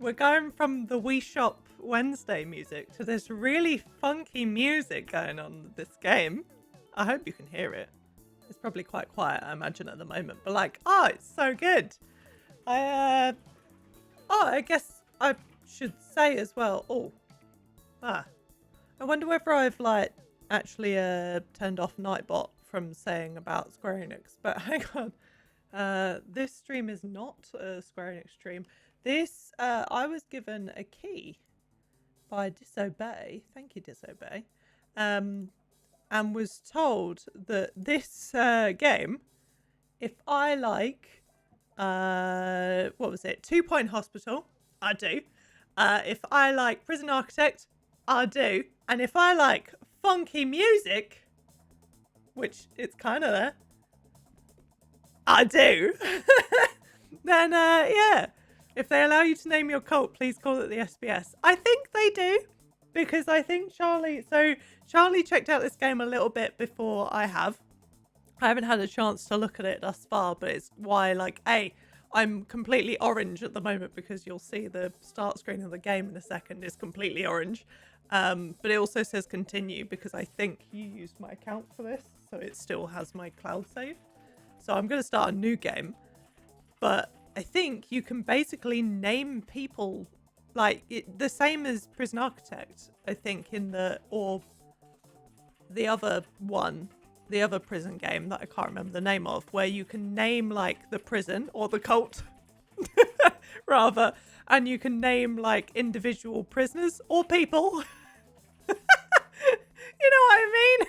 we're going from the Wii Shop Wednesday music to this really funky music going on with this game. I hope you can hear it. It's probably quite quiet, I imagine, at the moment. But like, oh, it's so good. I guess I should say as well. I wonder whether I've like actually turned off Nightbot from saying about Square Enix. But hang on. This stream is not a Square Enix stream. This, I was given a key by Disobey. Thank you, Disobey. And was told that this game, if I like, what was it? 2 Point Hospital, I do. If I like Prison Architect, I do. And if I like funky music, which it's kind of there, I do. Then, yeah. If they allow you to name your cult, please call it the SBS. I think they do. Because I think Charlie checked out this game a little bit before I have. I haven't had a chance to look at it thus far, but it's why, like, I'm completely orange at the moment because you'll see the start screen of the game in a second is completely orange. But it also says continue because I think you used my account for this, so it still has my cloud save. So I'm going to start a new game, but I think you can basically name people like the same as Prison Architect, I think, or the other one, the other prison game that I can't remember the name of, where you can name like the prison or the cult rather, and you can name like individual prisoners or people. You know what I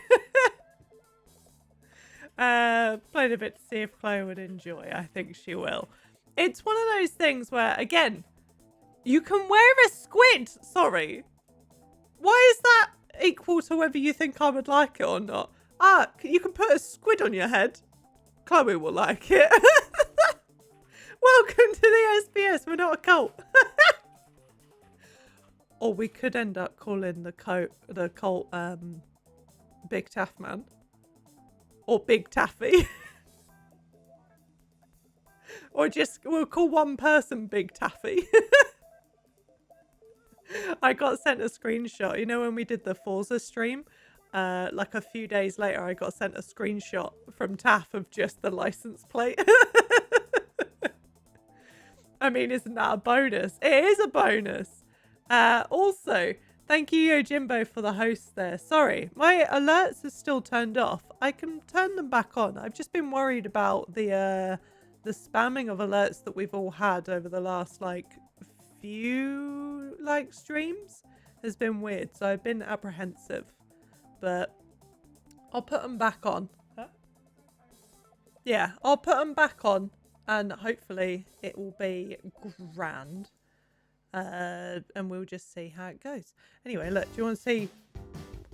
mean? Played a bit to see if Cloe would enjoy. I think she will. It's one of those things where, again, you can wear a squid. Sorry. Why is that equal to whether you think I would like it or not? You can put a squid on your head. Cloe will like it. Welcome to the SBS. We're not a cult. Or we could end up calling the cult Big Taff Man. Or Big Taffy. Or just, we'll call one person Big Taffy. I got sent a screenshot. You know when we did the Forza stream? Like a few days later, I got sent a screenshot from Taff of just the license plate. I mean, isn't that a bonus? It is a bonus. Also, thank you, Yojimbo, for the host there. Sorry, my alerts are still turned off. I can turn them back on. I've just been worried about the spamming of alerts that we've all had over the last like few like streams has been weird, so I've been apprehensive, but I'll put them back on. Yeah, I'll put them back on and hopefully it will be grand, and we'll just see how it goes. Anyway, look, do you want to see,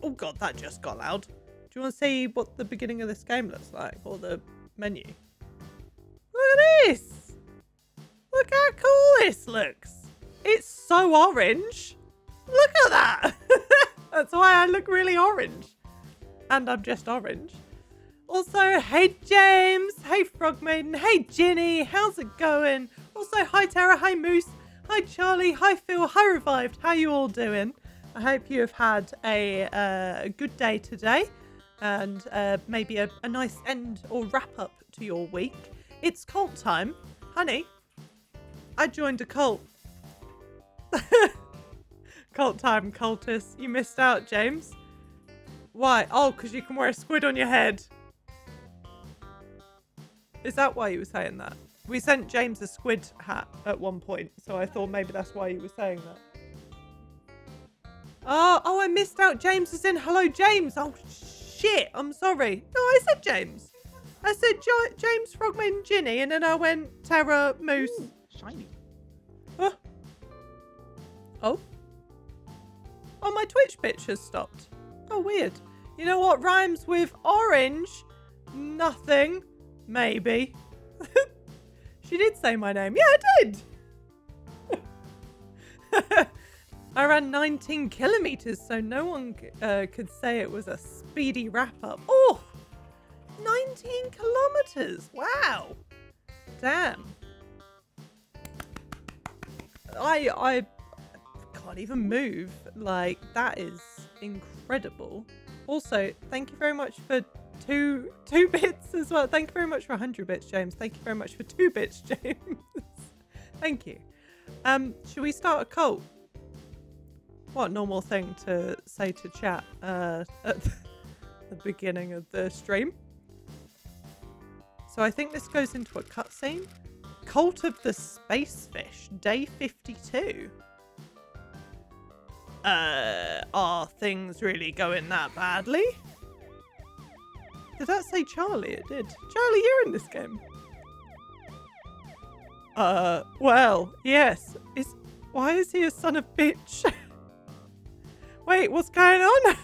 oh god, that just got loud. Do you want to see what the beginning of this game looks like, or the menu? Look at this! Look how cool this looks! It's so orange! Look at that! That's why I look really orange. And I'm just orange. Also, hey James! Hey Frogmaiden! Hey Ginny! How's it going? Also, hi Tara! Hi Moose! Hi Charlie! Hi Phil! Hi Revived! How you all doing? I hope you have had a good day today. And maybe a nice end or wrap up to your week. It's cult time. Honey, I joined a cult. Cult time, cultists. You missed out, James. Why? Oh, because you can wear a squid on your head. Is that why you were saying that? We sent James a squid hat at one point, so I thought maybe that's why you were saying that. Oh, I missed out. James is in. Hello, James. Oh, shit. I'm sorry. No, I said James. I said James, Frogman, Ginny, and then I went Terra, Moose. Ooh, shiny. Oh. Oh, my Twitch bitch has stopped. Oh, weird. You know what rhymes with orange? Nothing. Maybe. She did say my name. Yeah, I did. I ran 19 kilometers, so no one could say it was a speedy wrap-up. Oh, 19 kilometers. Wow. Damn. I can't even move. Like, that is incredible. Also, thank you very much for two bits as well. Thank you very much for 100 bits, James. Thank you very much for 2 bits, James. Thank you. Should we start a cult? What a normal thing to say to chat at the beginning of the stream. So I think this goes into a cutscene. Cult of the Space Fish, day 52. Are things really going that badly? Did that say Charlie? It did. Charlie, you're in this game. Well, yes. Why is he a son of bitch? Wait, what's going on?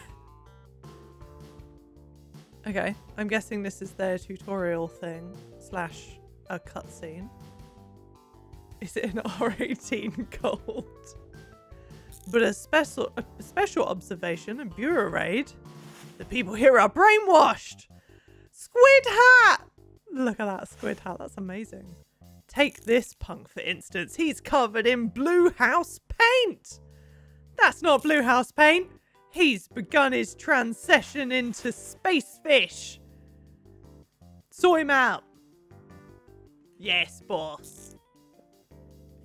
Okay, I'm guessing this is their tutorial thing / a cutscene. Is it an R18 cult? But a special observation, a bureau raid. The people here are brainwashed. Squid hat! Look at that squid hat, that's amazing. Take this punk, for instance. He's covered in blue house paint. That's not blue house paint. He's begun his transition into space fish. Sort him out. Yes, boss.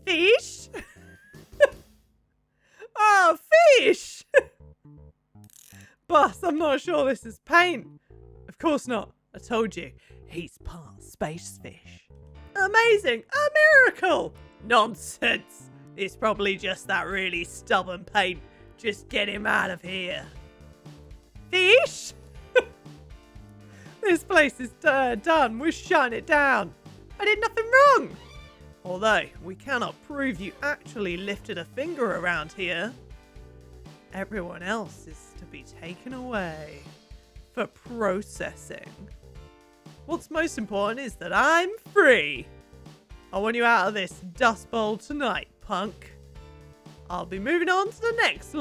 Fish? Oh, fish! Boss, I'm not sure this is paint. Of course not. I told you. He's part space fish. Amazing! A miracle! Nonsense! It's probably just that really stubborn paint. Just get him out of here. Fish? This place is done. We're shutting it down. I did nothing wrong. Although, we cannot prove you actually lifted a finger around here. Everyone else is to be taken away for processing. What's most important is that I'm free. I want you out of this dust bowl tonight, punk. I'll be moving on to the next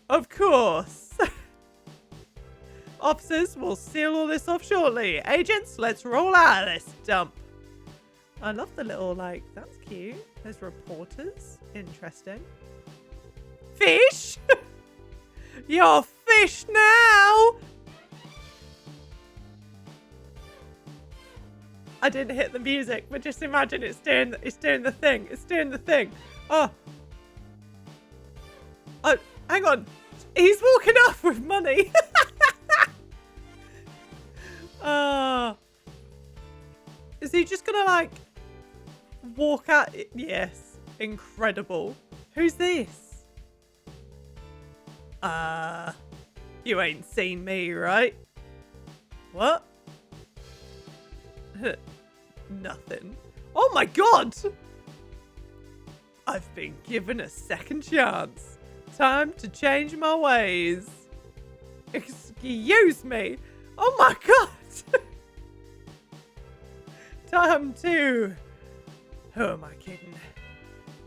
of course. Officers will seal all this off shortly. Agents, let's roll out of this dump. I love the little, that's cute. There's reporters. Interesting. Fish? You're fish now! I didn't hit the music, but just imagine it's doing the thing. It's doing the thing. Oh, hang on. He's walking off with money. Is he just gonna walk out? Yes. Incredible. Who's this? You ain't seen me, right? What? Nothing. Oh my god! I've been given a second chance. Time to change my ways. Excuse me. Oh my god! Time to... Who am I kidding?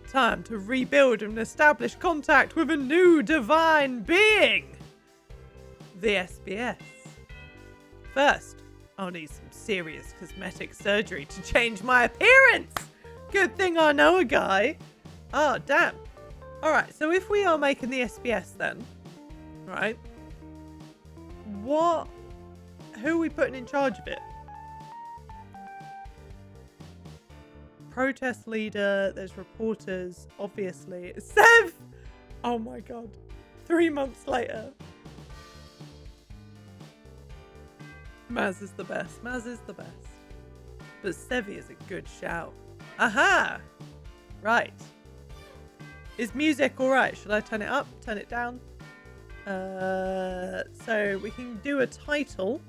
Time to rebuild and establish contact with a new divine being. The SBS. First, I'll need some serious cosmetic surgery to change my appearance. Good thing I know a guy. Oh, damn. Alright, so if we are making the SBS then, right? Who are we putting in charge of it? Protest leader, there's reporters, obviously. Sev! Oh my god. 3 months later. Maz is the best. Maz is the best. But Sevi is a good shout. Aha! Right. Is music alright? Should I turn it up? Turn it down? So we can do a title.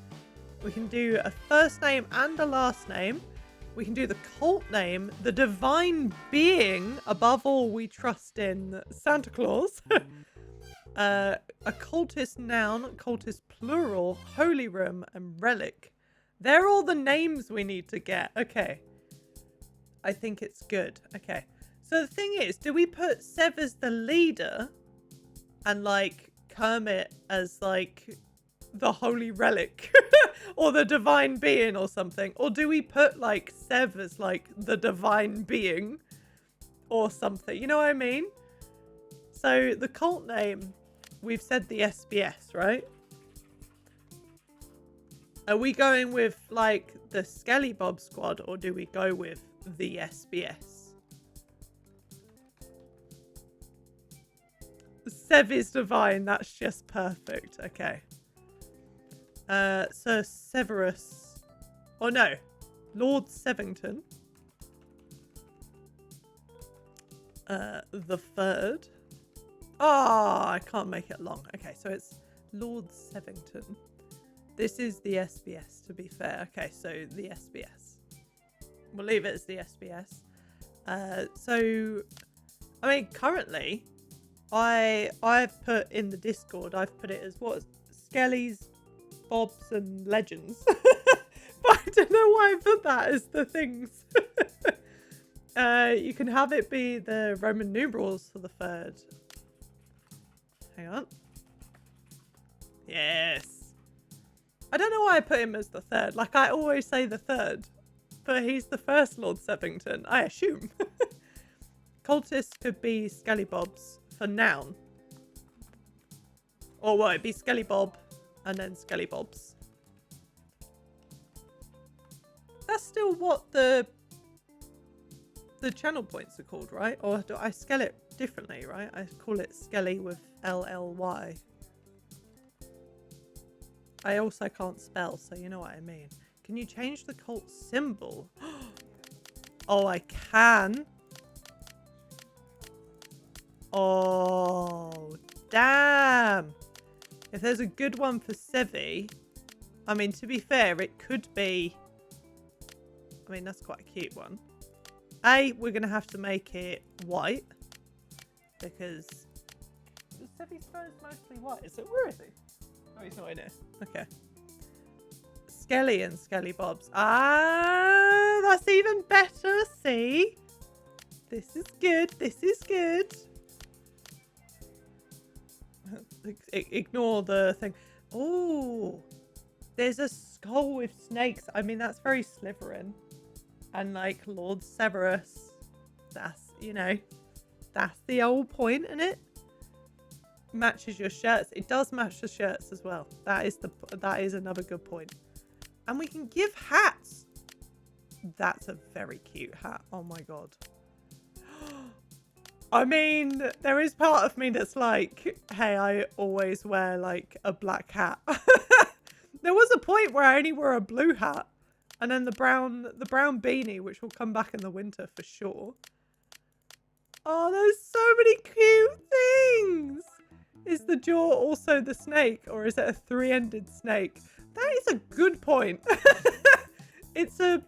We can do a first name and a last name. We can do the cult name, the divine being. Above all, we trust in Santa Claus. A cultist noun, cultist plural, holy room, and relic. They're all the names we need to get. Okay. I think it's good. Okay. So the thing is, do we put Sev as the leader and Kermit as the holy relic or the divine being or something? Or do we put Sev as the divine being? or something. You know what I mean? So the cult name, we've said the SBS, right? Are we going with like the Skelly Bob Squad, or do we go with the SBS? Sev is divine. That's just perfect. Okay. Sir Severus. Oh no. Lord Sevington. The third. Oh, I can't make it long. Okay, so it's Lord Sevington. This is the SBS, to be fair. Okay, so the SBS. We'll leave it as the SBS. So, I mean, currently, I've put in the Discord, I've put it as what? Skellies, Bobs, and Legends. But I don't know why I put that as the things. You can have it be the Roman numerals for the third. Hang on. Yes. I don't know why I put him as the third. Like, I always say the third. But he's the first Lord Sevington, I assume. Cultists could be Skelly Bobs for noun. Or well, it'd be Skelly Bob and then Skelly Bobs. That's still what the channel points are called, right? Or do I spell it differently, right? I call it Skelly with LLY. I also can't spell, so you know what I mean. Can you change the cult symbol? Oh, I can. Oh, damn. If there's a good one for Sevi, I mean, to be fair, it could be... I mean, that's quite a cute one. We're going to have to make it white. Because... Sevi's fur is mostly white. Is it? Where is he? Oh, he's not in it. Okay. Skelly and Skelly Bobs. Ah, that's even better. See? This is good. This is good. Ignore the thing. Oh, there's a skull with snakes. I mean, that's very Slytherin. And like Lord Severus. That's, you know, that's the old point, isn't it? Matches your shirts. It does match the shirts as well. That is another good point. And we can give hats. That's a very cute hat. Oh my god. I mean, there is part of me that's like, hey, I always wear like a black hat. There was a point where I only wore a blue hat, and then the brown beanie, which will come back in the winter for sure. Oh, there's so many cute things. Is the jaw also the snake, or is it a three-ended snake? That is a good point. It's a...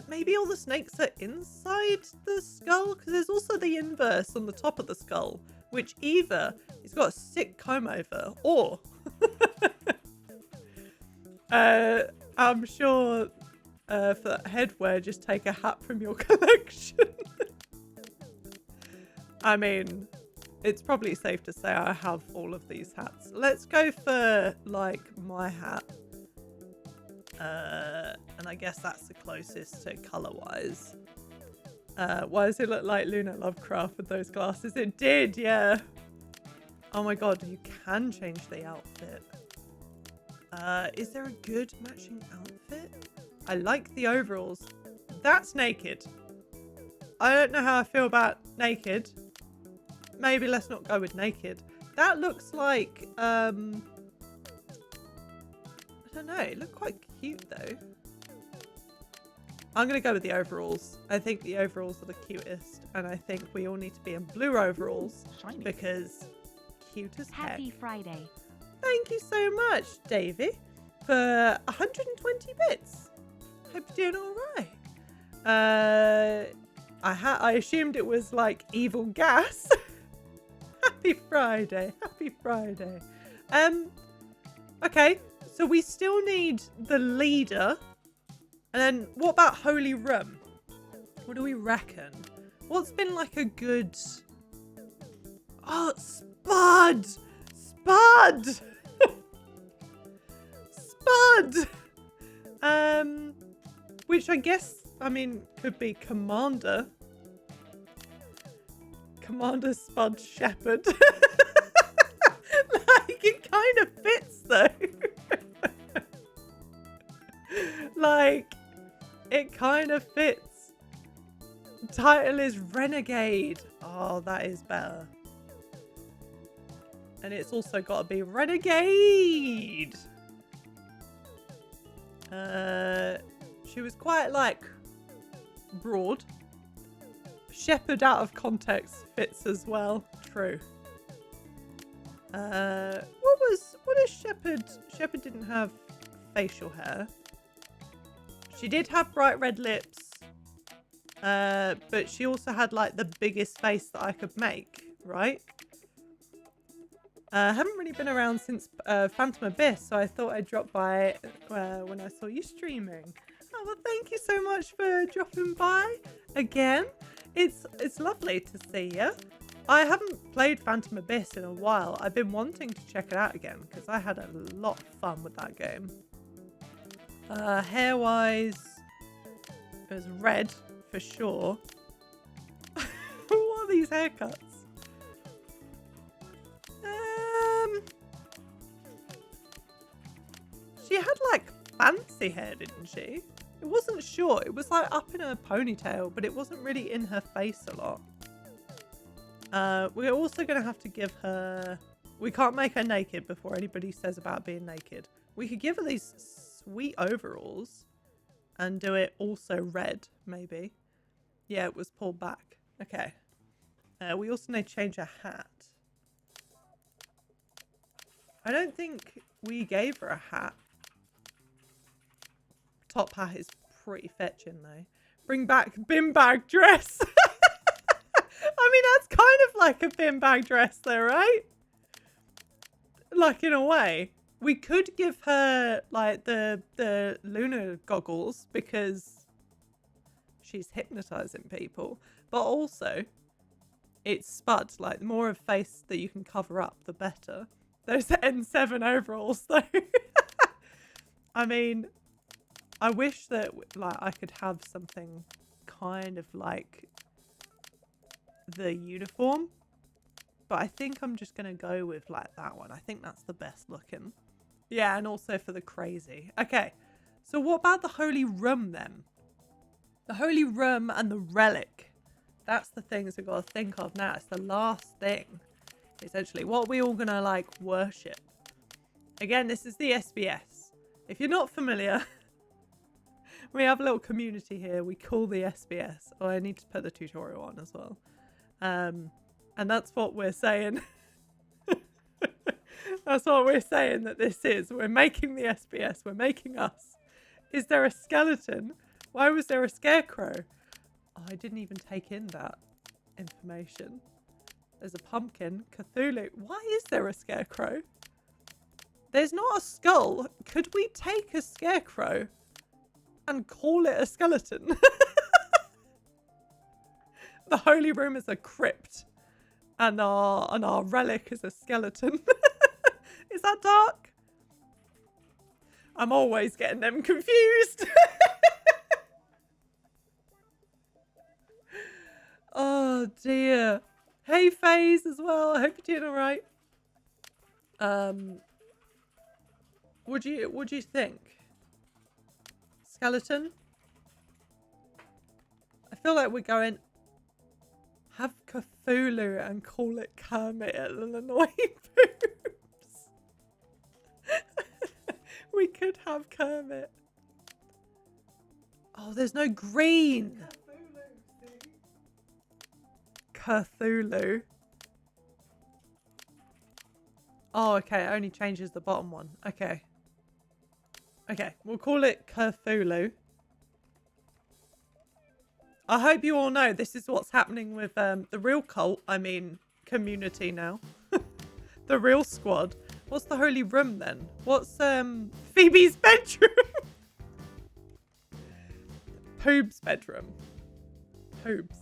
maybe all the snakes are inside the skull? Because there's also the inverse on the top of the skull, which either he's got a sick comb over, or... I'm sure for headwear, just take a hat from your collection. I mean, it's probably safe to say I have all of these hats. Let's go for, like, my hat. And I guess that's the closest to colour-wise. Why does it look like Luna Lovecraft with those glasses? It did, yeah. Oh my god, you can change the outfit. Is there a good matching outfit? I like the overalls. That's naked. I don't know how I feel about naked. Maybe let's not go with naked. That looks like, I don't know. It looked quite cute though. I'm going to go with the overalls. I think the overalls are the cutest. And I think we all need to be in blue overalls. Shiny. Because cute as heck. Happy Friday. Thank you so much, Davey, for 120 bits. Hope you're doing all right. I assumed it was like evil gas. Happy Friday. Happy Friday. Okay, so we still need the leader. And then what about Holy Rum? What do we reckon? What's been like a good... Oh, Spud! Spud! Spud! Which I guess, I mean, could be Commander. Commander Spud Shepherd. Like, it kind of fits though. Like, it kind of fits. Title is Renegade. Oh, that is better. And it's also got to be Renegade. She was quite like broad. Shepherd out of context fits as well. True. What is Shepherd? Shepherd didn't have facial hair. She did have bright red lips. But she also had like the biggest face that I could make, right? Haven't really been around since Phantom Abyss, so I thought I'd drop by when I saw you streaming. Oh, well, thank you so much for dropping by again. It's lovely to see you. I haven't played Phantom Abyss in a while. I've been wanting to check it out again because I had a lot of fun with that game. Hair-wise, it was red for sure. What are these haircuts? She had like fancy hair, didn't she? It wasn't short. It was like up in her ponytail, but it wasn't really in her face a lot. We're also going to have to give her... We can't make her naked before anybody says about being naked. We could give her these sweet overalls and do it also red, maybe. Yeah, it was pulled back. Okay. We also need to change her hat. I don't think we gave her a hat. Top hat is pretty fetching though. Bring back bin bag dress. I mean, that's kind of like a bin bag dress though, right? Like in a way. We could give her like the lunar goggles because she's hypnotizing people. But also, it's Spud. Like, the more of face that you can cover up, the better. Those N7 overalls though. I mean... I wish that like I could have something kind of like the uniform, but I think I'm just gonna go with like that one. I think that's the best looking. Yeah, and also for the crazy. Okay, so what about the Holy Rum then? The Holy Rum and the Relic. That's the things we've got to think of now. It's the last thing, essentially. What are we all gonna like worship? Again, this is the SBS. If you're not familiar... We have a little community here. We call the SBS. Oh, I need to put the tutorial on as well. And that's what we're saying. That's what we're saying that this is. We're making the SBS. We're making us. Is there a skeleton? Why was there a scarecrow? Oh, I didn't even take in that information. There's a pumpkin. Cthulhu. Why is there a scarecrow? There's not a skull. Could we take a scarecrow and call it a skeleton? The Holy Room is a crypt. And our relic is a skeleton. Is that dark? I'm always getting them confused. Oh dear. Hey FaZe as well. I hope you're doing alright. What do you think? Skeleton? I feel like we're going have Cthulhu and call it Kermit at Illinois Poobs. We could have Kermit. Oh, there's no green. Cthulhu. Oh, okay. It only changes the bottom one. Okay. Okay, we'll call it Cthulhu. I hope you all know this is what's happening with the real cult, I mean community now. The real squad. What's the Holy Room then? What's Phoebe's bedroom? Poobs bedroom. Poobs.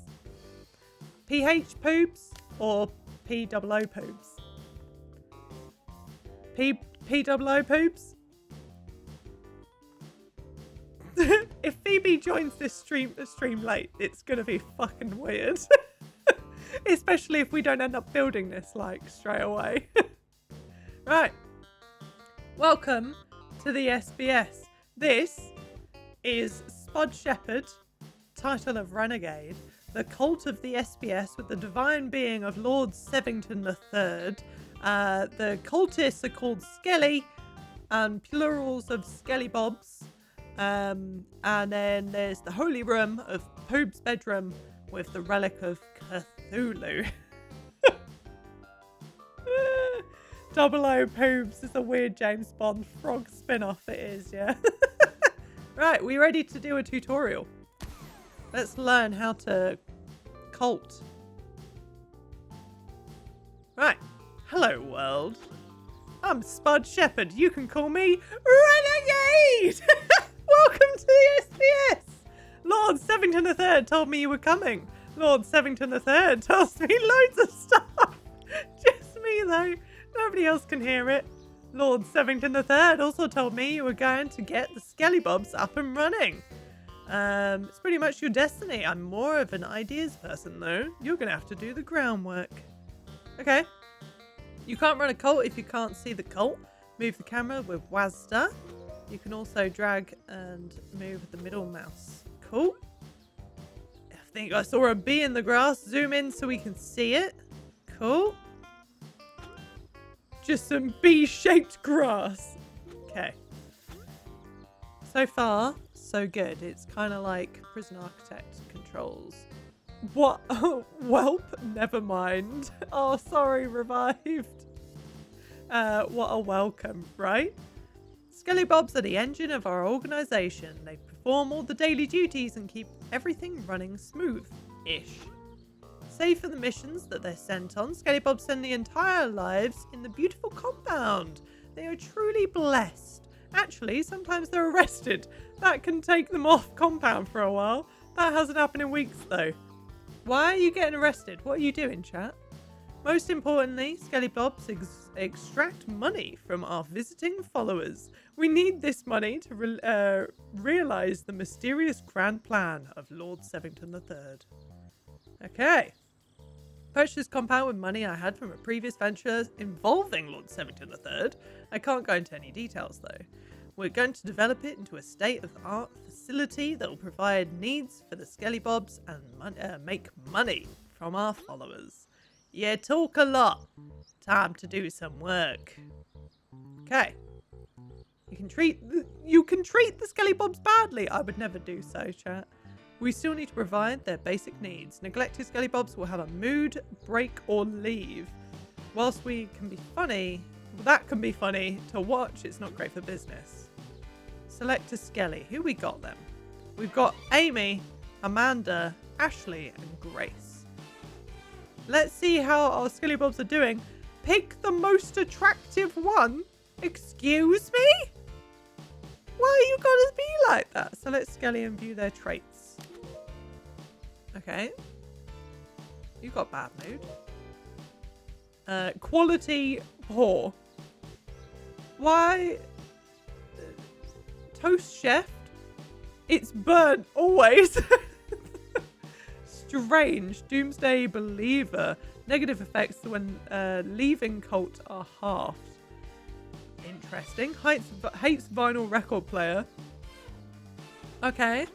PH Poobs or POO Poobs? POO Poobs? If Phoebe joins this stream late, it's gonna be fucking weird. Especially if we don't end up building this, like, straight away. Right. Welcome to the SBS. This is Spud Shepherd, title of Renegade, the cult of the SBS with the divine being of Lord Sevington III. The cultists are called Skelly, and plurals of Skelly Bobs. And then there's the holy room of Poobs' bedroom with the relic of Cthulhu. Double O Poobs is a weird James Bond frog spin-off, it is, yeah. Right, we ready to do a tutorial? Let's learn how to cult. Right. Hello, world. I'm Spud Shepherd. You can call me Renegade! Welcome to the SBS! Lord Sevington III told me you were coming. Lord Sevington III tells me loads of stuff. Just me, though. Nobody else can hear it. Lord Sevington III also told me you were going to get the Skelly Bobs up and running. It's pretty much your destiny. I'm more of an ideas person, though. You're going to have to do the groundwork. Okay. You can't run a cult if you can't see the cult. Move the camera with WASD. You can also drag and move the middle mouse. Cool. I think I saw a bee in the grass. Zoom in so we can see it. Cool. Just some bee-shaped grass. Okay. So far, so good. It's kind of like Prison Architect controls. What? Oh, welp, never mind. Oh, sorry, revived. What a welcome, right? Skelly Bobs are the engine of our organisation. They perform all the daily duties and keep everything running smooth-ish. Save for the missions that they're sent on, Skelly Bobs spend the entire lives in the beautiful compound. They are truly blessed. Actually, sometimes they're arrested. That can take them off compound for a while. That hasn't happened in weeks, though. Why are you getting arrested? What are you doing, chat? Most importantly, Skelly Bobs extract money from our visiting followers. We need this money to realise the mysterious grand plan of Lord Sevington III. Okay. Purchased this compound with money I had from a previous venture involving Lord Sevington III. I can't go into any details, though. We're going to develop it into a state-of-the-art facility that will provide needs for the Skelly Bobs and make money from our followers. Yeah, talk a lot. Time to do some work. Okay. You can treat the Skelly Bobs badly. I would never do so, chat. We still need to provide their basic needs. Neglected Skelly Bobs will have a mood, break, or leave. Whilst we can be funny, that can be funny to watch, it's not great for business. Select a Skelly. Who we got then? We've got Amy, Amanda, Ashley, and Grace. Let's see how our Skelly Bobs are doing. Pick the most attractive one. Excuse me? Why are you gonna be like that? Select Skelly and view their traits. Okay. You got bad mood. Quality poor. Why? Toast chef. It's burnt always. Strange. Doomsday believer. Negative effects when leaving cult are halved. Interesting. Hates vinyl record player. Okay.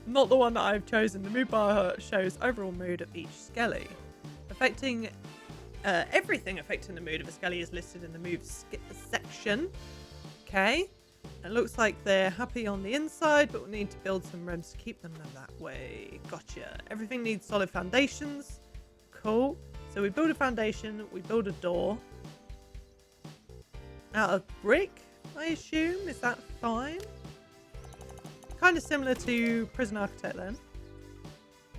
Not the one that I've chosen. The mood bar shows overall mood of each Skelly. Affecting everything affecting the mood of a Skelly is listed in the mood section. Okay. It looks like they're happy on the inside, but we need to build some rooms to keep them that way. Gotcha. Everything needs solid foundations. Cool. So we build a foundation, we build a door. Out of brick, I assume. Is that fine? Kind of similar to Prison Architect then.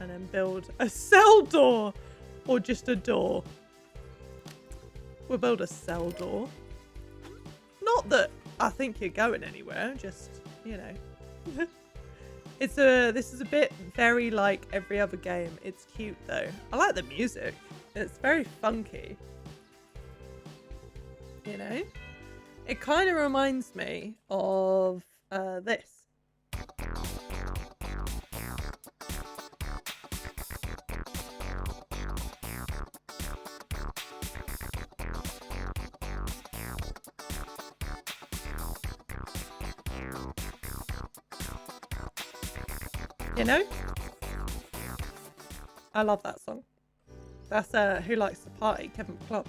And then build a cell door. Or just a door. We'll build a cell door. Not that I think you're going anywhere. Just, you know. This is a bit very like every other game. It's cute though. I like the music. It's very funky. You know? It kind of reminds me of this. You know? I love that song. That's Who Likes to Party, Kevin Club.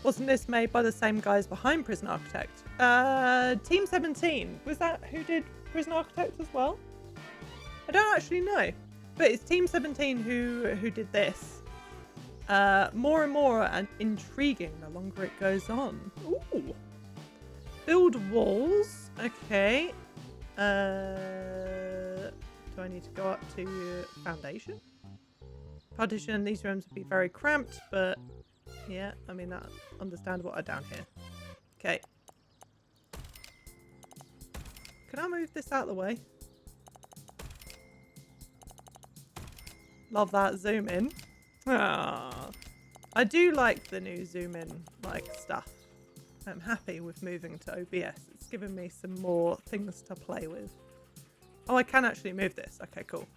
Wasn't this made by the same guys behind Prison Architect? Team 17. Was that who did Prison Architect as well? I don't actually know. But it's Team 17 who did this. More and more intriguing the longer it goes on. Ooh. Build walls. Okay. Do I need to go up to foundation? Partition in these rooms would be very cramped, but yeah, I mean, that's understandable. Down here. Okay. Can I move this out of the way? Love that zoom in. Ah, I do like the new zoom in stuff. I'm happy with moving to OBS. It's given me some more things to play with. Oh, I can actually move this. Okay, cool.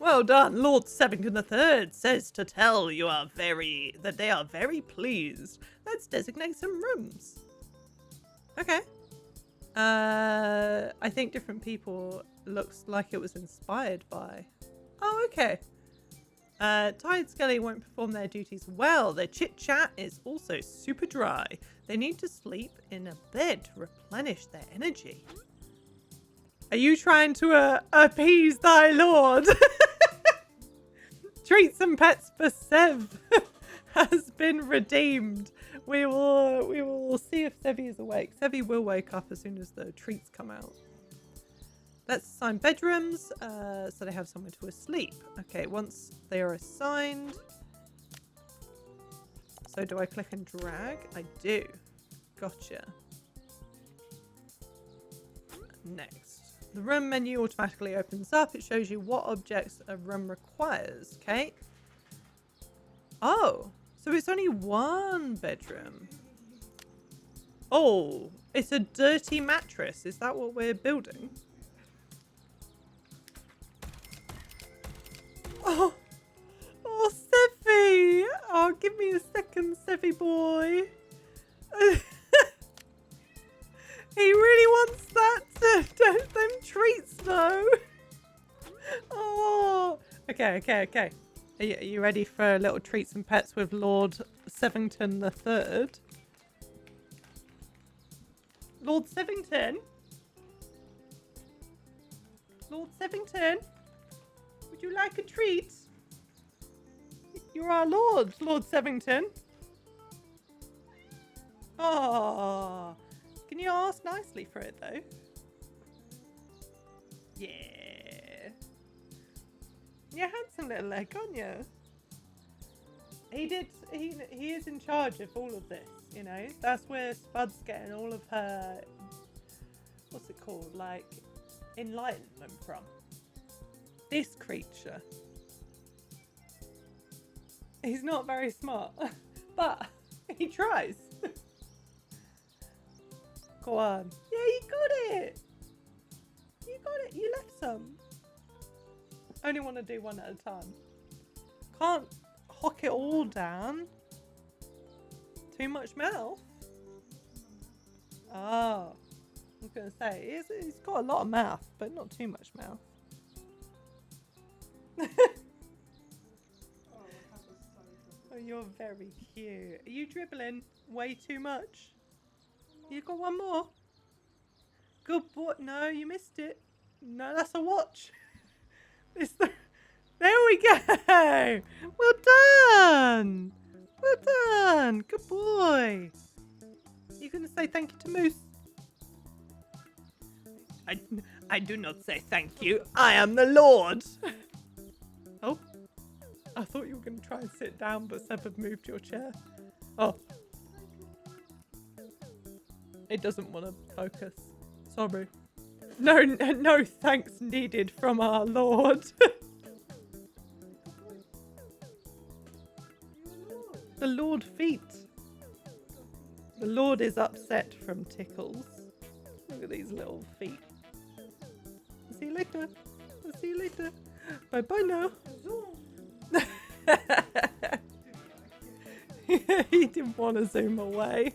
Well done. Lord Sevington III says to tell you that they are very pleased. Let's designate some rooms. Okay. I think different people looks like it was inspired by. Oh, okay. Tired Skelly won't perform their duties well. Their chit-chat is also super dry. They need to sleep in a bed to replenish their energy. Are you trying to appease thy lord? Treats and pets for Sev has been redeemed. We will see if Sevi is awake. Sevi will wake up as soon as the treats come out. Let's assign bedrooms so they have somewhere to sleep. Okay, once they are assigned. So do I click and drag? I do. Gotcha. Next. The room menu automatically opens up. It shows you what objects a room requires. Okay. Oh, so it's only one bedroom. Oh, it's a dirty mattress. Is that what we're building? Oh, Sevi. Oh, give me a second, Sevi boy. He really wants that them treats though. Oh, okay. Are you ready for little treats and pets with Lord Sevington III? Lord Sevington? Lord Sevington? Would you like a treat? You're our lord, Lord Sevington. Oh, can you ask nicely for it though? Yeah. You're a handsome little leg, aren't you? He is in charge of all of this, you know. That's where Spud's getting all of her, what's it called, like, enlightenment from. This creature. He's not very smart, but he tries. Go on. Yeah, you got it. You got it. You left some. Only want to do one at a time. Can't hock it all down. Too much mouth. Oh, I was going to say, he's got a lot of mouth, but not too much mouth. Oh, you're very cute. Are you dribbling way too much? You got one more? Good boy. No, you missed it. No, that's a watch. There we go. Well done. Well done. Good boy. You going to say thank you to Moose? I do not say thank you. I am the Lord. Oh. I thought you were going to try and sit down, but Seb had moved your chair. Oh. It doesn't want to focus. Sorry. No thanks needed from our Lord. The Lord feet. The Lord is upset from tickles. Look at these little feet. See you later. I'll see you later. Bye bye now. He didn't want to zoom away.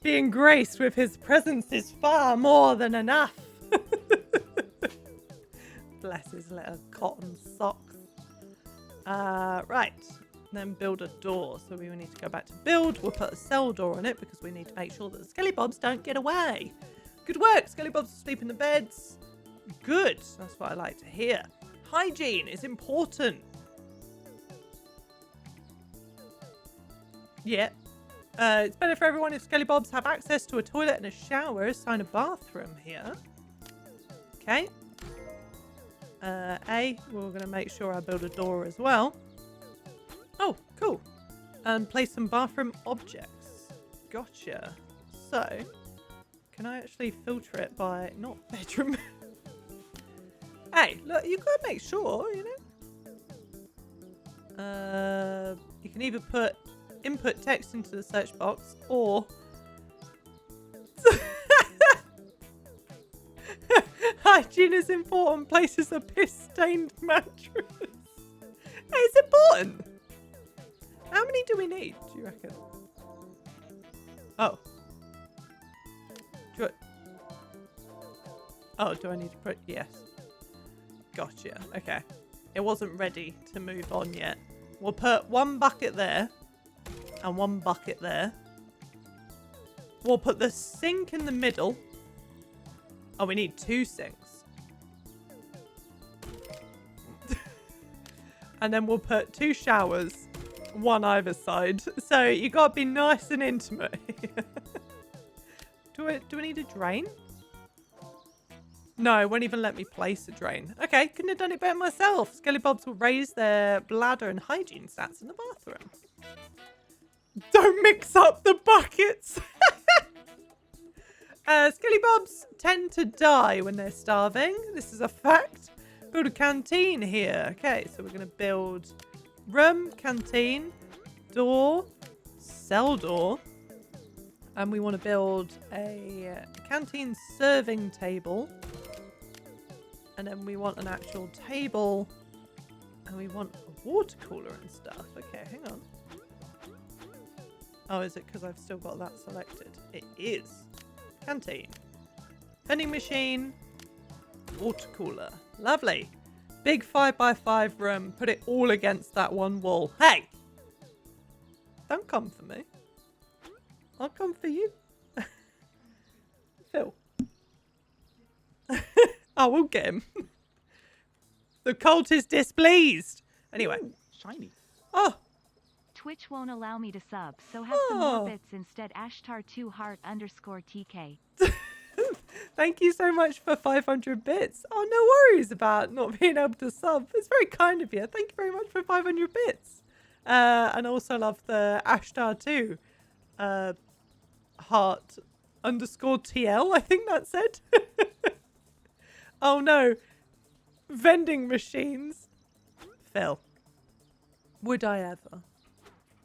Being graced with his presence is far more than enough. Bless his little cotton socks. Right. Then build a door. So we will need to go back to build. We'll put a cell door on it because we need to make sure that the Skellybobs don't get away. Good work. Skellybobs sleep in the beds. Good. That's what I like to hear. Hygiene is important. Yeah. It's better for everyone if Skellybobs have access to a toilet and a shower. Sign a bathroom here. Okay. We're going to make sure I build a door as well. Oh, cool. And place some bathroom objects. Gotcha. So, can I actually filter it by not bedroom? Hey, look, you gotta make sure, you know. You can either put input text into the search box or hygiene is important. Places a piss-stained mattress. Hey, it's important. How many do we need, do you reckon? Oh. Do I need to put... Yes. Gotcha. Okay. It wasn't ready to move on yet. We'll put one bucket there. And one bucket there. We'll put the sink in the middle. Oh, we need 2 sinks. And then we'll put 2 showers. One either side. So you gotta be nice and intimate. Do I need a drain? No, it won't even let me place a drain. Okay, couldn't have done it better myself. Skellybobs will raise their bladder and hygiene stats in the bathroom. Don't mix up the buckets. Skellybobs tend to die when they're starving. This is a fact. Build a canteen here. Okay, so we're going to build room, canteen, door, cell door. And we want to build a canteen serving table. And then we want an actual table. And we want a water cooler and stuff. Okay, hang on. Oh, is it because I've still got that selected? It is. Canteen. Vending machine. Water cooler. Lovely. Big 5x5 room. Put it all against that one wall. Hey! Don't come for me. I'll come for you. Phil. I will get him. The cult is displeased. Anyway. Ooh, shiny. Oh. Twitch won't allow me to sub, so have some more bits instead. Ashtar2heart_TK. Thank you so much for 500 bits. Oh, no worries about not being able to sub. It's very kind of you. Thank you very much for 500 bits. And I also love the Ashtar2 heart_TL, I think that said. Oh no. Vending machines. Phil. Would I ever?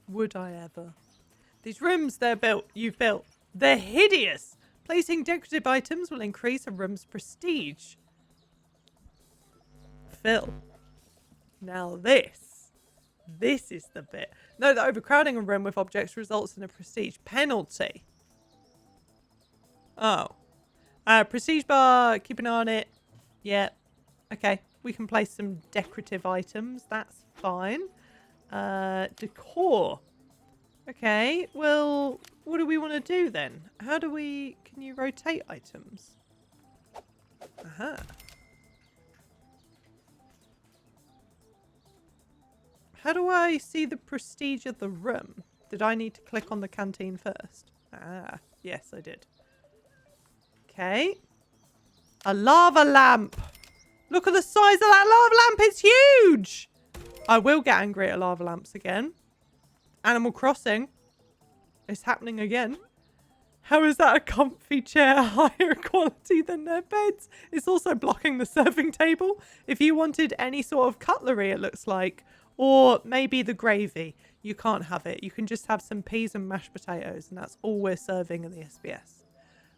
Would I ever? These rooms you've built, they're hideous. Placing decorative items will increase a room's prestige. Phil. Now this is the bit. No, that overcrowding a room with objects results in a prestige penalty. Oh. Prestige bar, keep an eye on it. Yeah. Okay, we can place some decorative items. That's fine. Decor. Okay, well, what do we want to do then? Can you rotate items? Aha. How do I see the prestige of the room? Did I need to click on the canteen first? Ah, yes, I did. Okay. A lava lamp. Look at the size of that lava lamp. It's huge. I will get angry at lava lamps again. Animal Crossing. It's happening again. How is that a comfy chair higher quality than their beds? It's also blocking the serving table. If you wanted any sort of cutlery, it looks like, or maybe the gravy, you can't have it. You can just have some peas and mashed potatoes, and that's all we're serving in the SBS.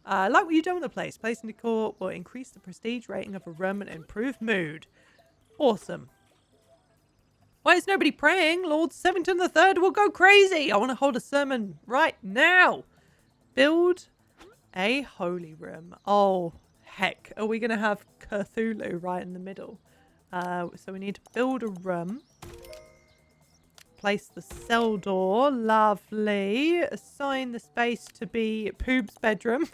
Like what you've done with the place. Placing decor will increase the prestige rating of a room and improve mood. Awesome. Why is nobody praying? Lord Sevington III will go crazy. I want to hold a sermon right now. Build a holy room. Oh, heck. Are we going to have Cthulhu right in the middle? So we need to build a room. Place the cell door. Lovely. Assign the space to be Poob's bedroom.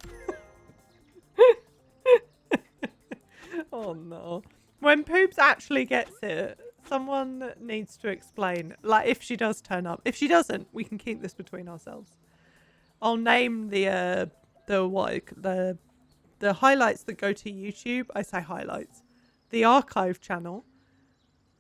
Oh no. When Poobs actually gets it, someone needs to explain. Like, if she does turn up. If she doesn't, we can keep this between ourselves. I'll name the highlights that go to YouTube. I say highlights. The archive channel.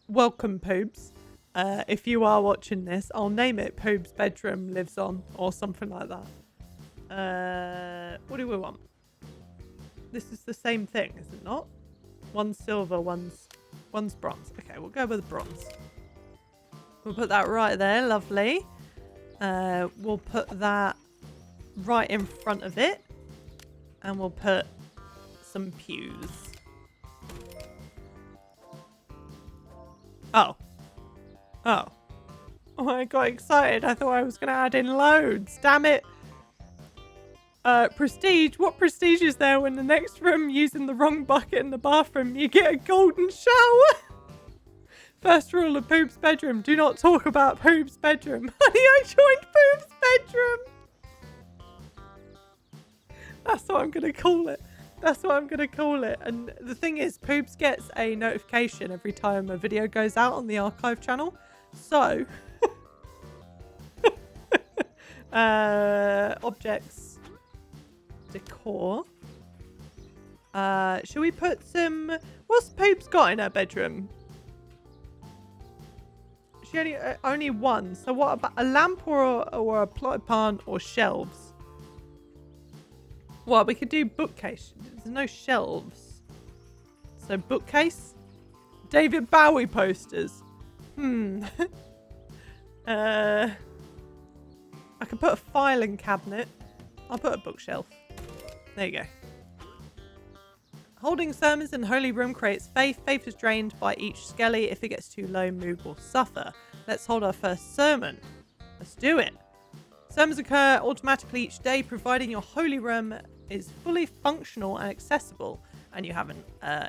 Welcome, Poobs. If you are watching this, I'll name it Poob's Bedroom Lives On or something like that. What do we want? This is the same thing, is it not? One's silver, one's bronze. Okay, we'll go with bronze. We'll put that right there. Lovely. We'll put that right in front of it. And we'll put some pews. Oh. Oh. Oh, I got excited. I thought I was going to add in loads. Damn it. Prestige. What prestige is there when the next room using the wrong bucket in the bathroom, you get a golden shower? First rule of Poob's bedroom. Do not talk about Poob's bedroom. Honey, I joined Poob's bedroom. That's what I'm going to call it. That's what I'm going to call it. And the thing is, Poobs gets a notification every time a video goes out on the archive channel. So, objects. Decor. Should we put some... What's Poob's got in her bedroom? She only one. So what about a lamp or a plotted plant or shelves? Well, we could do bookcase. There's no shelves. So bookcase. David Bowie posters. I could put a filing cabinet. I'll put a bookshelf. There you go. Holding sermons in holy room creates faith. Faith is drained by each skelly. If it gets too low, mood will suffer. Let's hold our first sermon. Let's do it. Sermons occur automatically each day, providing your holy room is fully functional and accessible, and you have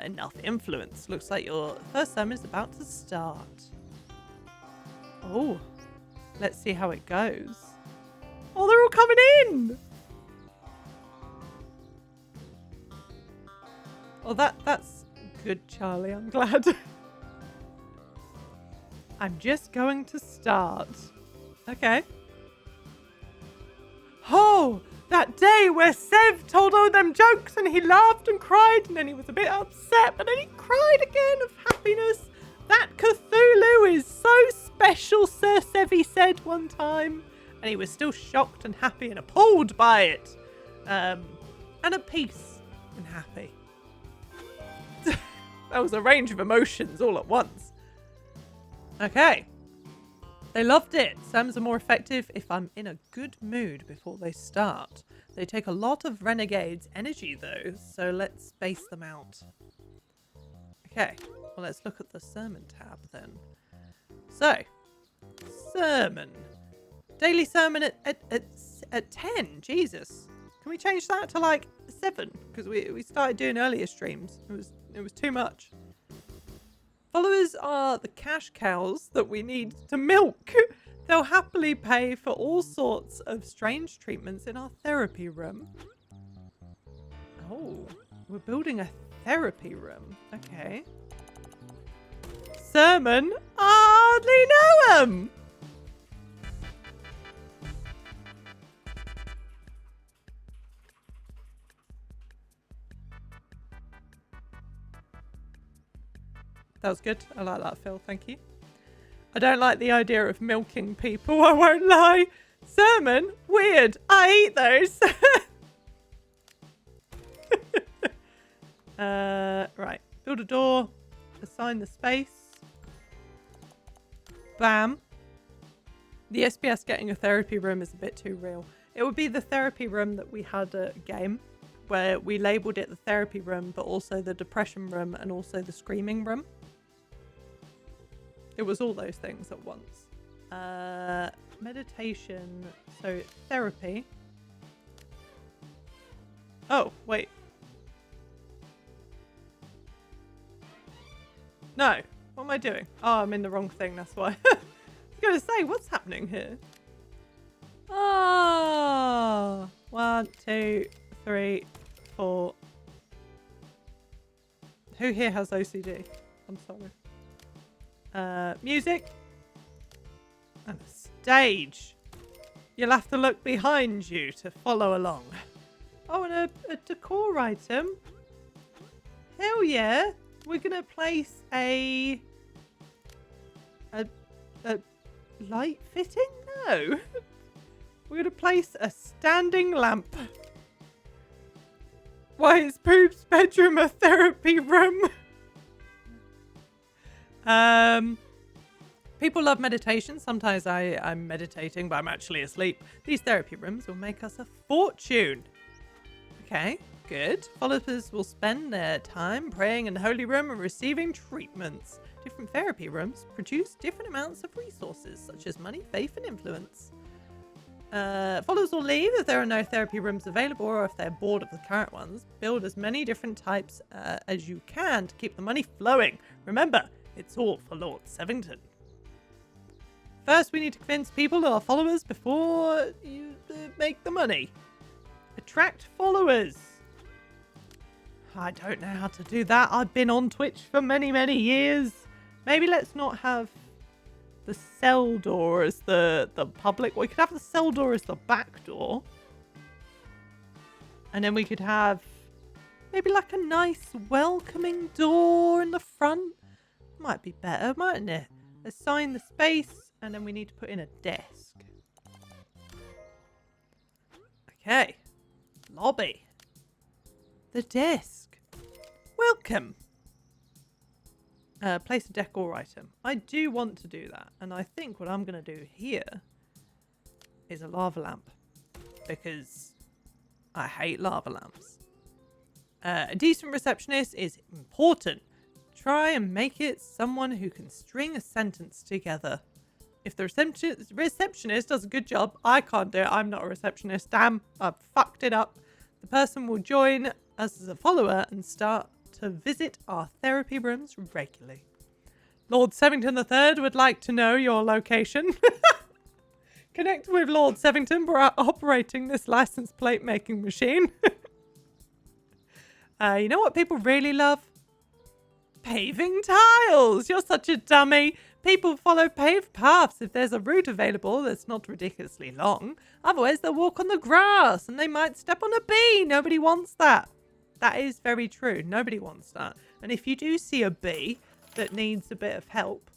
enough influence. Looks like your first sermon is about to start. Oh, let's see how it goes. Oh, they're all coming in. Oh, that's good, Charlie. I'm glad. I'm just going to start. Okay. Oh, that day where Sev told all them jokes and he laughed and cried and then he was a bit upset, but then he cried again of happiness. That Cthulhu is so special, Sir Sevi said one time. And he was still shocked and happy and appalled by it. And at peace and happy. That was a range of emotions all at once. Okay. They loved it. Sermons are more effective if I'm in a good mood before they start. They take a lot of Renegade's energy though, so let's space them out. Okay, well let's look at the sermon tab then. So, sermon. Daily sermon at 10, Jesus. Can we change that to like 7? Because we started doing earlier streams. It was too much. Followers are the cash cows that we need to milk. They'll happily pay for all sorts of strange treatments in our therapy room. Oh, we're building a therapy room. Okay. Sermon? I hardly know him. That was good. I like that, Phil. Thank you. I don't like the idea of milking people. I won't lie. Sermon? Weird. I eat those. Right. Build a door. Assign the space. Bam. The SBS getting a therapy room is a bit too real. It would be the therapy room that we had at game, where we labelled it the therapy room, but also the depression room and also the screaming room. It was all those things at once. Meditation. So, therapy. Oh, wait. No. What am I doing? Oh, I'm in the wrong thing. That's why. I was going to say, what's happening here? Oh. 1, 2, 3, 4. Who here has OCD? I'm sorry. Music. And a stage. You'll have to look behind you to follow along. Oh, and a decor item. Hell yeah. We're going to place a light fitting? No. We're going to place a standing lamp. Why is Poop's bedroom a therapy room? People love meditation. Sometimes I'm meditating, but I'm actually asleep. These therapy rooms will make us a fortune. Okay, good. Followers will spend their time praying in the holy room and receiving treatments. Different therapy rooms produce different amounts of resources, such as money, faith, and influence. Followers will leave if there are no therapy rooms available or if they're bored of the current ones. Build as many different types as you can to keep the money flowing. Remember, it's all for Lord Sevington. First, we need to convince people who are followers before you make the money. Attract followers. I don't know how to do that. I've been on Twitch for many, many years. Maybe let's not have the cell door as the public. We could have the cell door as the back door. And then we could have maybe like a nice welcoming door in the front. Might be better, mightn't it? Assign the space, and then we need to put in a desk. Okay. Lobby. The desk. Welcome. Place a decor item. I do want to do that. And I think what I'm going to do here is a lava lamp. Because I hate lava lamps. A decent receptionist is important. Try and make it someone who can string a sentence together. If the receptionist does a good job, I can't do it. I'm not a receptionist. Damn, I've fucked it up. The person will join us as a follower and start to visit our therapy rooms regularly. Lord Sevington III would like to know your location. Connect with Lord Sevington by operating this license plate making machine. You know what people really love? Paving tiles. You're such a dummy. People follow paved paths if there's a route available that's not ridiculously long. Otherwise, they'll walk on the grass and they might step on a bee. Nobody wants that. That is very true. Nobody wants that. And if you do see a bee that needs a bit of help,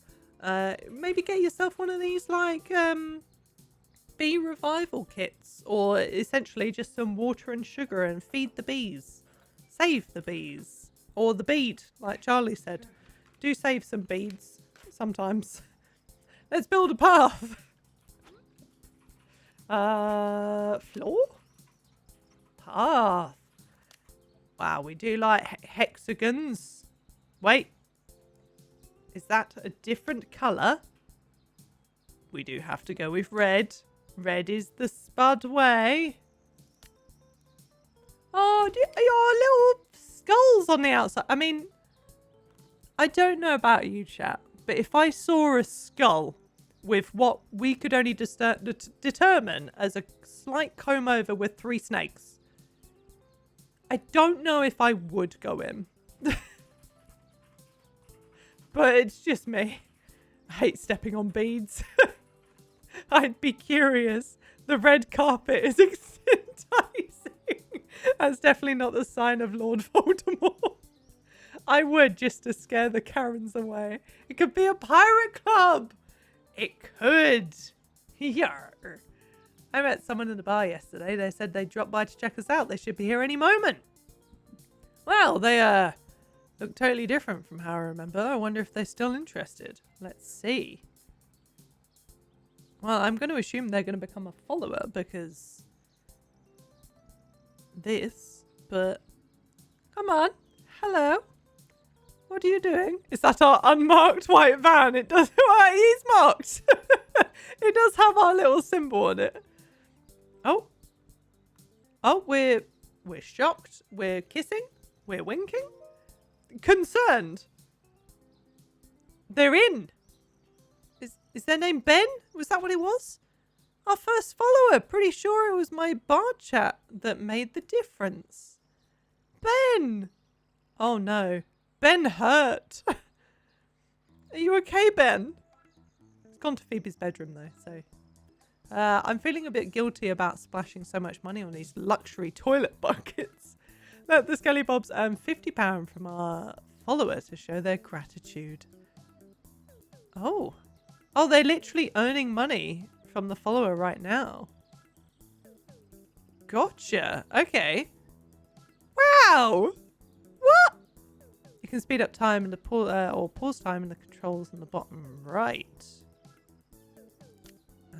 maybe get yourself one of these like bee revival kits, or essentially just some water and sugar and feed the bees. Save the bees. Or the bead, like Charlie said. Do save some beads sometimes. Let's build a path. Floor? Path. Wow, we do like hexagons. Wait. Is that a different colour? We do have to go with red. Red is the spud way. Oh, your little skulls on the outside. I mean, I don't know about you, chat, but if I saw a skull with what we could only determine as a slight comb over with 3 snakes, I don't know if I would go in. But it's just me. I hate stepping on beads. I'd be curious. The red carpet is enticing. That's definitely not the sign of Lord Voldemort. I would, just to scare the Karens away. It could be a pirate club. It could. Yarr. I met someone in the bar yesterday. They said they'd drop by to check us out. They should be here any moment. Well, they look totally different from how I remember. I wonder if they're still interested. Let's see. Well, I'm going to assume they're going to become a follower because this, but come on. Hello. What are you doing? Is that our unmarked white van? It does. Well, it is marked. It does have our little symbol on it. Oh. Oh, we're shocked. We're kissing. We're winking. Concerned. They're in. Is their name Ben? Was that what it was? Our first follower. Pretty sure it was my bar chat that made the difference. Ben! Oh no. Ben hurt. Are you okay, Ben? He's gone to Phoebe's bedroom though, so... I'm feeling a bit guilty about splashing so much money on these luxury toilet buckets. Let the Skelly Bobs earn £50 from our follower to show their gratitude. Oh. Oh, they're literally earning money from the follower right now. Gotcha. Okay. Wow. What? You can speed up time in the or pause time in the controls on the bottom right.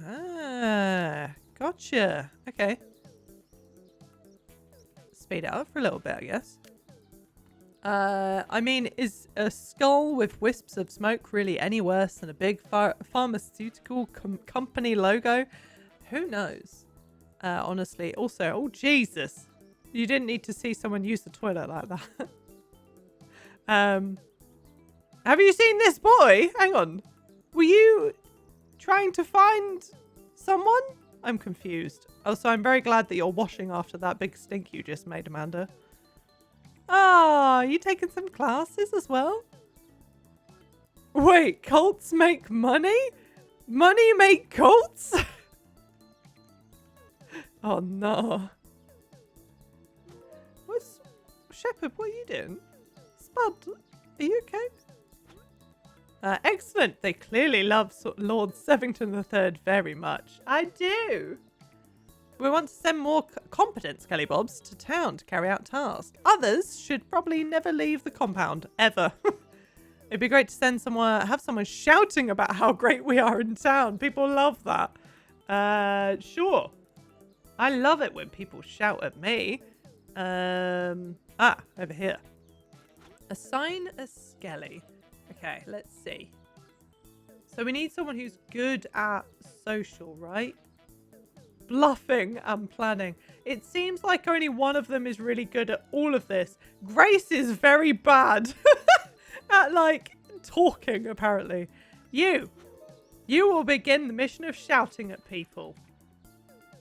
Ah, gotcha. Okay. Speed it up for a little bit, I guess. I mean, is a skull with wisps of smoke really any worse than a big pharmaceutical company logo? Who knows? Honestly. Also, oh Jesus, you didn't need to see someone use the toilet like that. Have you seen this boy? Hang on. Were you trying to find someone? I'm confused. Also, I'm very glad that you're washing after that big stink you just made, Amanda. Ah, you taking some classes as well? Wait, cults make money? Money make cults? Oh no. Shepherd, what are you doing? Spud, are you okay? Excellent. They clearly love Lord Sevington III very much. I do. We want to send more competent Skelly Bobs to town to carry out tasks. Others should probably never leave the compound, ever. It'd be great to send have someone shouting about how great we are in town. People love that. Sure. I love it when people shout at me. Over here. Assign a Skelly. Okay, let's see. So we need someone who's good at social, right? Bluffing and planning. It seems like only one of them is really good at all of this. Grace is very bad at, like, talking, apparently. You will begin the mission of shouting at people.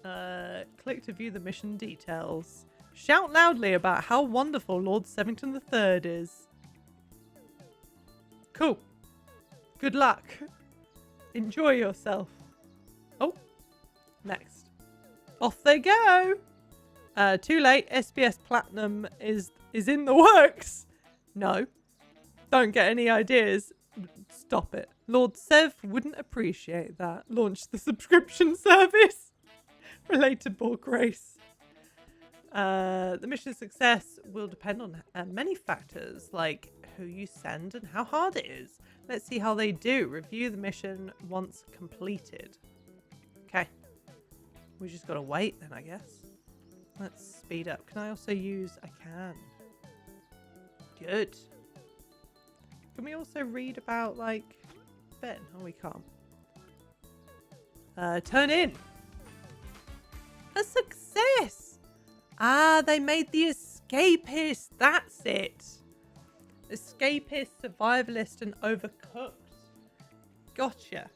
Click to view the mission details. Shout loudly about how wonderful Lord Sevington III is. Cool. Good luck. Enjoy yourself. Oh, next. Off they go. Too late. SBS Platinum is in the works. No. Don't get any ideas. Stop it. Lord Sev wouldn't appreciate that. Launch the subscription service. Relatable Grace. The mission's success will depend on many factors, like who you send and how hard it is. Let's see how they do. Review the mission once completed. Okay. We just gotta wait then, I guess. Let's speed up. Can I also use... I can. Good. Can we also read about, like, Ben? Oh, we can't. Turn in. A success! Ah, they made the escapist. That's it. Escapist, survivalist, and overcooked. Gotcha.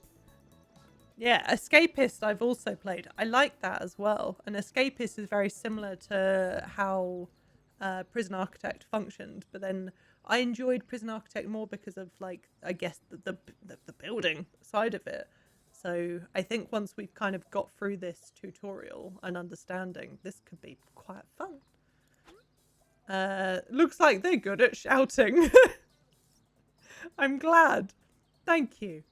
Yeah, escapist I've also played. I like that as well. An escapist is very similar to how Prison Architect functioned, but then I enjoyed Prison Architect more because of, like, I guess the building side of it. So I think once we've kind of got through this tutorial and understanding, this could be quite fun. Looks like they're good at shouting. I'm glad. Thank you.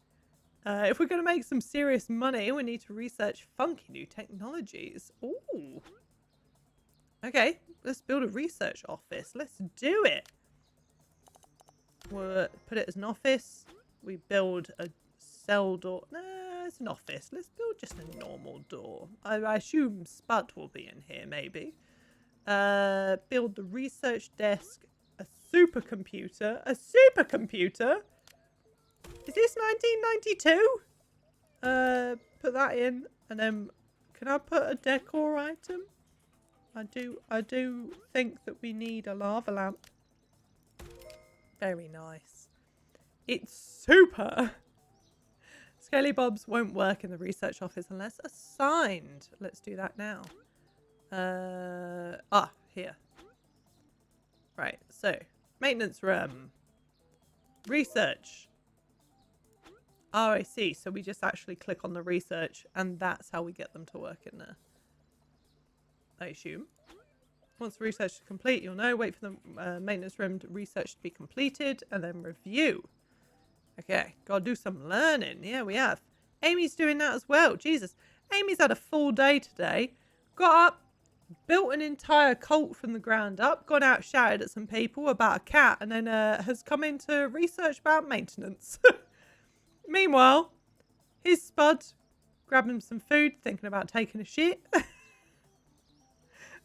If we're going to make some serious money, we need to research funky new technologies. Ooh. Okay, let's build a research office. Let's do it. We'll put it as an office. We build a cell door. Nah, it's an office. Let's build just a normal door. I assume Spud will be in here, maybe. Build the research desk. A supercomputer. A supercomputer? Is this 1992? Put that in. And then, can I put a decor item? I do think that we need a lava lamp. Very nice. It's super. Scaly Bobs won't work in the research office unless assigned. Let's do that now. Here. Right, so maintenance room. Research. Oh, I see. So we just actually click on the research and that's how we get them to work in there. I assume. Once the research is complete, you'll know. Wait for the maintenance room research to be completed and then review. Okay, gotta do some learning. Yeah, we have. Amy's doing that as well. Jesus. Amy's had a full day today. Got up, built an entire cult from the ground up, gone out, shouted at some people about a cat, and then has come in to research about maintenance. Meanwhile, here's Spud, grabbing some food, thinking about taking a shit.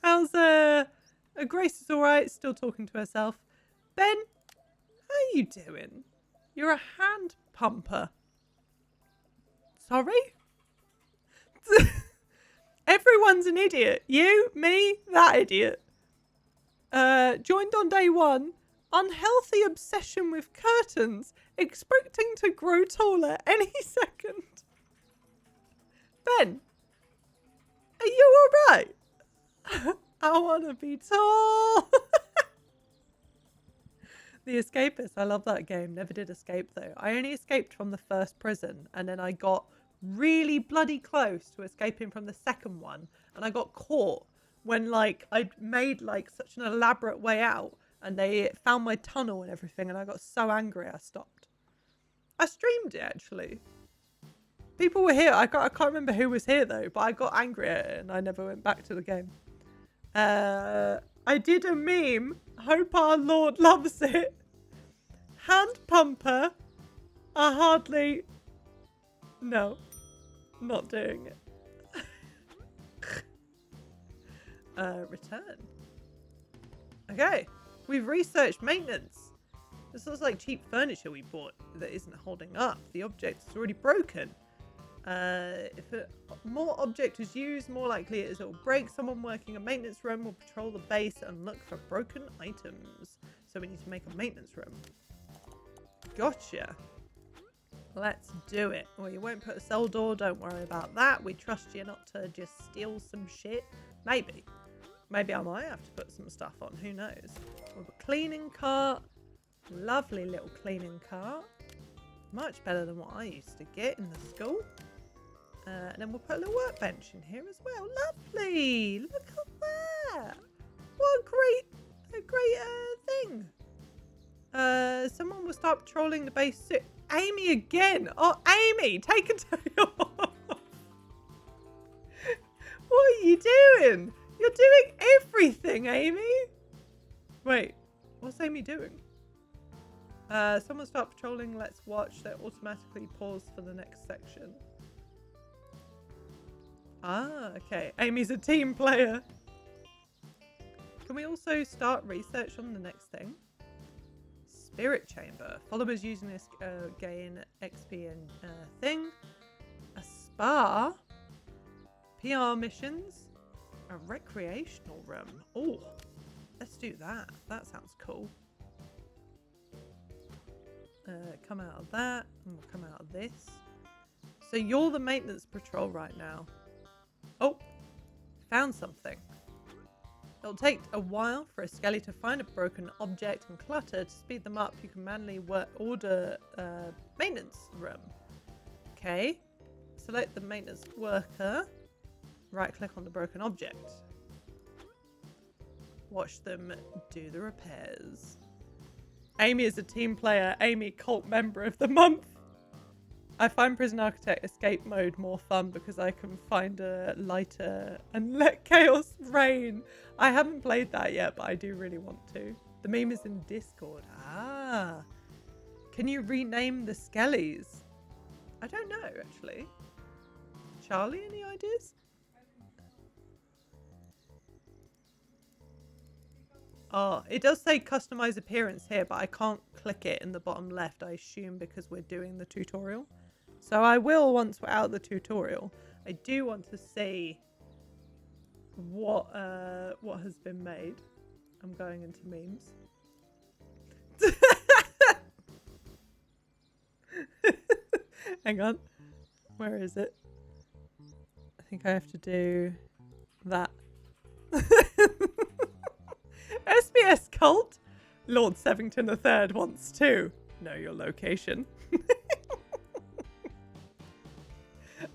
How's Grace is alright, still talking to herself. Ben, how are you doing? You're a hand pumper. Sorry? Everyone's an idiot. You, me, that idiot. Joined on day 1. Unhealthy obsession with curtains. Expecting to grow taller any second. Ben, are you alright? I want to be tall. The Escapist. I love that game. Never did escape though. I only escaped from the first prison and then I got really bloody close to escaping from the second one. And I got caught when like I'd made like such an elaborate way out and they found my tunnel and everything and I got so angry I stopped. I streamed it actually. People were here. I can't remember who was here though, but I got angry at it and I never went back to the game. I did a meme. Hope our Lord loves it. Hand pumper. I hardly... No. Not doing it. Return. Okay. We've researched maintenance. This looks like cheap furniture we bought that isn't holding up. The object is already broken. If more object is used, more likely it is it will break. Someone working a maintenance room will patrol the base and look for broken items. So we need to make a maintenance room. Gotcha. Let's do it. Well, you won't put a cell door. Don't worry about that. We trust you not to just steal some shit. Maybe. Maybe I might have to put some stuff on. Who knows? We've a cleaning cart. Lovely little cleaning cart. Much better than what I used to get in the school. And then we'll put a little workbench in here as well. Lovely! Look at that! What a great thing! Someone will start patrolling the base soon. Amy again! Oh, Amy! Take a day off! What are you doing? You're doing everything, Amy! Wait, what's Amy doing? Someone start patrolling, let's watch. They automatically pause for the next section. Ah, okay. Amy's a team player. Can we also start research on the next thing? Spirit chamber. Followers using this gain XP and thing. A spa. PR missions. A recreational room. Oh, let's do that. That sounds cool. Come out of that, and we'll come out of this. So you're the maintenance patrol right now. Oh, found something. It'll take a while for a skelly to find a broken object and clutter. To speed them up, you can manually order a maintenance room. Okay, select the maintenance worker. Right click on the broken object. Watch them do the repairs. Amy is a team player. Amy, cult member of the month. I find Prison Architect escape mode more fun because I can find a lighter and let chaos reign. I haven't played that yet, but I do really want to. The meme is in Discord. Ah. Can you rename the skellies? I don't know, actually. Charlie, any ideas? Oh, it does say customize appearance here, but I can't click it in the bottom left, I assume, because we're doing the tutorial. So I will once we're out of the tutorial. I do want to see what has been made. I'm going into memes. Hang on. Where is it? I think I have to do that. SBS cult? Lord Sevington III wants to know your location.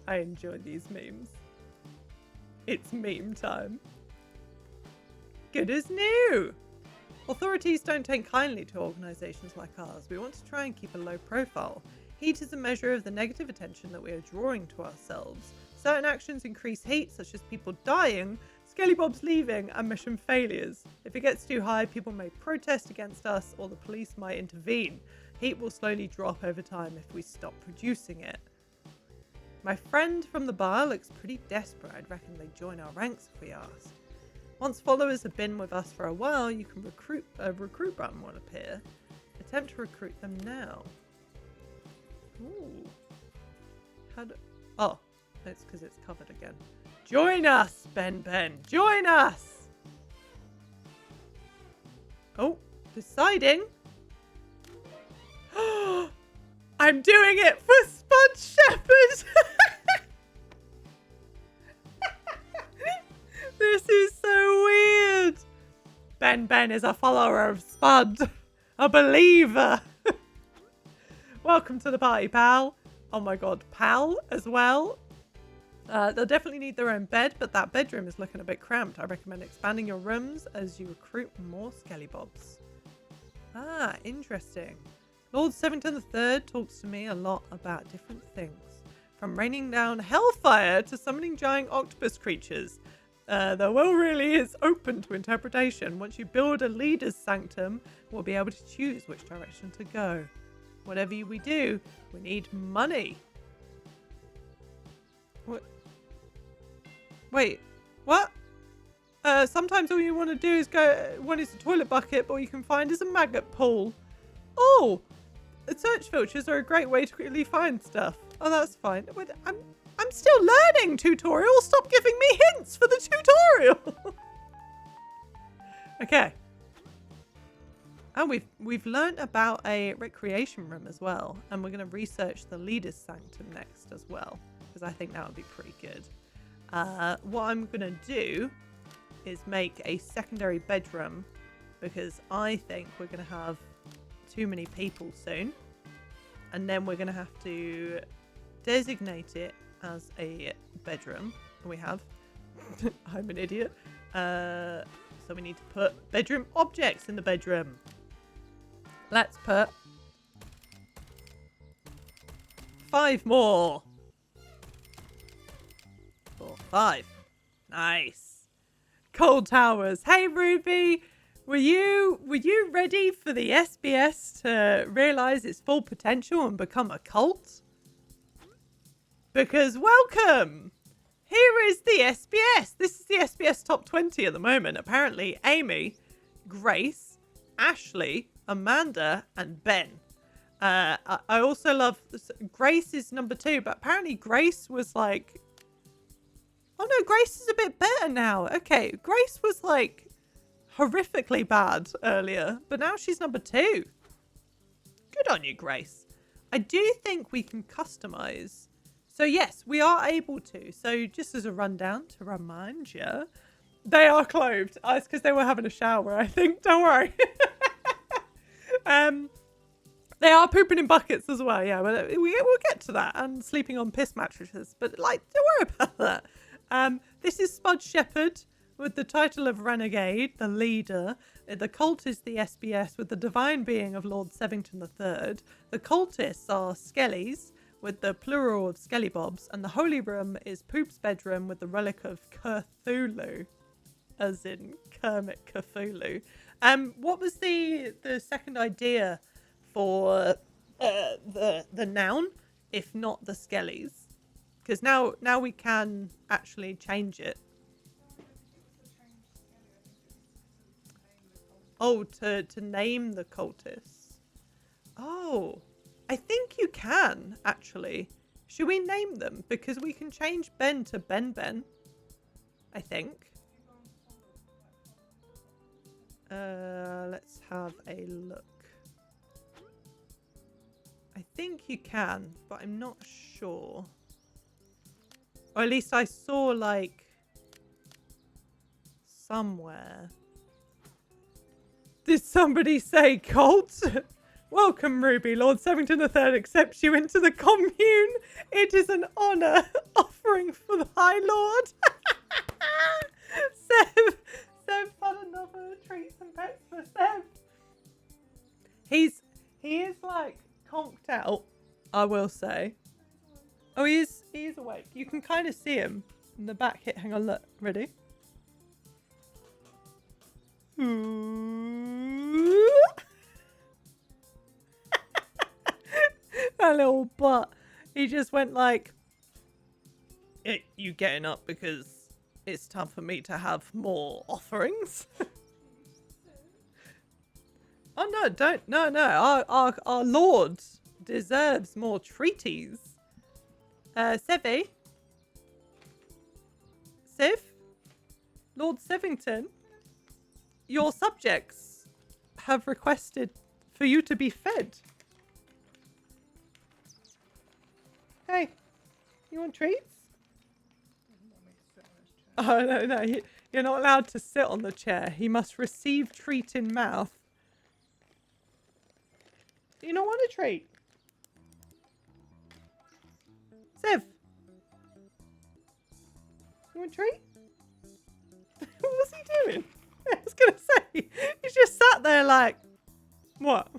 I enjoy these memes. It's meme time. Good as new! Authorities don't take kindly to organisations like ours. We want to try and keep a low profile. Heat is a measure of the negative attention that we are drawing to ourselves. Certain actions increase heat, such as people dying, Skellybobs leaving, and mission failures. If it gets too high, people may protest against us, or the police might intervene. Heat will slowly drop over time if we stop producing it. My friend from the bar looks pretty desperate. I'd reckon they'd join our ranks if we asked. Once followers have been with us for a while, you can recruit button will appear. Attempt to recruit them now. Ooh. Oh, it's because it's covered again. Join us, Ben. Join us! Oh, deciding. I'm doing it for Spud Shepherd! This is so weird. Ben is a follower of Spud. A believer. Welcome to the party, pal. Oh my god, pal as well. They'll definitely need their own bed, but that bedroom is looking a bit cramped. I recommend expanding your rooms as you recruit more Skellybobs. Ah, interesting. Lord Sevington III talks to me a lot about different things. From raining down hellfire to summoning giant octopus creatures. The will really is open to interpretation. Once you build a leader's sanctum, we'll be able to choose which direction to go. Whatever we do, we need money. What? Wait, what? Sometimes all you want to do is one is a toilet bucket, but all you can find is a maggot pool. Oh, search filters are a great way to quickly find stuff. Oh, that's fine. Wait, I'm still learning, tutorial. Stop giving me hints for the tutorial. Okay. And we've learned about a recreation room as well, and we're going to research the leader's sanctum next as well, because I think that would be pretty good. What I'm going to do is make a secondary bedroom, because I think we're going to have too many people soon, and then we're going to have to designate it as a bedroom. We have. I'm an idiot. So we need to put bedroom objects in the bedroom. Let's put 5 more. 4, 5. Nice. Cold towers. Hey Ruby, were you ready for the SBS to realise its full potential and become a cult? Because welcome! Here is the SBS. This is the SBS top 20 at the moment. Apparently Amy, Grace, Ashley, Amanda and Ben. I also love this. Grace is number 2, but apparently Grace was like, oh no, Grace is a bit better now. Okay, Grace was like horrifically bad earlier, but now she's number 2. Good on you, Grace. I do think we can customize. So yes, we are able to. So just as a rundown to remind you, they are clothed. Oh, it's because they were having a shower, I think. Don't worry. They are pooping in buckets as well. Yeah, but we'll get to that. And sleeping on piss mattresses. But like, don't worry about that. This is Spud Shepherd with the title of Renegade, the leader. The cult is the SBS with the divine being of Lord Sevington III. The cultists are Skellies with the plural of Skellybobs, and the holy room is Poop's bedroom with the relic of Cthulhu, as in Kermit Cthulhu. What was the second idea for the noun, if not the Skellies? Because now we can actually change it. Oh, to name the cultists. Oh, I think you can, actually. Should we name them? Because we can change Ben to Ben, I think. Let's have a look. I think you can, but I'm not sure. Or at least I saw, like, somewhere. Did somebody say cult? Welcome, Ruby. Lord Sevington III accepts you into the commune. It is an honour offering for the High Lord. Sev had another treats and pets for Sev. He is like conked out, I will say. Oh, he is awake. You can kind of see him in the back here. Hang on, look. Ready? That little butt. He just went like, you getting up because it's time for me to have more offerings. Oh no, don't. No. Our Lord deserves more treaties. Sevi? Siv? Lord Sevington? Your subjects have requested for you to be fed. Hey, you want treats? Oh, no. You're not allowed to sit on the chair. He must receive treat in mouth. Do you not want a treat? Siv? You want a treat? What was he doing? I was going to say, he's just sat there like, what?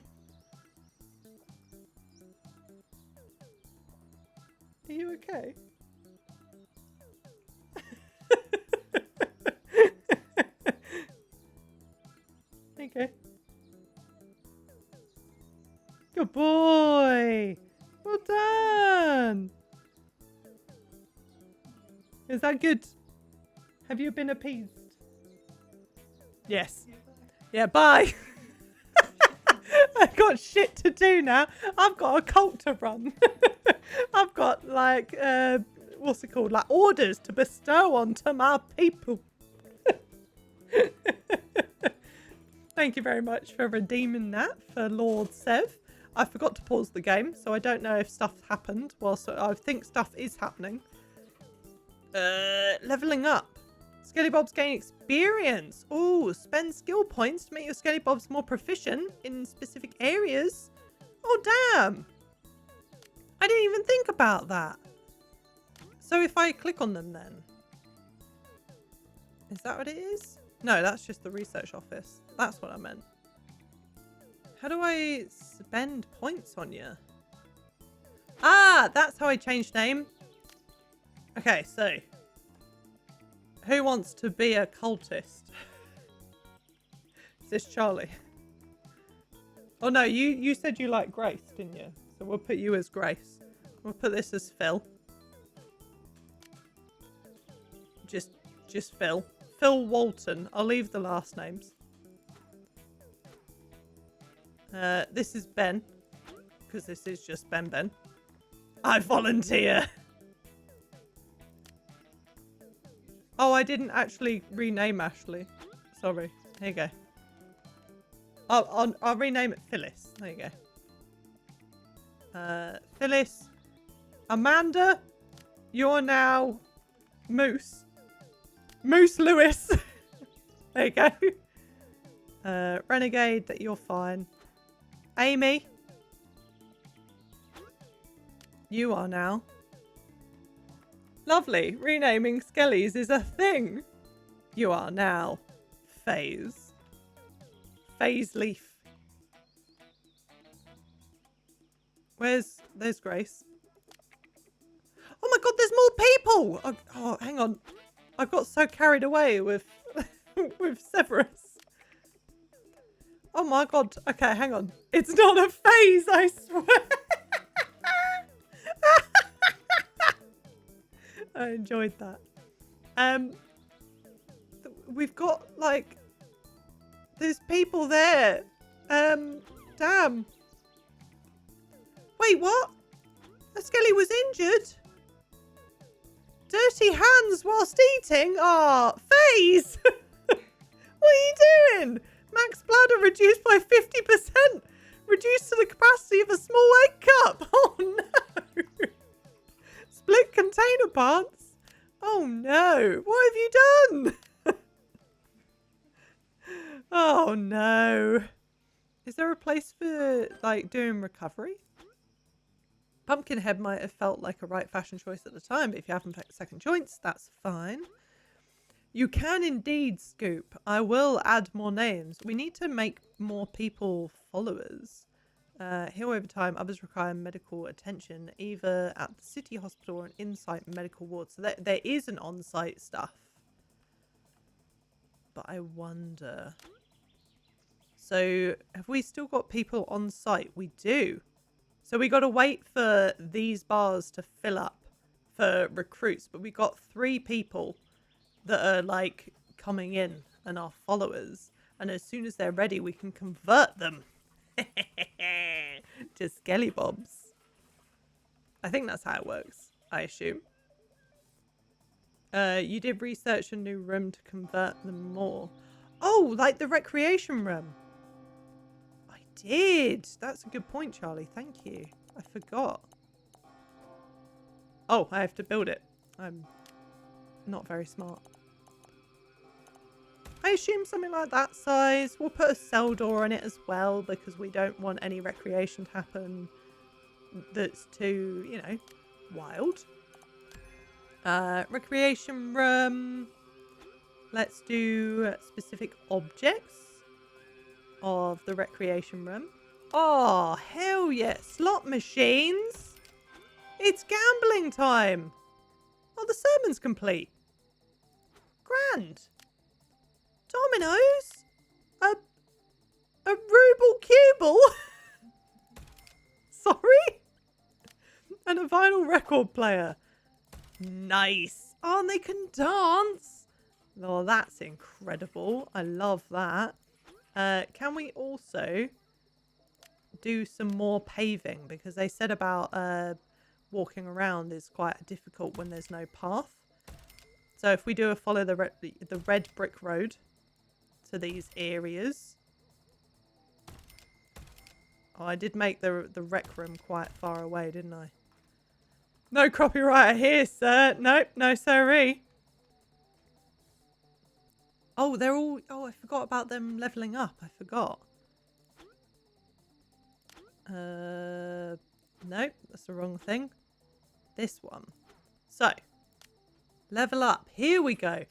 Are you okay? Okay. Good boy. Well done. Is that good? Have you been appeased? Yes. Yeah, bye. I've got shit to do now. I've got a cult to run. I've got like, what's it called? Like orders to bestow onto my people. Thank you very much for redeeming that for Lord Sev. I forgot to pause the game, so I don't know if stuff happened. Well, so I think stuff is happening. Leveling up. Skelly Bobs gain experience. Oh, spend skill points to make your Skelly Bobs more proficient in specific areas. Oh, damn. I didn't even think about that. So if I click on them then. Is that what it is? No, that's just the research office. That's what I meant. How do I spend points on you? Ah, that's how I changed name. Okay, so. Who wants to be a cultist? Is this Charlie? Oh no, you said you like Grace, didn't you? So we'll put you as Grace. We'll put this as Phil. Just Phil. Phil Walton. I'll leave the last names. This is Ben. Because this is just Ben. I volunteer. Oh, I didn't actually rename Ashley. Sorry. Here you go. I'll rename it Phyllis. There you go. Phyllis. Amanda. You're now Moose. Moose Lewis. There you go. Renegade, that you're fine. Amy. You are now. Lovely. Renaming Skellies is a thing. You are now Phase. Phase Leaf. There's Grace. Oh my god, there's more people! Oh, hang on. I got so carried away with with Severus. Oh my god. Okay, hang on. It's not a phase, I swear. I enjoyed that. We've got like there's people there. Damn. Wait, what? A Skelly was injured? Dirty hands whilst eating? Ah, Phase! What are you doing? Max bladder reduced by 50%. Reduced to the capacity of a small egg cup. Oh no. Split container parts. Oh no. What have you done? Oh no. Is there a place for like doing recovery? Pumpkinhead might have felt like a right fashion choice at the time, but if you haven't picked second joints, that's fine. You can indeed, Scoop. I will add more names. We need to make more people followers. Heal over time. Others require medical attention, either at the city hospital or an in-site medical ward. So there is an on-site stuff. But I wonder... So, have we still got people on site? We do. So we got to wait for these bars to fill up for recruits. But we got 3 people that are like coming in and are followers. And as soon as they're ready, we can convert them to Skelly Bobs. I think that's how it works, I assume. You did research a new room to convert them more. Oh, like the recreation room. I did. That's a good point, Charlie. Thank you. I forgot. Oh, I have to build it. I'm not very smart. I assume something like that size. We'll put a cell door on it as well because we don't want any recreation to happen that's too, you know, wild. Recreation room. Let's do specific objects of the recreation room. Oh, hell yeah. Slot machines. It's gambling time. Oh, the sermon's complete. Grand. Dominoes? A ruble cubble? Sorry? And a vinyl record player. Nice. Oh, and they can dance. Oh, that's incredible. I love that. Can we also do some more paving? Because they said about walking around is quite difficult when there's no path. So if we do a follow the red brick road to these areas. Oh, I did make the rec room quite far away, didn't I? No copyright here, sir. Nope, no sirree. Oh, they're all... Oh, I forgot about them leveling up. I forgot. Nope, that's the wrong thing. This one. So, level up. Here we go.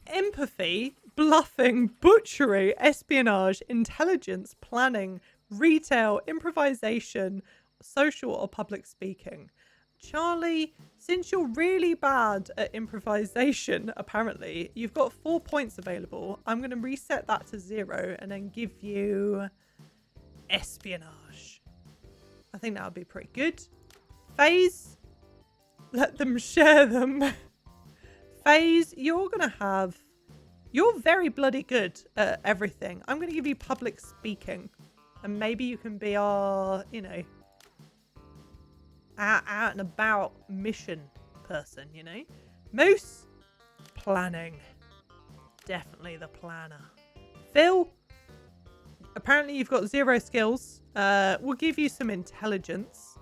Empathy, bluffing, butchery, espionage, intelligence, planning, retail, improvisation, social or public speaking. Charlie, since you're really bad at improvisation, apparently, you've got 4 points available. I'm going to reset that to 0 and then give you espionage. I think that would be pretty good. Phase, let them share them. Phase, you're going to have... You're very bloody good at everything. I'm going to give you public speaking. And maybe you can be our, you know... out and about mission person, you know. Moose, planning. Definitely the planner. Phil, apparently you've got 0 skills. We'll give you some intelligence.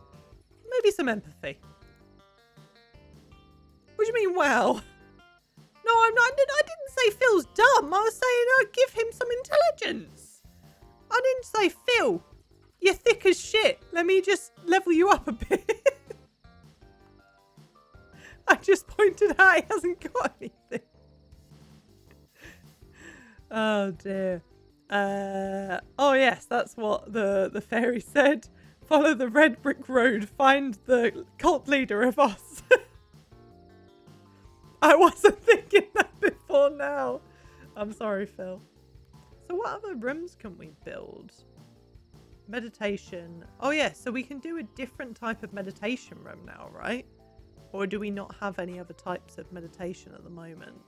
Maybe some empathy. What do you mean, well? No, I'm not. I didn't say Phil's dumb. I was saying I'd give him some intelligence. I didn't say, Phil, you're thick as shit. Let me just level you up a bit. I just pointed out he hasn't got anything. Oh dear. Oh yes, that's what the fairy said. Follow the red brick road. Find the cult leader of us. I wasn't thinking that before now. I'm sorry, Phil. So what other rooms can we build? Meditation. Oh yeah, so we can do a different type of meditation room now, right? Or do we not have any other types of meditation at the moment?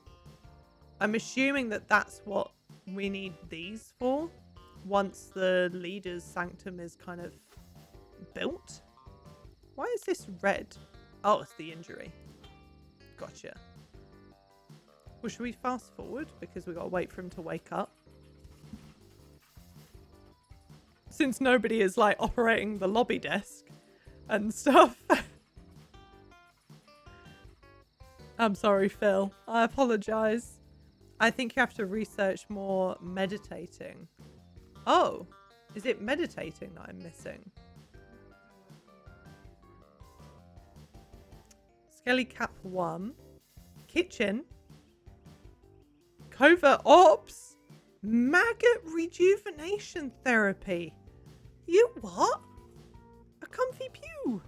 I'm assuming that that's what we need these for once the leader's sanctum is kind of built. Why is this red? Oh, it's the injury. Gotcha. Well, should we fast forward? Because we got to wait for him to wake up. since nobody is like operating the lobby desk and stuff. I'm sorry, Phil. I apologize. I think you have to research more meditating. Oh, is it meditating that I'm missing? Skelly Cap 1. Kitchen. Covert Ops. Maggot rejuvenation therapy. You what? A comfy pew.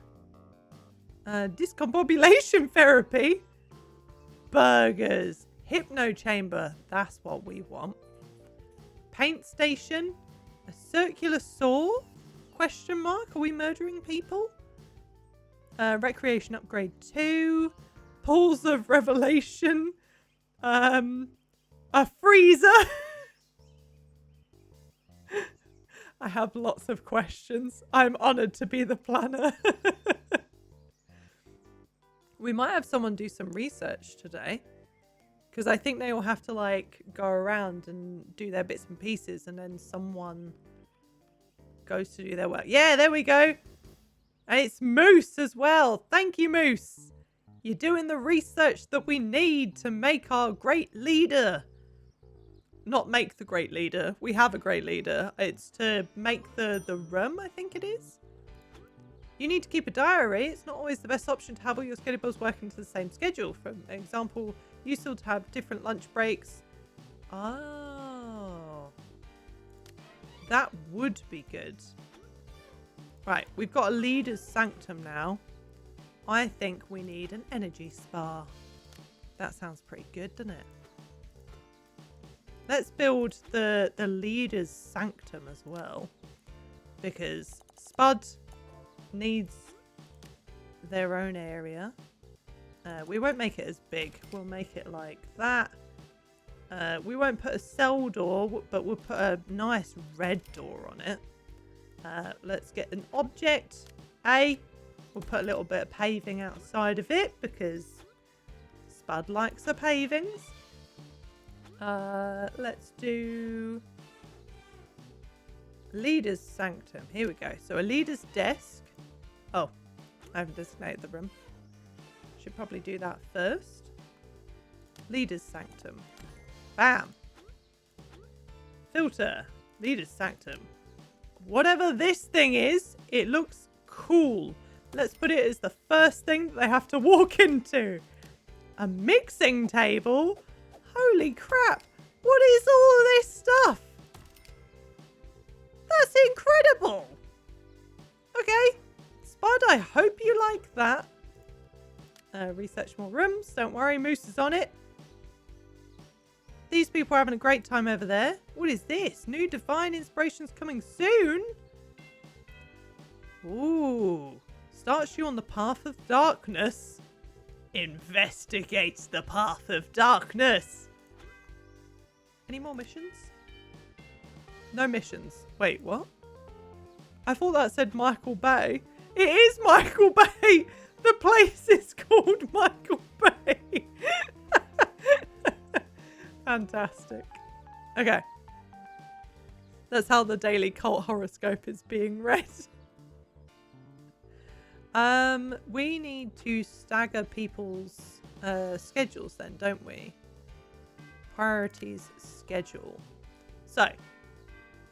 Discombobulation therapy. Burgers. Hypno chamber. That's what we want. Paint station. A circular saw? Question mark. Are we murdering people? Recreation upgrade 2. Pools of revelation. A freezer. I have lots of questions. I'm honoured to be the planner. We might have someone do some research today. Because I think they all have to like go around and do their bits and pieces. And then someone goes to do their work. Yeah, there we go. And it's Moose as well. Thank you, Moose. You're doing the research that we need to make our great leader. Not make the great leader. We have a great leader. It's to make the room, I think it is. You need to keep a diary. It's not always the best option to have all your schedules working to the same schedule. For example, useful to have different lunch breaks. Oh. That would be good. Right, we've got a leader's sanctum now. I think we need an energy spa. That sounds pretty good, doesn't it? Let's build the leader's sanctum as well. Because Spud needs their own area. We won't make it as big. We'll make it like that. We won't put a cell door, but we'll put a nice red door on it. Let's get an object. We'll put a little bit of paving outside of it because Spud likes the pavings. Let's do leader's sanctum. Here we go. So a leader's desk. Oh, I haven't designated the room. Should probably do that first. Leader's sanctum. Bam. Filter. Leader's sanctum. Whatever this thing is, it looks cool. Let's put it as the first thing that they have to walk into. A mixing table? Holy crap. What is all this stuff? That's incredible. Okay. Spud, I hope you like that. Research more rooms. Don't worry, Moose is on it. These people are having a great time over there. What is this? New divine inspirations coming soon? Ooh. Starts you on the path of darkness. Investigates the path of darkness. Any more missions? No missions. Wait, what? I thought that said Michael Bay. It is Michael Bay. The place is called Michael Bay. Fantastic. Okay. That's how the daily cult horoscope is being read. We need to stagger people's schedules then, don't we? Priorities schedule. So,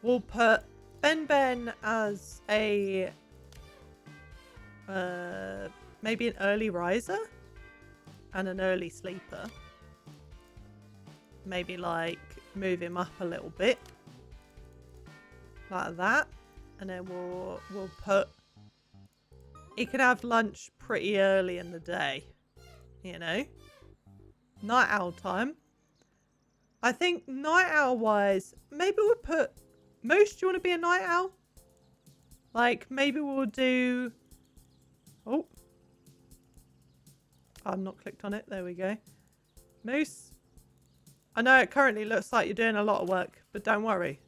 we'll put Ben as a maybe an early riser and an early sleeper. Maybe like move him up a little bit like that, and then we'll put he could have lunch pretty early in the day, you know, night owl time. I think night owl wise, maybe we'll put Moose. Do you want to be a night owl? Like maybe we'll do. Oh, I've not clicked on it. There we go. Moose. I know it currently looks like you're doing a lot of work, but don't worry.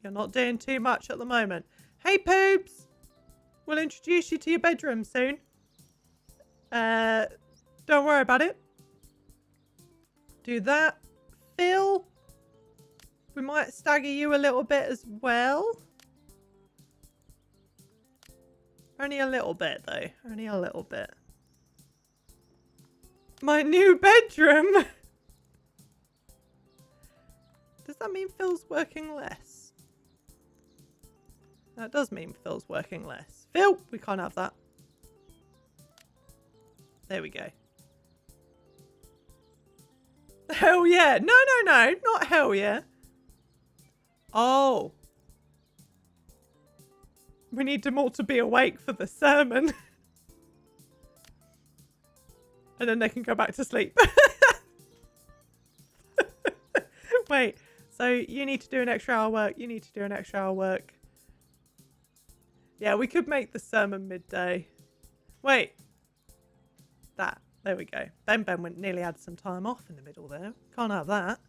You're not doing too much at the moment. Hey, Poobs! We'll introduce you to your bedroom soon. Don't worry about it. Do that. Phil, we might stagger you a little bit as well. Only a little bit, though. Only a little bit. My new bedroom! Does that mean Phil's working less? That does mean Phil's working less. Phil! We can't have that. There we go. Hell yeah. No, no, no. Not hell yeah. Oh. We need them all to be awake for the sermon. And then they can go back to sleep. Wait. So you need to do an extra hour work. You need to do an extra hour work. Yeah, we could make the sermon midday. Wait. That. There we go. Ben nearly had some time off in the middle there. Can't have that.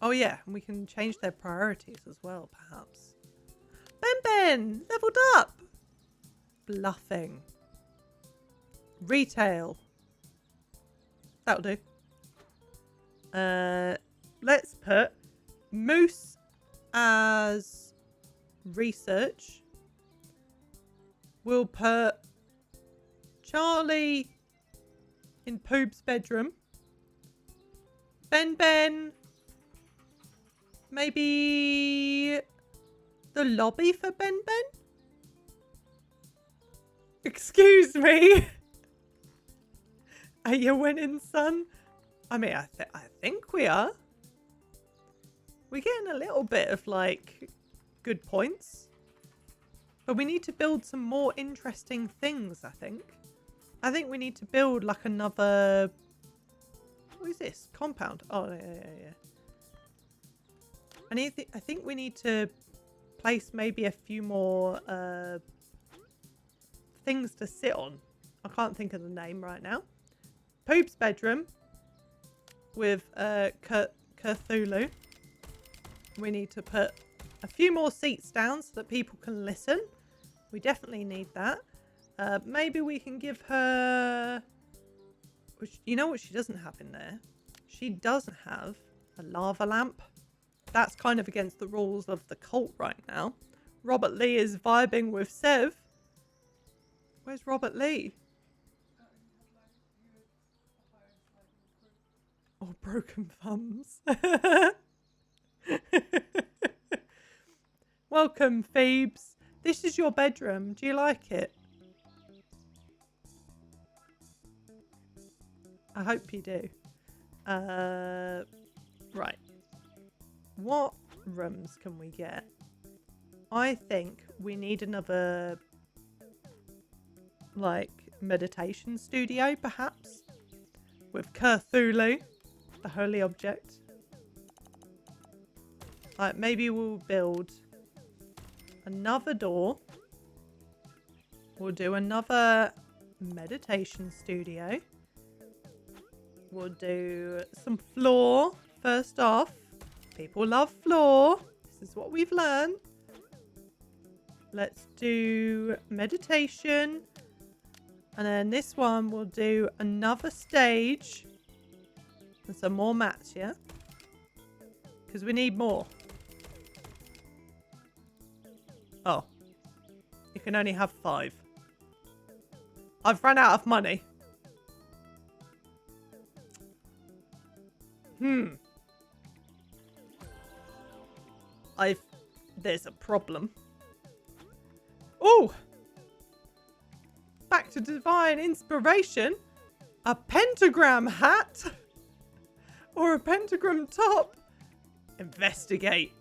Oh yeah, and we can change their priorities as well, perhaps. Ben, leveled up. Bluffing. Retail. That'll do. Let's put Moose as research. We'll put Charlie in Poob's bedroom. Ben, maybe the lobby for Ben? Excuse me. Are you winning, son? I mean, I think we are. We're getting a little bit of, like, good points. But we need to build some more interesting things, I think. I think we need to build, like, another... What is this? Compound. Oh, yeah. I think we need to place maybe a few more things to sit on. I can't think of the name right now. Poob's bedroom with Cthulhu. We need to put a few more seats down so that people can listen. We definitely need that. Maybe we can give her... You know what she doesn't have in there? She doesn't have a lava lamp. That's kind of against the rules of the cult right now. Robert Lee is vibing with Sev. Where's Robert Lee? Oh, broken thumbs. Welcome, Phoebes. This is your bedroom. Do you like it? I hope you do. Right. What rooms can we get? I think we need another, like, meditation studio, perhaps? With Cthulhu, the holy object. Like, maybe we'll build another door. We'll do another meditation studio. We'll do some floor first off. People love floor. This is what we've learned. Let's do meditation. And then this one we'll do another stage. And some more mats, yeah? Because we need more. Oh. You can only have 5. I've run out of money. There's a problem. Oh! Back to divine inspiration. A pentagram hat? Or a pentagram top? Investigate.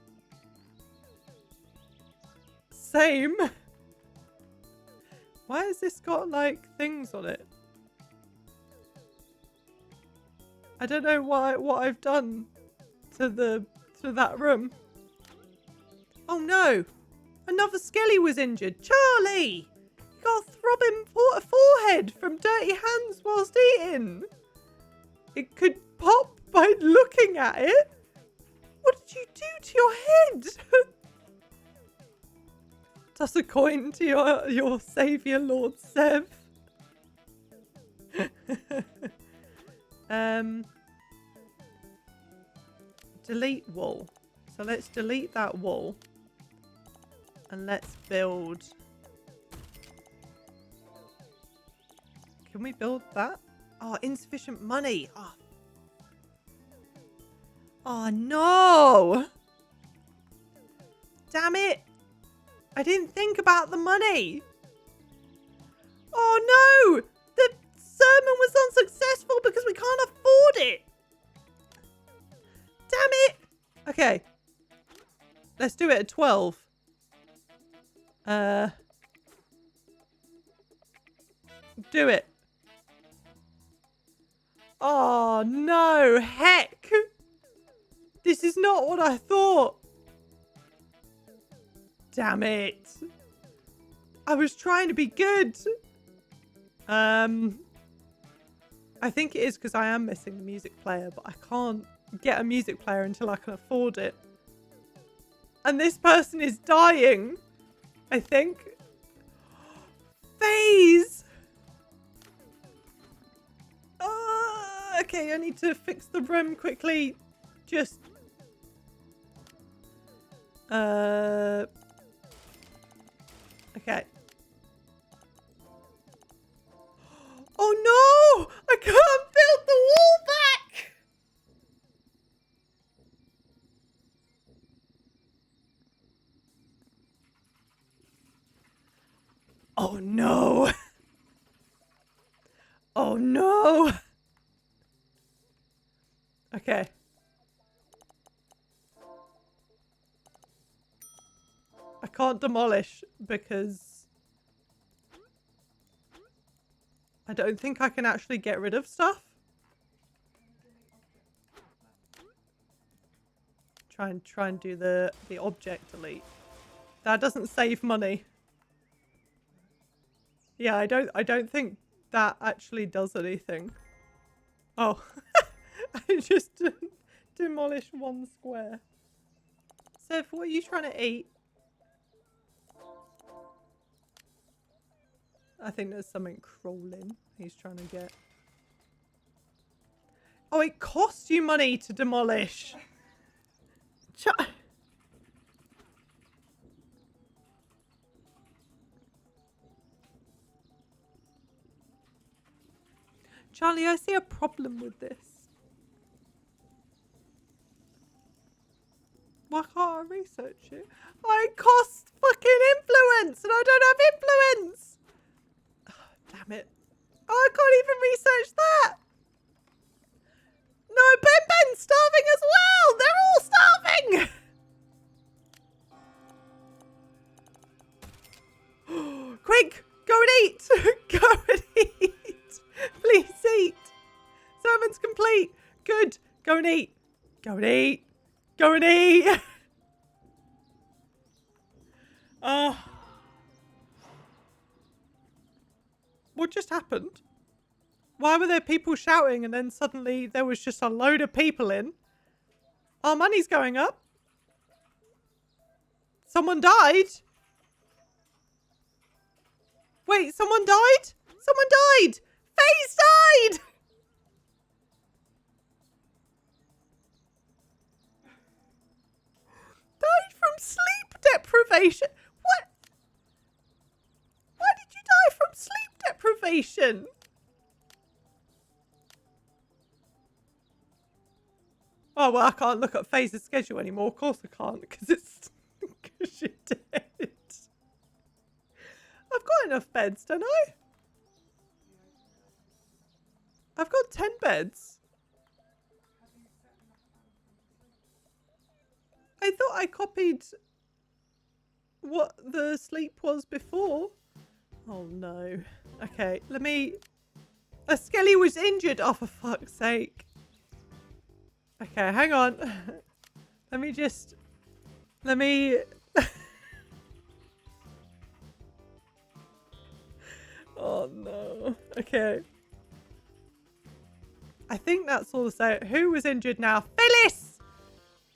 Same. Why has this got, like, things on it? I don't know what I've done to that room. Oh no! Another skelly was injured. Charlie! You got a throbbing forehead from dirty hands whilst eating. It could pop by looking at it. What did you do to your head? Toss a coin to your saviour, Lord Sev. Delete wall. So let's delete that wall. And let's build. Can we build that? Oh, insufficient money. Oh no. Damn it. I didn't think about the money. Oh no. The sermon was unsuccessful because we can't afford it. Damn it. Okay. Let's do it at 12. Do it. Oh no, heck. This is not what I thought. Damn it. I was trying to be good. I think it is because I am missing the music player, but I can't get a music player until I can afford it. And this person is dying, I think. Phase! Okay, I need to fix the room quickly. Just... Okay. Oh no! I can't build the wall back! Oh no! Oh no! Okay. I can't demolish because I don't think I can actually get rid of stuff. Try and do the object delete. That doesn't save money. Yeah, I don't think that actually does anything. Oh. I just demolished one square. Seth, what are you trying to eat? I think there's something crawling he's trying to get. Oh, it costs you money to demolish. Charlie, I see a problem with this. Why can't I research it? I cost fucking influence and I don't have influence. Oh, damn it. Oh, I can't even research that. No, Ben's starving as well. They're all starving. Quick, go and eat. Go and eat. Please eat. Sermon's complete. Good. Go and eat. Go and eat. Go and eat! What just happened? Why were there people shouting and then suddenly there was just a load of people in? Our money's going up. Someone died? Wait, someone died? Someone died! FaZe died! Died from sleep deprivation. What? Why did you die from sleep deprivation? Oh, well, I can't look at FaZe's schedule anymore. Of course I can't, because it's... because you're dead. I've got enough beds, don't I? I've got 10 beds. I thought I copied what the sleep was before. Oh no. Okay, let me... A Skelly was injured! Oh, for fuck's sake. Okay, hang on. Let me just... Let me... Oh no. Okay. I think that's all to say. Who was injured now? Phyllis!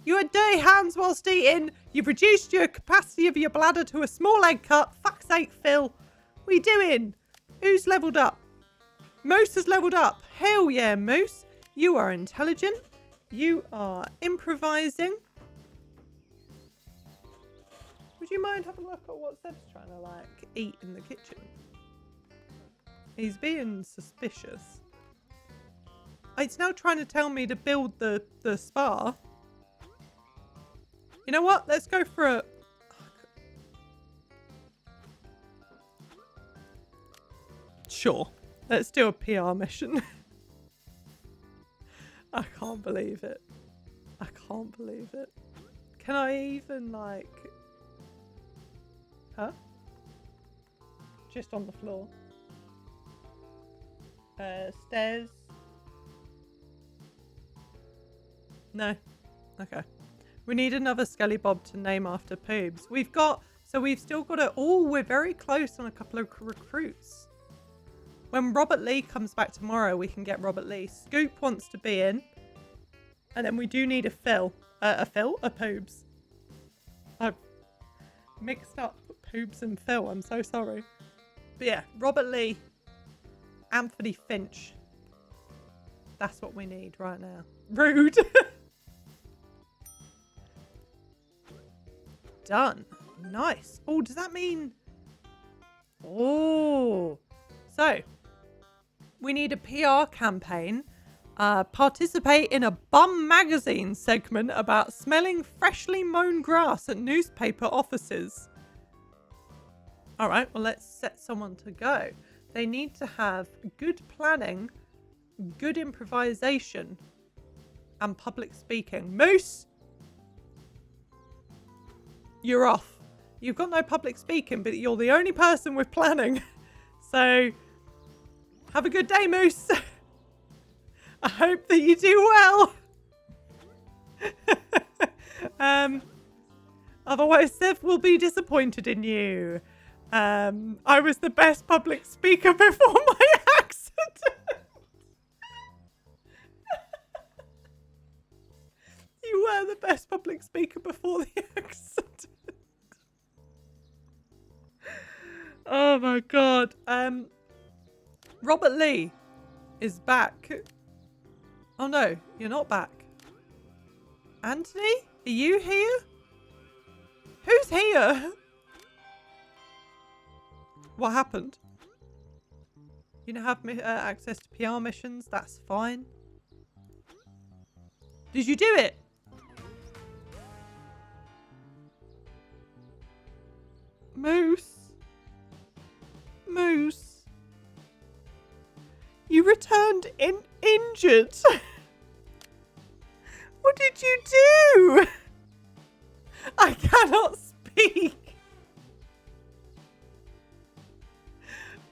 You had dirty hands whilst eating. You've reduced your capacity of your bladder to a small egg cup. Fuck's sake, Phil. What are you doing? Who's leveled up? Moose has leveled up. Hell yeah, Moose. You are intelligent. You are improvising. We're would you mind having a look at what Seb's trying to, like, eat in the kitchen? He's being suspicious. It's now trying to tell me to build the spa. You know what? Let's go for a... Sure. Let's do a PR mission. I can't believe it. I can't believe it. Can I even, like... Huh? Just on the floor. Stairs. No. Okay. We need another Skelly Bob to name after Poobs. We've got... So we've still got a... Oh, we're very close on a couple of recruits. When Robert Lee comes back tomorrow, we can get Robert Lee. Scoop wants to be in. And then we do need a Phil. A Poobs. I've mixed up Poobs and Phil. I'm so sorry. But yeah, Robert Lee. Anthony Finch. That's what we need right now. Rude. Done. Nice. Oh, does that mean... Oh. So, we need a PR campaign. Participate in a bum magazine segment about smelling freshly mown grass at newspaper offices. Alright, well, let's set someone to go. They need to have good planning, good improvisation, and public speaking. Moose! You're off. You've got no public speaking, but you're the only person with planning. So, have a good day, Moose. I hope that you do well. Otherwise, Seth will be disappointed in you. I was the best public speaker before my accident. You were the best public speaker before the accident. Oh my god. Robert Lee is back. Oh no, you're not back. Anthony, are you here? Who's here? What happened? You don't have access to PR missions? That's fine. Did you do it? Moose. Moose. You returned injured. What did you do? I cannot speak.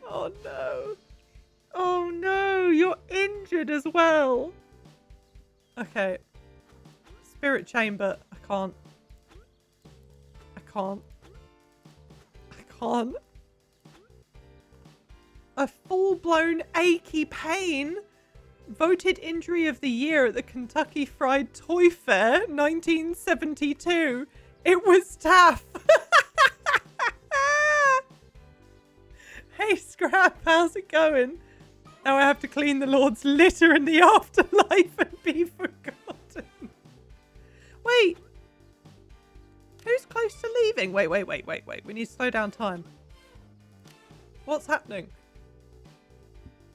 Oh no. Oh no, you're injured as well. Okay. Spirit chamber. I can't. A full-blown achy pain. Voted injury of the year at the Kentucky Fried Toy Fair, 1972. It was Taff. Hey, Scrap, how's it going? Now I have to clean the Lord's litter in the afterlife and be forgotten. Wait. Who's close to leaving? Wait. We need to slow down time. What's happening?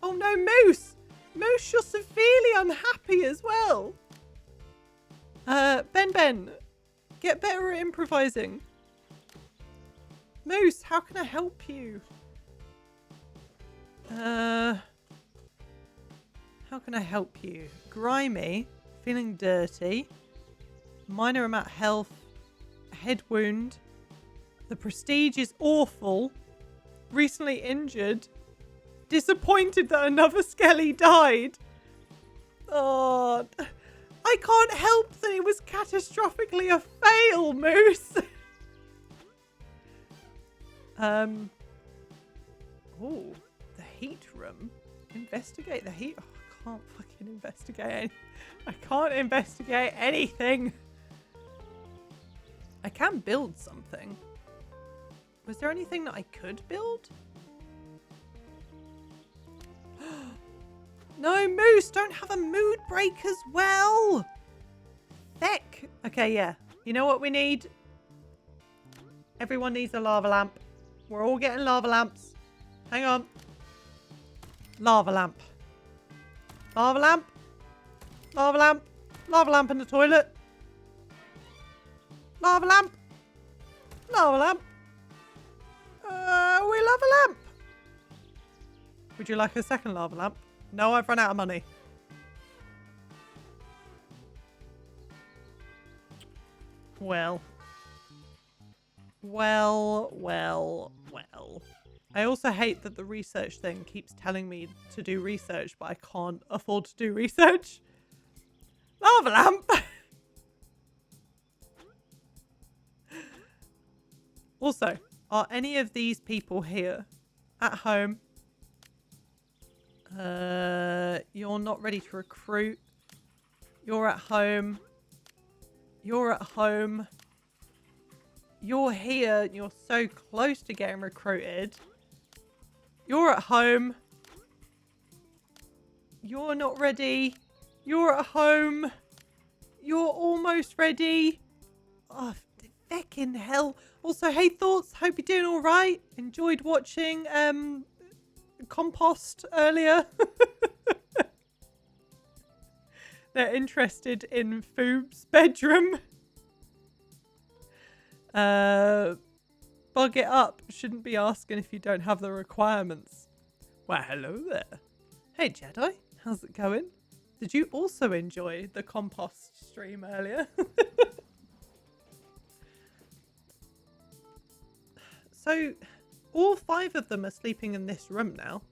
Oh no, Moose! Moose, you're severely unhappy as well. Ben, get better at improvising. Moose, how can I help you? How can I help you? Grimy, feeling dirty, minor amount of health, head wound, the prestige is awful, recently injured, disappointed that another Skelly died. Oh, I can't help that it was catastrophically a fail, Moose. Oh, the heat room. Investigate the heat. Oh, I can't fucking investigate. I can't investigate anything. I can build something. Was there anything that I could build? No, Moose, don't have a mood break as well. Feck. Okay, yeah. You know what we need? Everyone needs a lava lamp. We're all getting lava lamps. Hang on. Lava lamp. Lava lamp. Lava lamp. Lava lamp in the toilet. Lava lamp. Lava lamp. We love a lamp. Would you like a second lava lamp? No, I've run out of money. Well. I also hate that the research thing keeps telling me to do research, but I can't afford to do research. Lava lamp! Also, are any of these people here at home? You're not ready to recruit. You're at home. You're at home. You're here. You're so close to getting recruited. You're at home. You're not ready. You're at home. You're almost ready. Oh, feckin' hell. Also, hey Thoughts, hope you're doing alright. Enjoyed watching Compost earlier. They're interested in Foob's bedroom. Bug it up. Shouldn't be asking if you don't have the requirements. Well, hello there. Hey Jedi, how's it going? Did you also enjoy the Compost stream earlier? So, all 5 of them are sleeping in this room now.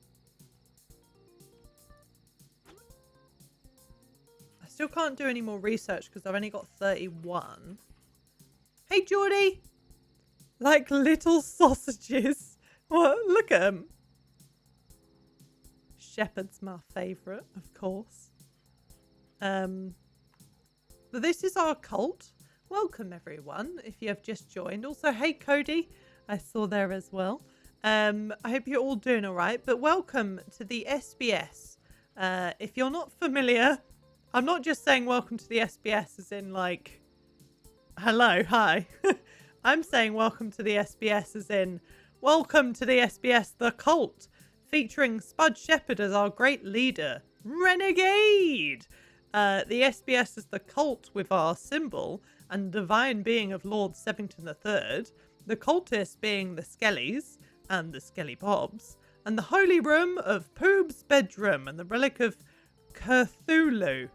I still can't do any more research because I've only got 31. Hey, Geordie! Like little sausages. What? Look at them. Shepherd's my favourite, of course. But this is our cult. Welcome, everyone, if you have just joined. Also, hey, Cody. I saw there as well. I hope you're all doing all right. But welcome to the SBS. If you're not familiar, I'm not just saying welcome to the SBS as in like, hello, hi. I'm saying welcome to the SBS as in welcome to the SBS The Cult, featuring Spud Shepherd as our great leader, Renegade. The SBS is the cult with our symbol and divine being of Lord Sevington III. The cultists being the Skellies and the Skelly Bobs, and the holy room of Poob's bedroom and the relic of Cthulhu.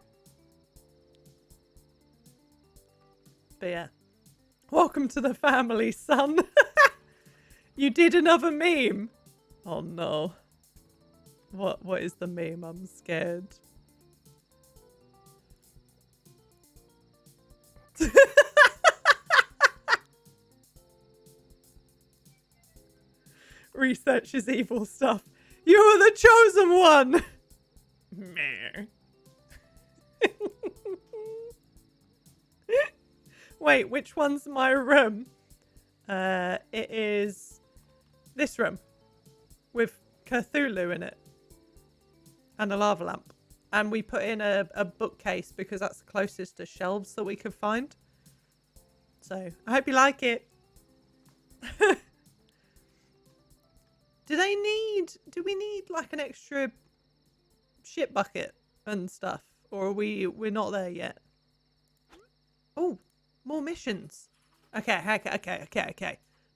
But yeah, welcome to the family, son. You did another meme. Oh no. What is the meme? I'm scared. Research is evil stuff. You are the chosen one. Meh. Wait, which one's my room? It is this room with Cthulhu in it and a lava lamp. And we put in a bookcase because that's the closest to shelves that we could find. So I hope you like it. Do we need like an extra shit bucket and stuff? Or we're not there yet? Oh, more missions. Okay.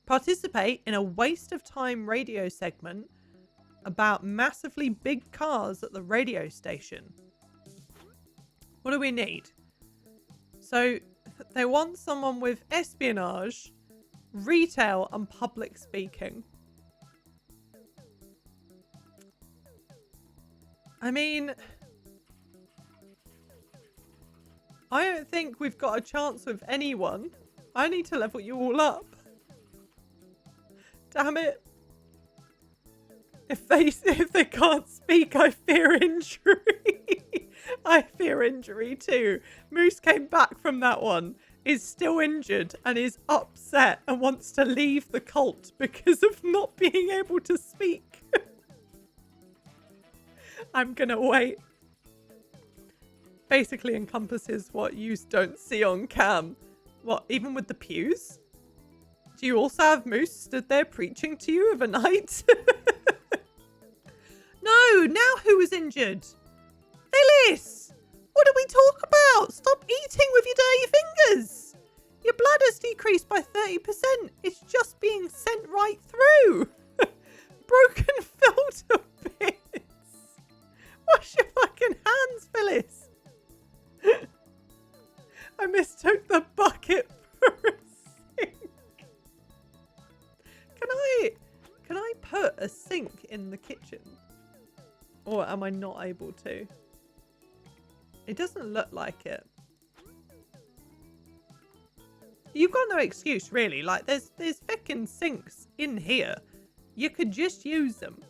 Participate in a waste of time radio segment about massively big cars at the radio station. What do we need? So they want someone with espionage, retail and public speaking. I mean, I don't think we've got a chance with anyone. I need to level you all up. Damn it. If they can't speak, I fear injury. I fear injury too. Moose came back from that one, is still injured and is upset and wants to leave the cult because of not being able to speak. I'm gonna wait. Basically encompasses what you don't see on cam. What, even with the pews? Do you also have Moose stood there preaching to you of a night? No, now who was injured? Phyllis! What did we talk about? Stop eating with your dirty fingers! Your bladder's decreased by 30%. It's just being sent right through. Broken filter bits. Wash your fucking hands, Phyllis. I mistook the bucket for a sink. Can I put a sink in the kitchen? Or am I not able to? It doesn't look like it. You've got no excuse, really. Like, there's fucking sinks in here. You could just use them.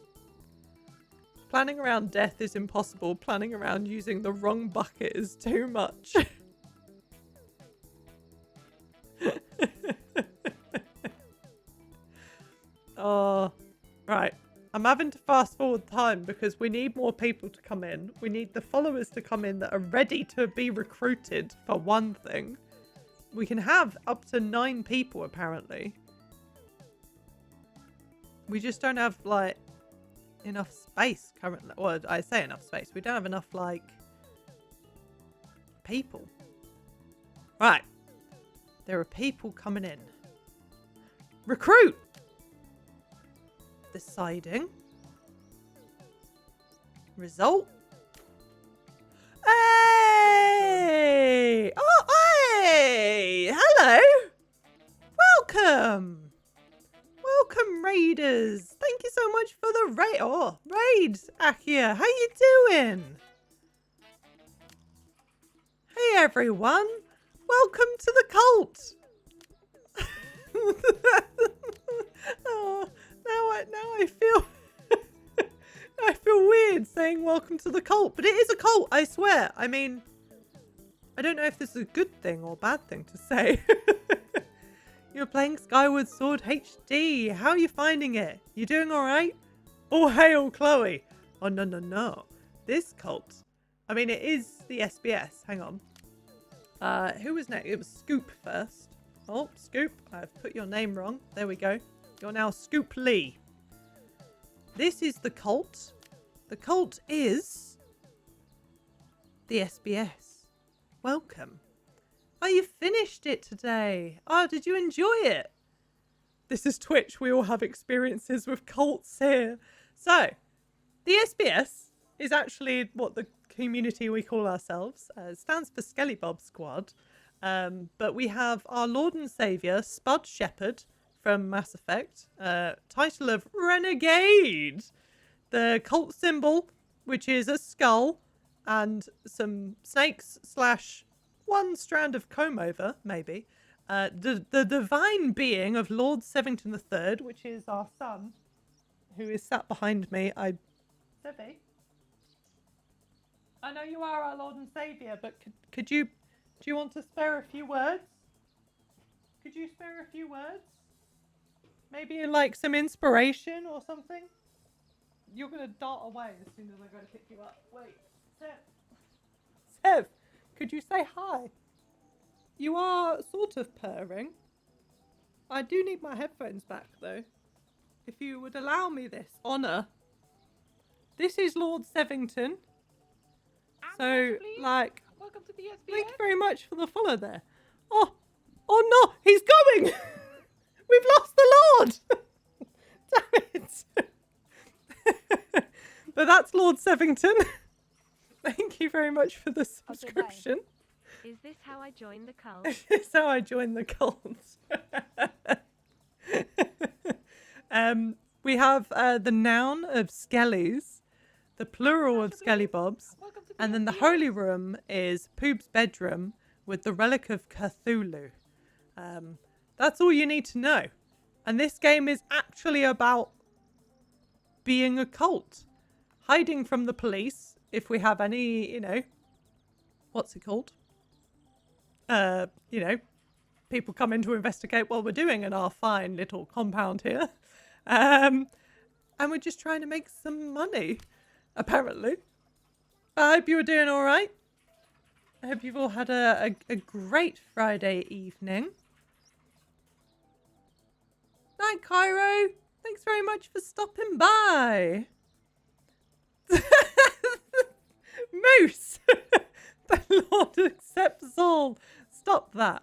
Planning around death is impossible. Planning around using the wrong bucket is too much. Oh, right. I'm having to fast forward time because we need more people to come in. We need the followers to come in that are ready to be recruited, for one thing. We can have up to 9 people, apparently. We just don't have, like, enough space currently. Well, I say enough space. We don't have enough, like, people. Right. There are people coming in. Recruit! Deciding. Result. Hey! Oh, hey! Hello! Welcome! Welcome, raiders! Thank you so much for the raid. Oh, raids, Akia. How you doing? Hey, everyone. Welcome to the cult. Oh, now I feel I feel weird saying welcome to the cult, but it is a cult, I swear. I mean, I don't know if this is a good thing or bad thing to say. You're playing Skyward Sword HD. How are you finding it? You doing all right? Oh, hail, Chloe. Oh, no. This cult. I mean, it is the SBS. Hang on. Who was next? It was Scoop first. Oh, Scoop. I've put your name wrong. There we go. You're now Scoop Lee. This is the cult. The cult is the SBS. Welcome. Oh, you finished it today. Oh, did you enjoy it? This is Twitch. We all have experiences with cults here. So, the SBS is actually what the community we call ourselves. It stands for Skelly Bob Squad. But we have our Lord and Saviour, Spud Shepherd from Mass Effect. Title of Renegade. The cult symbol, which is a skull and some snakes / one strand of comb over, maybe. The divine being of Lord Sevington III, which is our son, who is sat behind me. Sevy? I know you are our Lord and Saviour, but could you... Do you want to spare a few words? Could you spare a few words? Maybe like some inspiration or something? You're going to dart away as soon as I go to pick you up. Wait, Sev, could you say hi? You are sort of purring. I do need my headphones back though. If you would allow me this honour. This is Lord Sevington. So, like... Welcome to the SBS. Thank you very much for the follow there. Oh no, he's going! We've lost the Lord! Damn it! But that's Lord Sevington. Thank you very much for the subscription. Is this how I joined the cult? This is how I joined the cult. We have the noun of skellies, the plural of skellybobs, and then the holy room is Poob's bedroom with the relic of Cthulhu. That's all you need to know. And this game is actually about being a cult. Hiding from the police, if we have any, what's it called? People come in to investigate what we're doing in our fine little compound here. And we're just trying to make some money, apparently. I hope you were doing all right. I hope you've all had a great Friday evening. night, Cairo. Thanks very much for stopping by. Moose! The Lord accepts all. Stop that.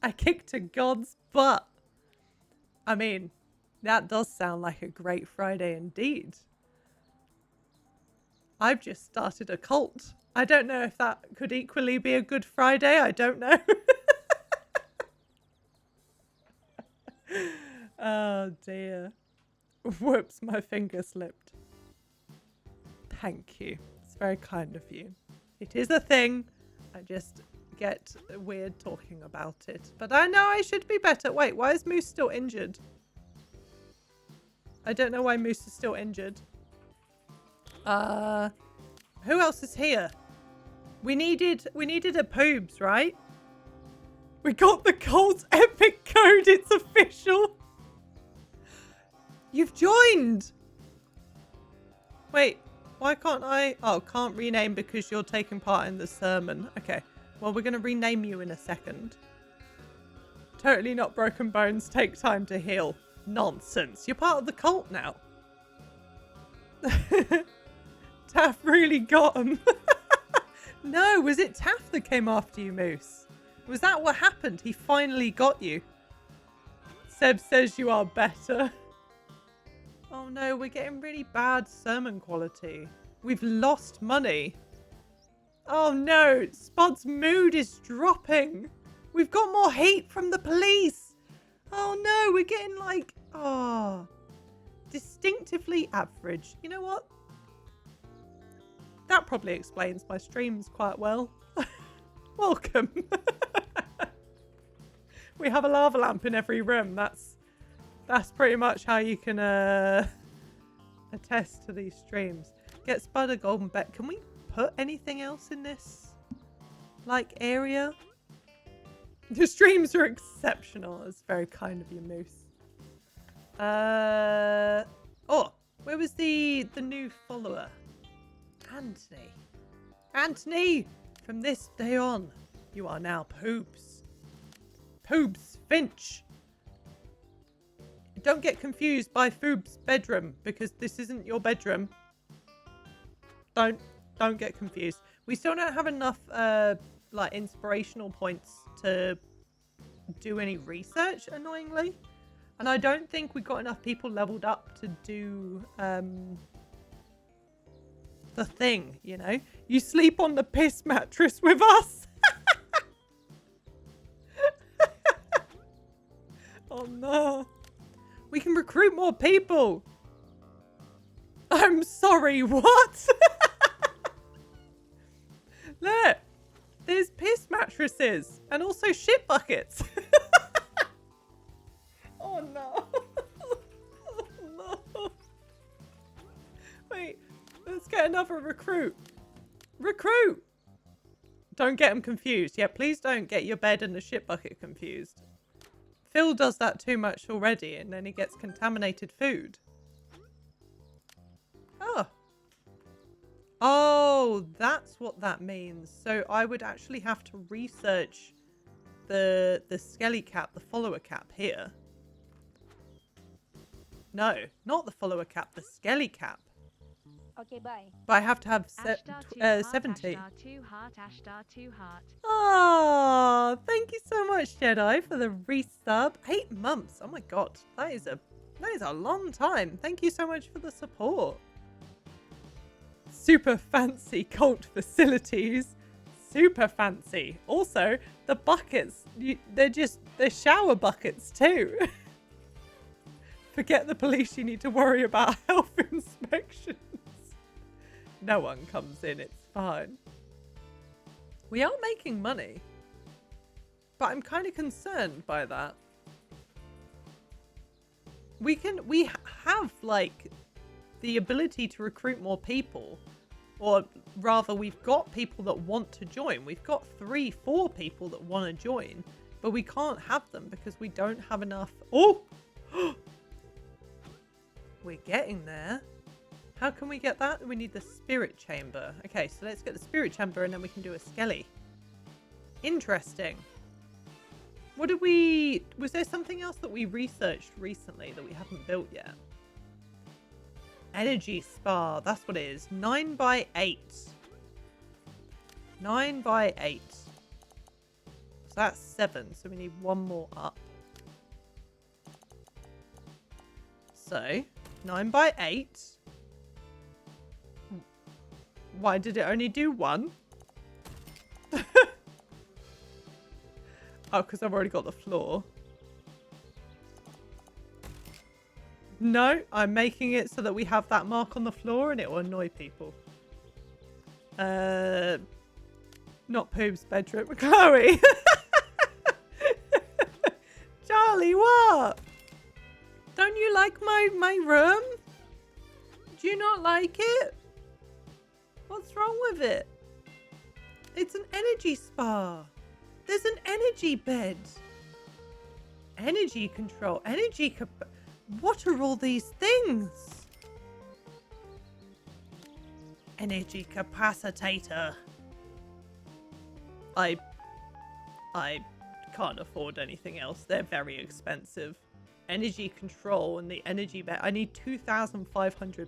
I kicked a god's butt. I mean, that does sound like a great Friday indeed. I've just started a cult. I don't know if that could equally be a Good Friday. I don't know. Oh dear. Whoops, my finger slipped. Thank you. It's very kind of you. It is a thing. I just get weird talking about it. But I know I should be better. Wait, why is Moose still injured? I don't know why Moose is still injured. Who else is here? We needed a poobs, right? We got the cult's epic code. It's official. You've joined. Wait, why can't I? Oh, can't rename because you're taking part in the sermon. Okay, well, we're going to rename you in a second. Totally not broken bones. Take time to heal. Nonsense. You're part of the cult now. Taff really got him. No, was it Taff that came after you, Moose? Was that what happened? He finally got you. Seb says you are better. Oh no, we're getting really bad sermon quality. We've lost money. Oh no, Spud's mood is dropping. We've got more hate from the police. Oh no, we're getting like, distinctively average. You know what? That probably explains my streams quite well. Welcome. We have a lava lamp in every room. That's pretty much how you can attest to these streams. Get Spud a golden bet. Can we put anything else in this like area? Your streams are exceptional. It's very kind of you, Moose. Oh, where was the new follower? Anthony. Anthony, from this day on, you are now Poobs. Poobs Finch. Don't get confused by Foob's bedroom because this isn't your bedroom. Don't get confused. We still don't have enough like inspirational points to do any research, annoyingly. And I don't think we got enough people leveled up to do the thing, you know? You sleep on the piss mattress with us. Oh no. We can recruit more people. I'm sorry, what? Look, there's piss mattresses and also shit buckets. Oh no. Oh no. Wait, let's get another recruit. Recruit! Don't get them confused. Yeah, please don't get your bed and the shit bucket confused. Phil does that too much already and then he gets contaminated food. Oh. Oh, that's what that means. So I would actually have to research the skelly cap, the follower cap here. No, not the follower cap, the skelly cap. Okay, bye. But I have to have 70. Ashtar 2 heart. Oh, thank you so much, Jedi, for the resub. 8 months. Oh my god, that is a long time. Thank you so much for the support. Super fancy cult facilities. Super fancy. Also, the buckets, they're shower buckets too. Forget the police, you need to worry about health inspections. No one comes in, it's fine. We are making money, but I'm kind of concerned by that. We have like the ability to recruit more people, or rather we've got people that want to join. We've got 3-4 people that want to join, but we can't have them because we don't have enough. Oh, we're getting there. How can we get that? We need the spirit chamber. Okay, so let's get the spirit chamber and then we can do a skelly. Interesting. What did we... Was there something else that we researched recently that we haven't built yet? Energy spa. That's what it is. 9 by 8. 9 by 8. So that's 7. So we need one more up. So, 9 by 8. Why did it only do 1? Oh, because I've already got the floor. No, I'm making it so that we have that mark on the floor and it will annoy people. Not Poob's bedroom. Chloe! Charlie, what? Don't you like my room? Do you not like it? What's wrong with it? It's an energy spa. There's an energy bed. Energy control. What are all these things? Energy capacitator. I can't afford anything else. They're very expensive. Energy control and the energy bed. I need $2,500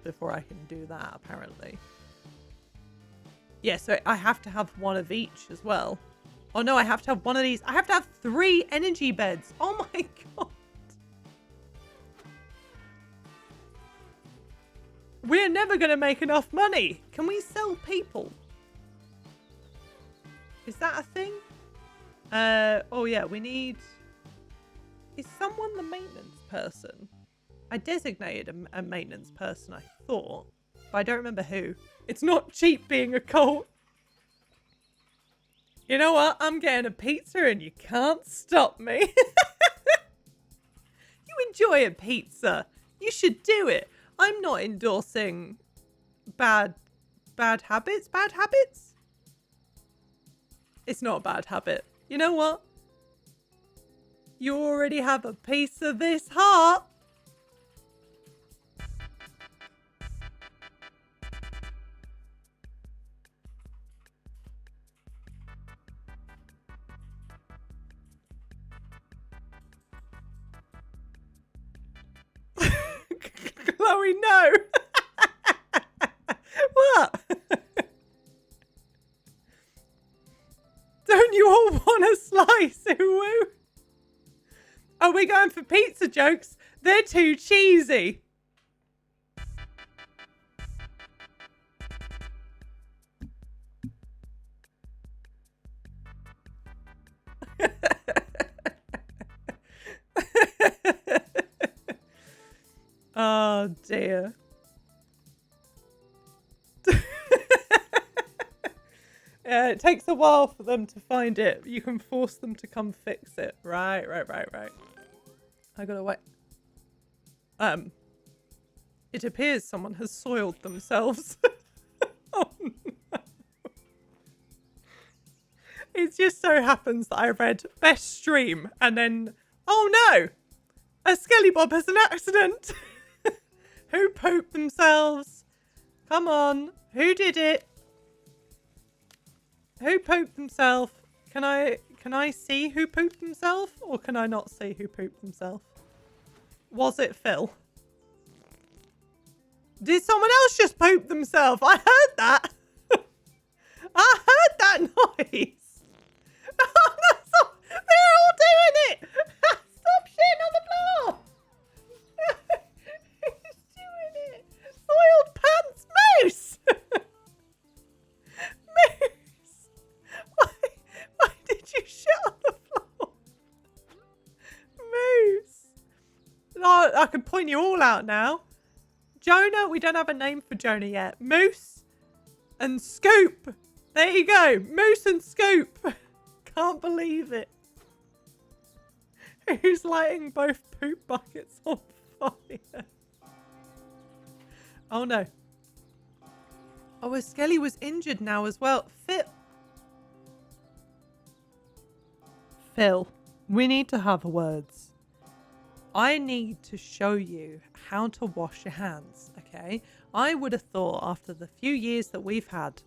before I can do that, apparently. Yeah, so I have to have one of each as well. Oh no, I have to have one of these. I have to have 3 energy beds. Oh my god. We're never going to make enough money. Can we sell people? Is that a thing? Oh yeah, we need... Is someone the maintenance person? I designated a maintenance person, I thought. But I don't remember who. It's not cheap being a cult. You know what? I'm getting a pizza and you can't stop me. You enjoy a pizza. You should do it. I'm not endorsing bad habits. Bad habits? It's not a bad habit. You know what? You already have a piece of this heart. Chloe, no. What? Don't you all want a slice? Ooh. Are we going for pizza jokes? They're too cheesy. Oh dear. Yeah, it takes a while for them to find it. You can force them to come fix it. Right. I gotta wait. It appears someone has soiled themselves. Oh no. It just so happens that I read best stream and then, oh no, a Skelly Bob has an accident. Who pooped themselves? Come on, who did it? Who pooped themselves? Can I see who pooped themselves, or can I not see who pooped themselves? Was it Phil? Did someone else just poop themselves? I heard that. I heard that noise. Oh, no, they're all doing it. Stop shitting on the floor. Who's doing it? Soiled pants, Moose. Moose. Why did you shit on the floor? Moose. Oh, I can point you all out now. Jonah, we don't have a name for Jonah yet. Moose and Scoop. There you go. Moose and Scoop. Can't believe it. Who's lighting both poop buckets on fire? Oh no. Oh, Skelly was injured now as well. Phil, we need to have words. I need to show you how to wash your hands, okay? I would have thought after the few years that we've had,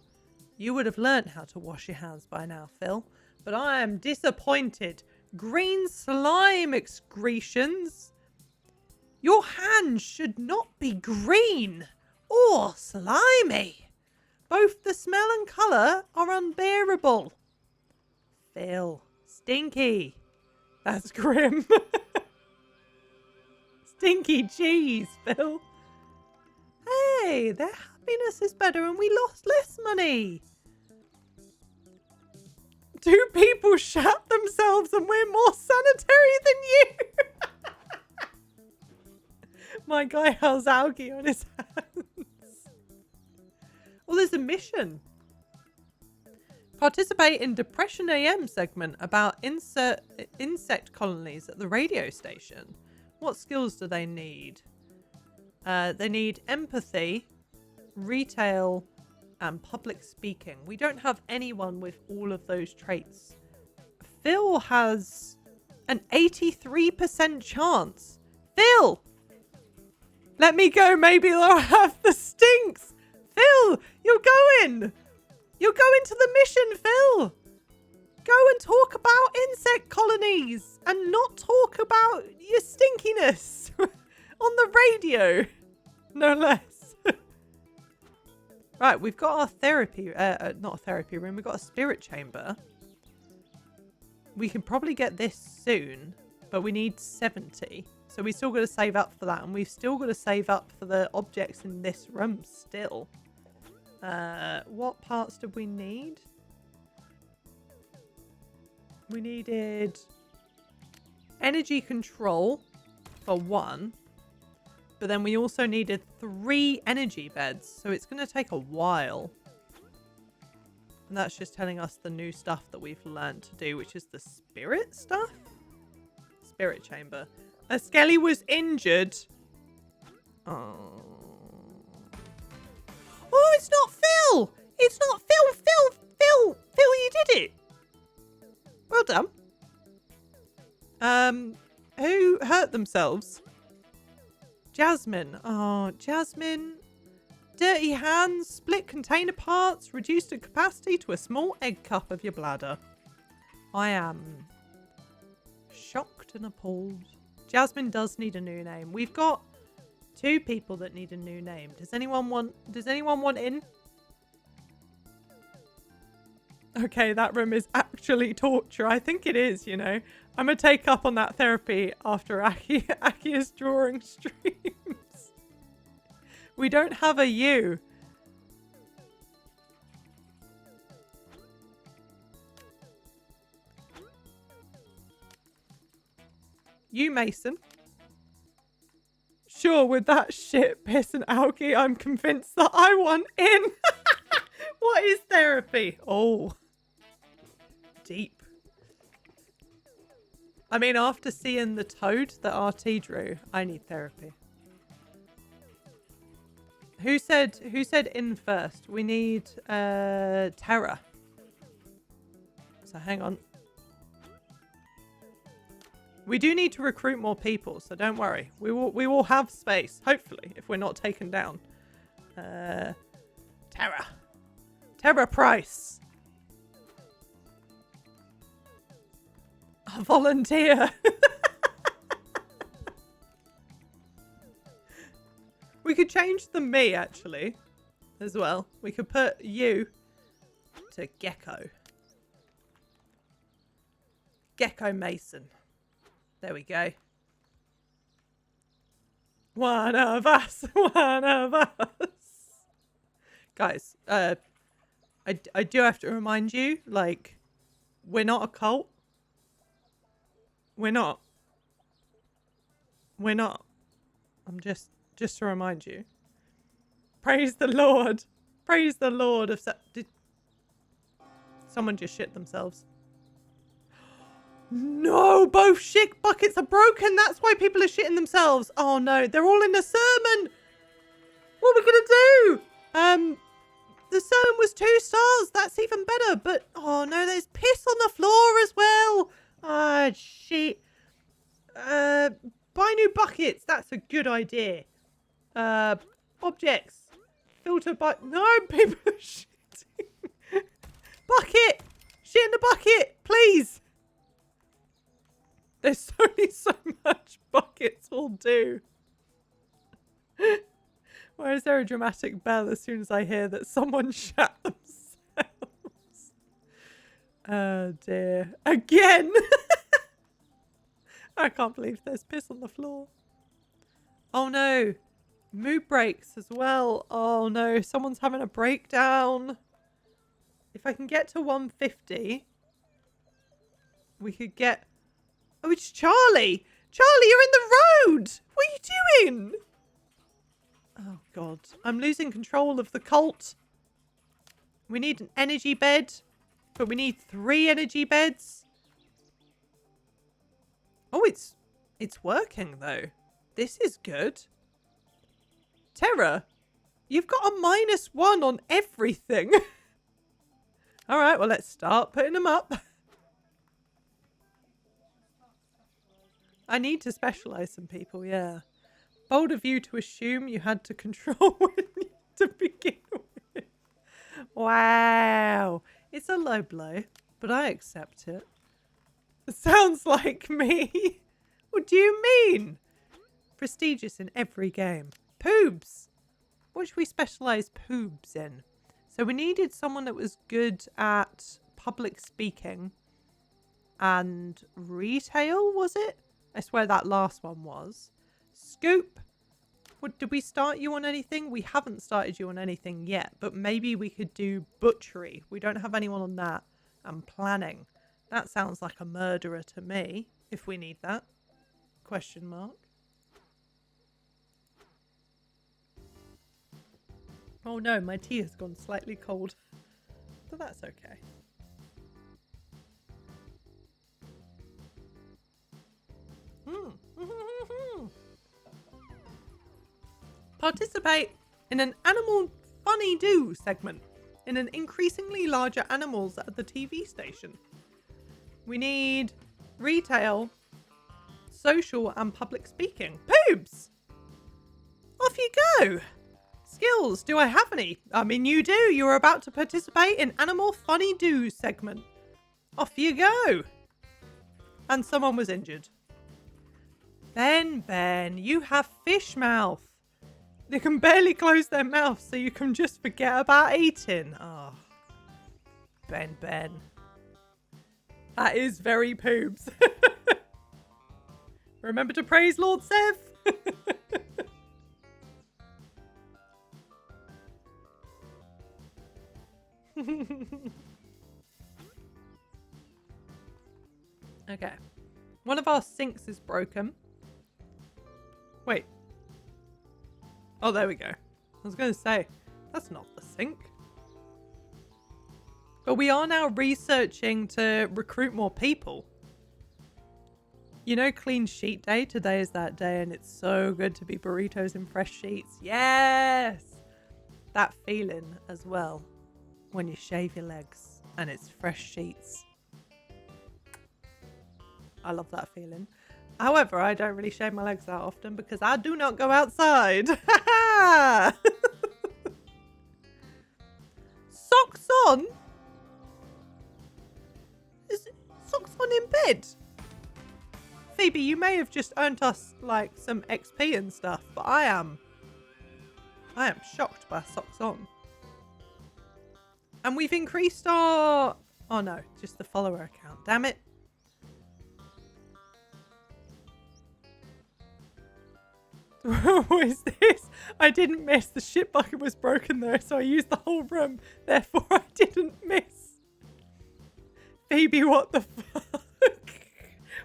you would have learnt how to wash your hands by now, Phil. but I am disappointed. Green slime excretions. Your hands should not be green or slimy. Both the smell and colour are unbearable. Phil. Stinky. That's grim. Stinky cheese, Phil. Hey, their happiness is better and we lost less money. 2 people shat themselves and we're more sanitary than you. My guy has algae on his hands. Well, there's a mission. Participate in Depression AM segment about insect colonies at the radio station. What skills do they need? They need empathy, retail, and public speaking. We don't have anyone with all of those traits. Phil has an 83% chance. Phil! Let me go, maybe they'll have the stinks. Phil, you're going! You're going to the mission, Phil! Go and talk about insect colonies and not talk about your stinkiness on the radio. No less. Right, we've got our therapy, not a therapy room, we've got a spirit chamber. We can probably get this soon, but we need 70. So we still got to save up for that, and we've still got to save up for the objects in this room still. What parts did we need? We needed energy control for 1. But then we also needed 3 energy beds. So it's going to take a while. And that's just telling us the new stuff that we've learned to do, which is the spirit stuff. Spirit chamber. A Skelly was injured. Oh. Oh, it's not Phil! It's not Phil! Phil, you did it! Well done. Who hurt themselves? Jasmine. Oh, Jasmine. Dirty hands, split container parts, reduced the capacity to a small egg cup of your bladder. I am shocked and appalled. Jasmine does need a new name. We've got 2 people that need a new name. Does anyone want in? Okay, that room is actually torture. I think it is, you know. I'm going to take up on that therapy after Aki is drawing streams. We don't have a U. You, Mason. Sure, with that shit, piss and algae, I'm convinced that I want in. What is therapy? Oh. Deep. I mean, after seeing the toad that RT drew, I need therapy. Who said in first? We need Terra. So hang on. We do need to recruit more people, so don't worry. We will have space, hopefully, if we're not taken down. Terra Price. A volunteer. We could change the me, actually, as well. We could put you to Gecko. Gecko Mason. There we go. One of us. One of us. Guys, I do have to remind you, like, we're not a cult. We're not. We're not. I'm just to remind you. Praise the Lord. Praise the Lord of... Did someone just shit themselves? No, both shit buckets are broken. That's why people are shitting themselves. Oh no, they're all in the sermon. What are we gonna do? The sermon was 2 stars. That's even better. But oh no, there's piss on the floor as well. Ah, shit. Buy new buckets. That's a good idea. Objects. Filter by... No, people are shitting. Bucket. Shit in the bucket. Please. do. Why is there a dramatic bell as soon as I hear that someone shat themselves? Oh dear. Again! I can't believe there's piss on the floor. Oh no. Mood breaks as well. Oh no, someone's having a breakdown. If I can get to 150, we could get... Oh, it's Charlie! Charlie, you're in the road! What are you doing? Oh god, I'm losing control of the cult. We need an energy bed, but we need 3 energy beds. Oh, it's working though. This is good. Terror, you've got a -1 on everything. All right, well, let's start putting them up. I need to specialize some people, yeah. Bold of you to assume you had to control it to begin with. Wow. It's a low blow, but I accept it. It sounds like me. What do you mean? Prestigious in every game. Poobs. What should we specialize poobs in? So we needed someone that was good at public speaking and retail, was it? I swear that last one was. Scoop. What, did we start you on anything? We haven't started you on anything yet, but maybe we could do butchery. We don't have anyone on that. And planning. That sounds like a murderer to me, if we need that. Question mark. Oh no, my tea has gone slightly cold. But that's okay. Participate in an animal funny do segment in an increasingly larger animals at the TV station. We need retail, social and public speaking. Poobs! Off you go! Skills, do I have any? I mean, you do. You're about to participate in Animal Funny Do segment. Off you go. And someone was injured. Ben, you have fish mouth. They can barely close their mouth, so you can just forget about eating. Oh, Ben. That is very poobs. Remember to praise Lord Sev. Okay. One of our sinks is broken. Wait. Oh, there we go. I was going to say, that's not the sink. But we are now researching to recruit more people. You know, clean sheet day? Today is that day, and it's so good to be burritos and fresh sheets. Yes! That feeling as well when you shave your legs and it's fresh sheets. I love that feeling. However, I don't really shave my legs that often because I do not go outside. Socks on? Is socks on in bed? Phoebe, you may have just earned us like some XP and stuff, but I am shocked by socks on. And we've increased our... Oh no, just the follower account. Damn it. What is this? I didn't miss. The shit bucket was broken though, so I used the whole room. Therefore, I didn't miss. Phoebe, what the fuck?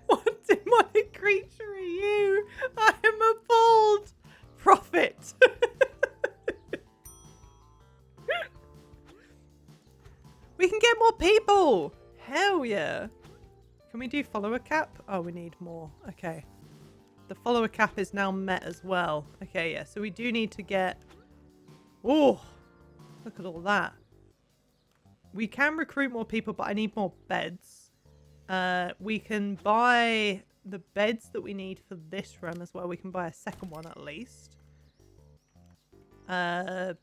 What demonic creature are you? I am appalled. Prophet. We can get more people. Hell yeah. Can we do follower cap? Oh, we need more. Okay. The follower cap is now met as well. Okay, yeah. So we do need to get... Oh, look at all that. We can recruit more people, but I need more beds. We can buy the beds that we need for this room as well. We can buy a second one at least. I'd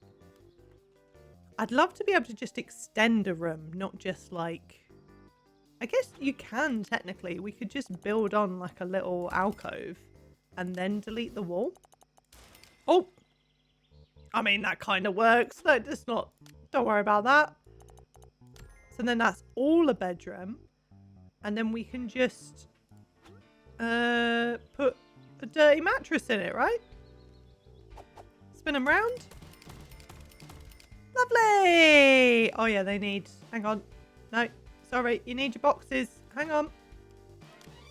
love to be able to just extend a room, not just like... I guess you can technically. We could just build on like a little alcove and then delete the wall. Oh, I mean, that kind of works. No, it's not. Don't worry about that. So then that's all a bedroom. And then we can just put a dirty mattress in it, right? Spin them round. Lovely. Oh, yeah, they need... Hang on. No, sorry. You need your boxes. Hang on.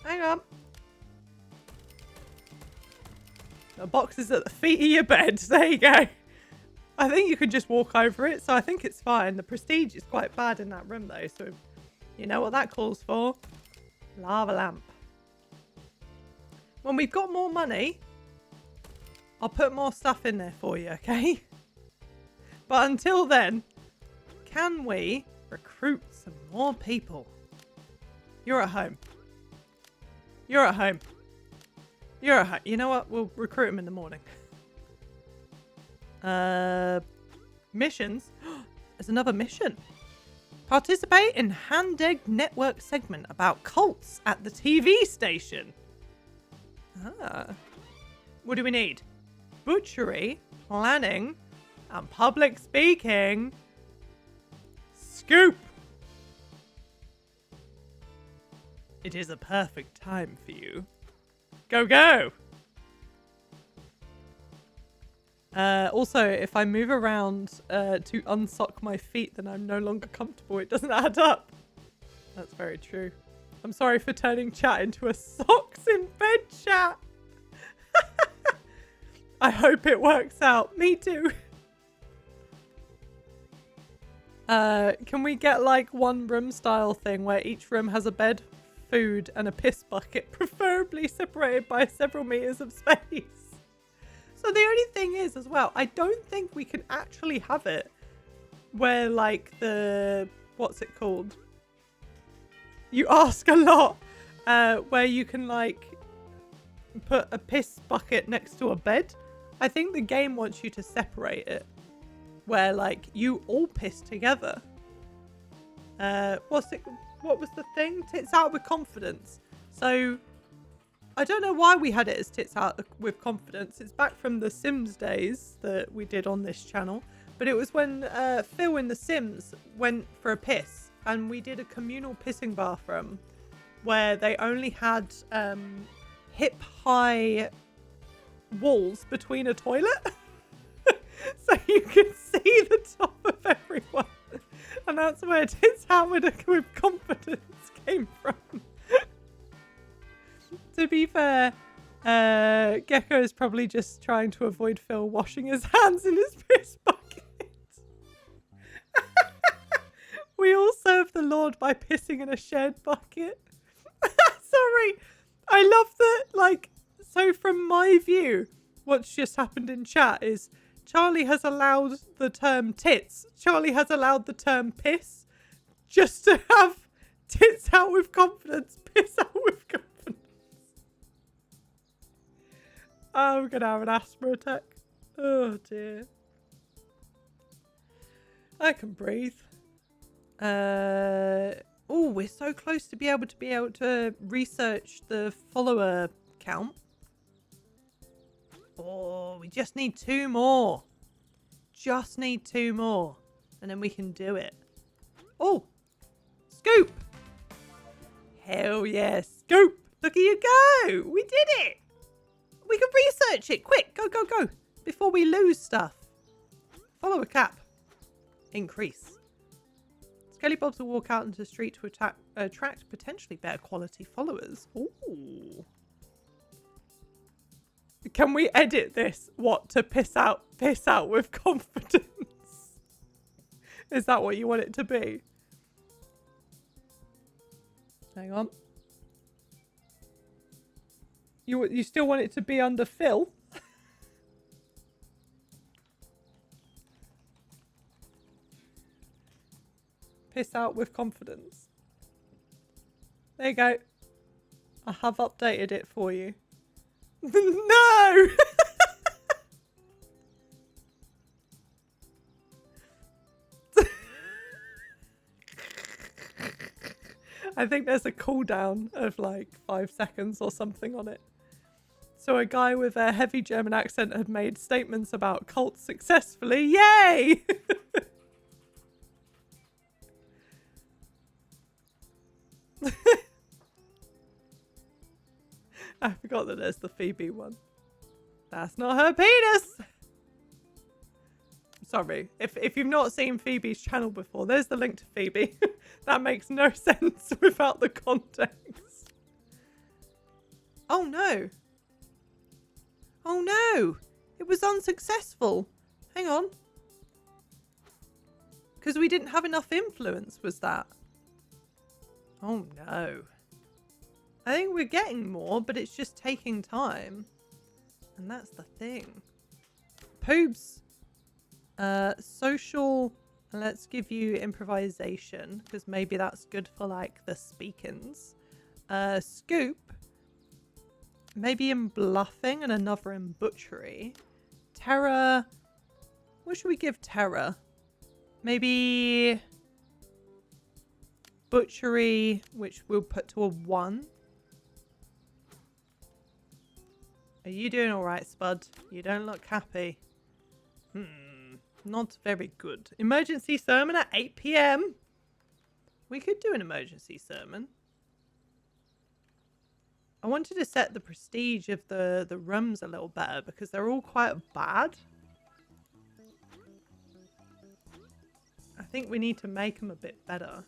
Hang on. The boxes at the feet of your bed. There you go. I think you could just walk over it, so I think it's fine. The prestige is quite bad in that room, though, so you know what that calls for? Lava lamp. When we've got more money, I'll put more stuff in there for you, okay? But until then, can we recruit some more people? You're at home. You're at home. You're at home. You know what? We'll recruit them in the morning. Missions. There's another mission. Participate in Hand-Egg Network segment about cults at the TV station. Ah. What do we need? Butchery, planning, and public speaking. Scoop. It is a perfect time for you. Go, go. Also, if I move around to unsock my feet, then I'm no longer comfortable. It doesn't add up. That's very true. I'm sorry for turning chat into a socks in bed chat. I hope it works out. Me too. Can we get like one room style thing where each room has a bed, food, and a piss bucket, preferably separated by several meters of space? So the only thing is as well, I don't think we can actually have it where like the, what's it called? You ask a lot, where you can like put a piss bucket next to a bed. I think the game wants you to separate it where like you all piss together. What was the thing? Tits out with confidence. So I don't know why we had it as tits out with confidence. It's back from the Sims days that we did on this channel. But it was when Phil in the Sims went for a piss and we did a communal pissing bathroom where they only had hip-high walls between a toilet. So you could see the top of everyone. And that's where tits out with confidence came from. To be fair, Gecko is probably just trying to avoid Phil washing his hands in his piss bucket. We all serve the Lord by pissing in a shared bucket. Sorry. I love that, like, so from my view, what's just happened in chat is Charlie has allowed the term tits. Charlie has allowed the term piss just to have tits out with confidence, piss out with confidence. Oh, I'm going to have an asthma attack. Oh, dear. I can breathe. Oh, we're so close to be able to research the follower count. Oh, we just need 2 more. Just need 2 more. And then we can do it. Oh, Scoop. Hell yeah, Scoop. Look at you go. We did it. We can research it. Quick, go, go, go. Before we lose stuff. Follower cap. Increase. Skelly Bobs will walk out into the street to attract potentially better quality followers. Ooh. Can we edit this? What, to piss out with confidence? Is that what you want it to be? Hang on. You still want it to be under Phil? Piss out with confidence. There you go. I have updated it for you. No! I think there's a cooldown of like 5 seconds or something on it. So a guy with a heavy German accent had made statements about cults successfully. Yay! I forgot that there's the Phoebe one. That's not her penis! Sorry, if you've not seen Phoebe's channel before, there's the link to Phoebe. That makes no sense without the context. Oh no. Oh no! It was unsuccessful. Hang on. Because we didn't have enough influence, was that? Oh no. I think we're getting more, but it's just taking time. And that's the thing. Poobs. Social. Let's give you improvisation, because maybe that's good for like the speakings. Scoop. Maybe in bluffing and another in butchery. Terror. What should we give Terror? Maybe butchery, which we'll put to a 1. Are you doing alright, Spud? You don't look happy. Not very good. Emergency sermon at 8 PM. We could do an emergency sermon. I wanted to set the prestige of the rooms a little better because they're all quite bad. I think we need to make them a bit better.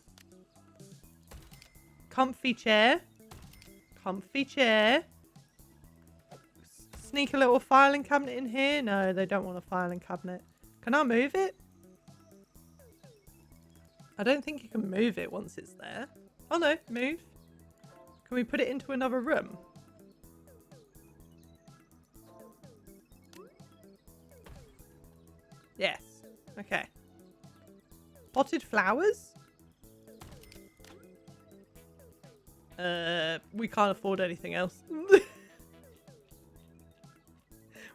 Comfy chair. Comfy chair. Sneak a little filing cabinet in here. No, they don't want a filing cabinet. Can I move it? I don't think you can move it once it's there. Oh no, move. Can we put it into another room? Yes. Okay. Potted flowers? We can't afford anything else.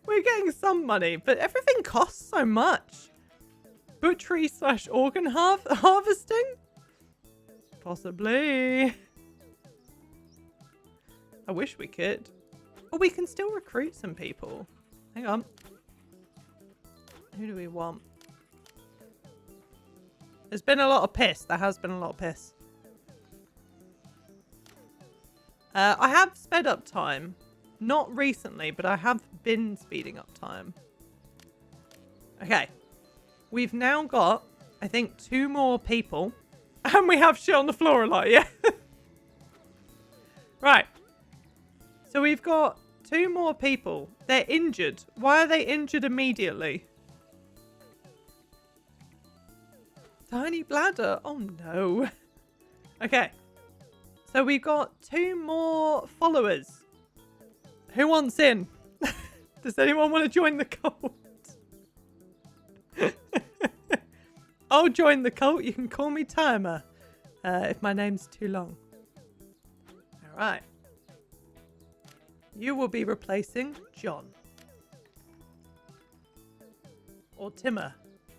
We're getting some money, but everything costs so much. Butchery / organ harvesting? Possibly. I wish we could. Oh, we can still recruit some people. Hang on. Who do we want? There's been a lot of piss. There has been a lot of piss. I have sped up time. Not recently, but I have been speeding up time. Okay. We've now got, I think, 2 more people. And we have shit on the floor a lot, yeah? Right. So we've got 2 more people. They're injured. Why are they injured immediately? Tiny bladder. Oh no. Okay. So we've got 2 more followers. Who wants in? Does anyone want to join the cult? I'll join the cult. You can call me Timer. If my name's too long. Alright. You will be replacing John. Or Timmer.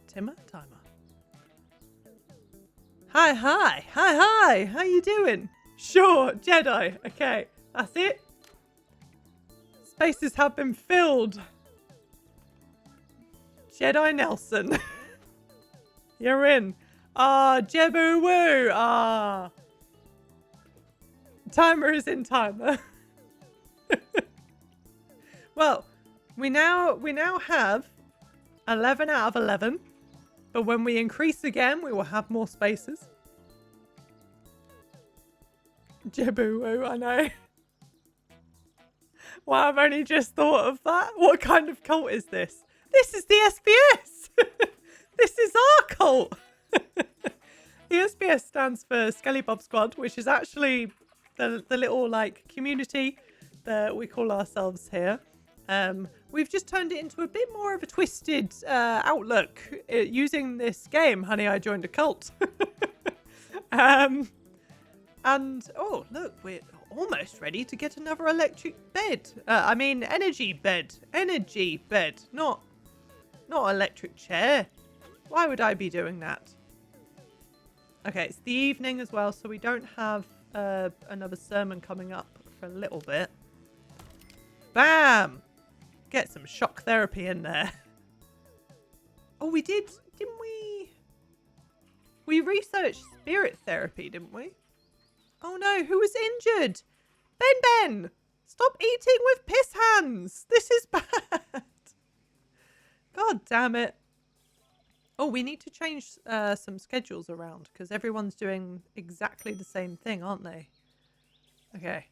Timmer? Timer. Hi, hi. Hi, hi. How you doing? Sure, Jedi. Okay, that's it. Spaces have been filled. Jedi Nelson. You're in. Ah, Jebu Woo. Ah. Timer is in Timer. Well, we now have 11 out of 11. But when we increase again, we will have more spaces. Jebu Woo, I know. Wow, I've only just thought of that. What kind of cult is this? This is the SBS. This is our cult. The SBS stands for Skelly Bob Squad, which is actually the little like community that we call ourselves here. We've just turned it into a bit more of a twisted outlook using this game, Honey, I Joined a Cult. And, oh, look, we're almost ready to get another electric bed. I mean, energy bed. Energy bed. Not electric chair. Why would I be doing that? Okay, it's the evening as well, so we don't have another sermon coming up for a little bit. Bam! Get some shock therapy in there. Oh, we did, didn't we? We researched spirit therapy, didn't we? Oh no, who was injured? Ben! Stop eating with piss hands! This is bad! God damn it. Oh, we need to change some schedules around because everyone's doing exactly the same thing, aren't they? Okay.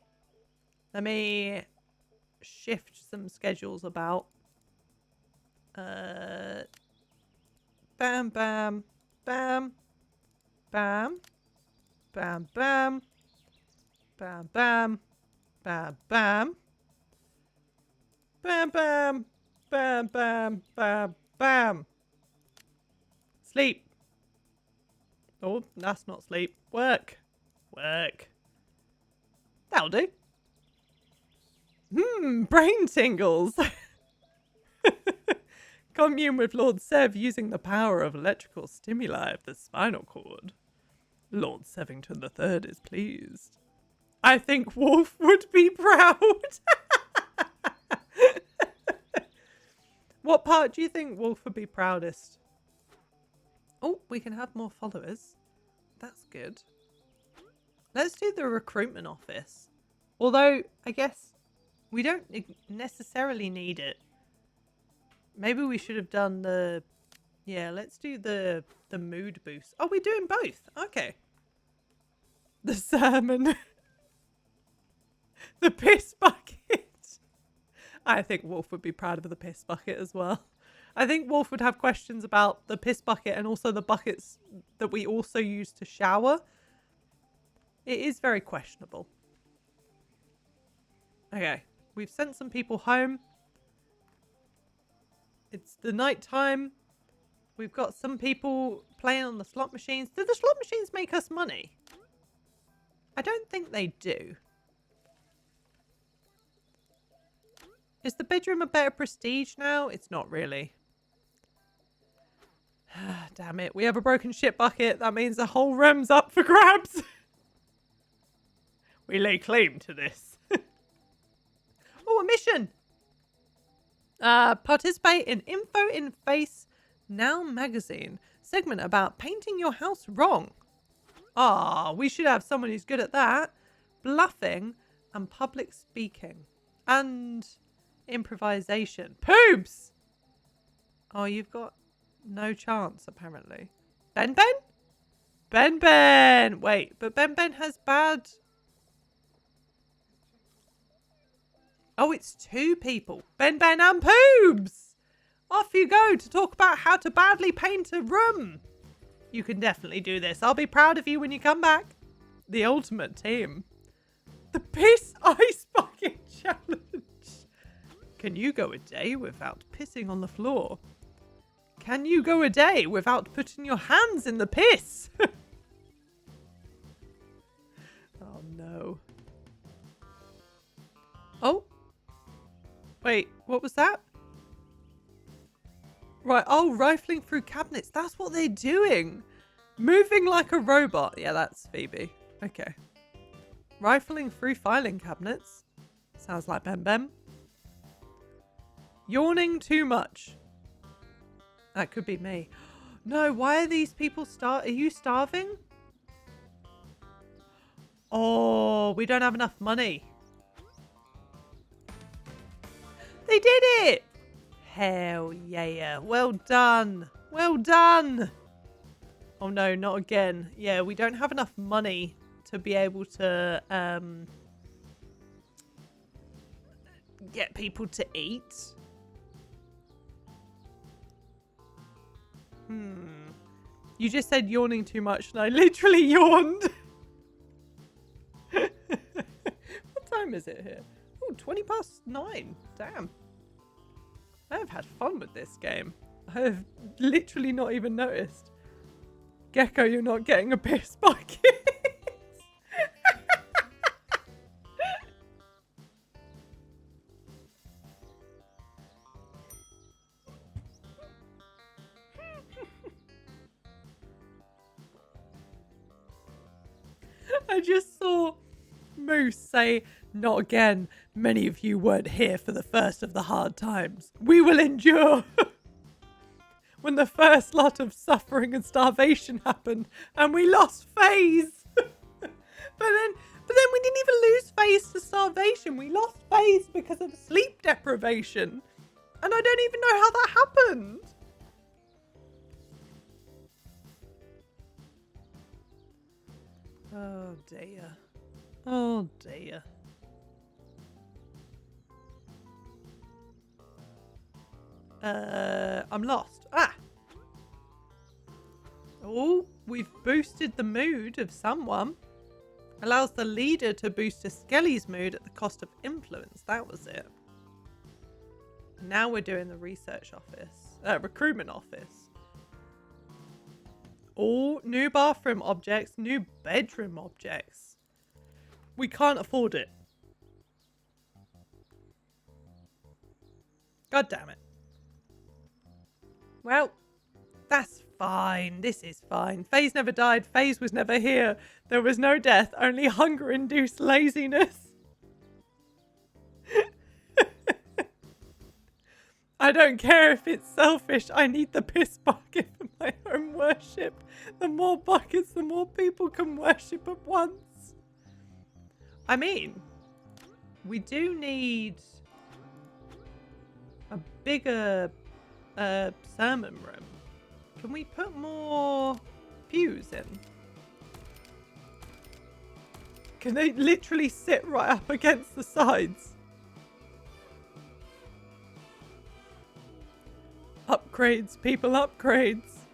Let me shift some schedules about. Bam, bam, bam, bam, bam, bam, bam, bam, bam, bam, bam, bam, bam, bam, bam, bam. Sleep. Oh, that's not sleep. Work. That'll do. Brain tingles. Commune with Lord Sev using the power of electrical stimuli of the spinal cord. Lord Sevington III is pleased. I think Wolf would be proud. What part do you think Wolf would be proudest? Oh, we can have more followers. That's good. Let's do the recruitment office. Although, I guess we don't necessarily need it. Maybe we should have done the... Yeah, let's do the mood boost. Oh, we're doing both. Okay. The sermon. The piss bucket. I think Wolf would be proud of the piss bucket as well. I think Wolf would have questions about the piss bucket and also the buckets that we also use to shower. It is very questionable. Okay, we've sent some people home. It's the night time. We've got some people playing on the slot machines. Do the slot machines make us money? I don't think they do. Is the bedroom a better prestige now? It's not really. Damn it. We have a broken shit bucket. That means the whole room's up for grabs. We lay claim to this. Oh, a mission. Participate in Info in Face Now magazine. Segment about painting your house wrong. Ah, we should have someone who's good at that. Bluffing and public speaking. And improvisation. Poobs! Oh, you've got no chance, apparently. Ben? Wait, but Ben has bad... Oh, it's 2 people. Ben and Poobs! Off you go to talk about how to badly paint a room. You can definitely do this. I'll be proud of you when you come back. The ultimate team. The Piss Ice Bucket Challenge. Can you go a day without pissing on the floor? Can you go a day without putting your hands in the piss? Oh no. Oh. Wait, what was that? Right, oh, rifling through cabinets. That's what they're doing. Moving like a robot. Yeah, that's Phoebe. Okay. Rifling through filing cabinets. Sounds like Ben. Yawning too much. That could be me. No, why are these people Are you starving? Oh, we don't have enough money. They did it! Hell yeah. Well done. Well done. Oh no, not again. Yeah, we don't have enough money to be able to get people to eat. You just said yawning too much and I literally yawned. What time is it here? Oh, 9:20. Damn. I have had fun with this game. I have literally not even noticed. Gecko, you're not getting a piss bucket. I just saw Moose say, "Not again. Many of you weren't here for the first of the hard times. We will endure." When the first lot of suffering and starvation happened, and we lost FaZe. But then we didn't even lose FaZe to starvation. We lost FaZe because of sleep deprivation. And I don't even know how that happened. Oh dear. Oh dear. I'm lost. Oh, we've boosted the mood of someone. Allows the leader to boost a Skelly's mood at the cost of influence. That was it. Now we're doing the research office. Recruitment office. Oh, new bathroom objects, new bedroom objects. We can't afford it. God damn it. Well, that's fine. This is fine. FaZe never died. FaZe was never here. There was no death, only hunger-induced laziness. I don't care if it's selfish. I need the piss bucket for my own worship. The more buckets, the more people can worship at once. I mean, we do need a bigger sermon room. Can we put more pews in? Can they literally sit right up against the sides? Upgrades, people, upgrades.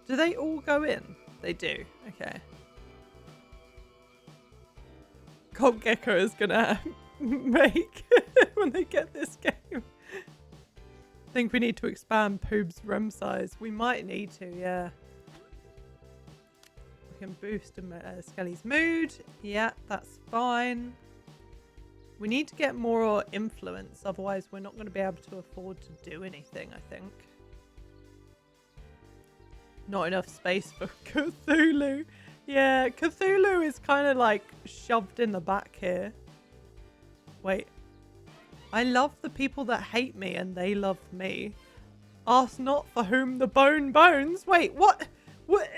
Do they all go in? They do. Okay. Cold Gecko is gonna make when they get this game. I think we need to expand Poob's room size. We might need to, yeah. We can boost Skelly's mood. Yeah, that's fine. We need to get more influence, otherwise we're not going to be able to afford to do anything, I think. Not enough space for Cthulhu. Yeah, Cthulhu is kind of like shoved in the back here. Wait. I love the people that hate me and they love me. Ask not for whom the bone bones. Wait, what? What?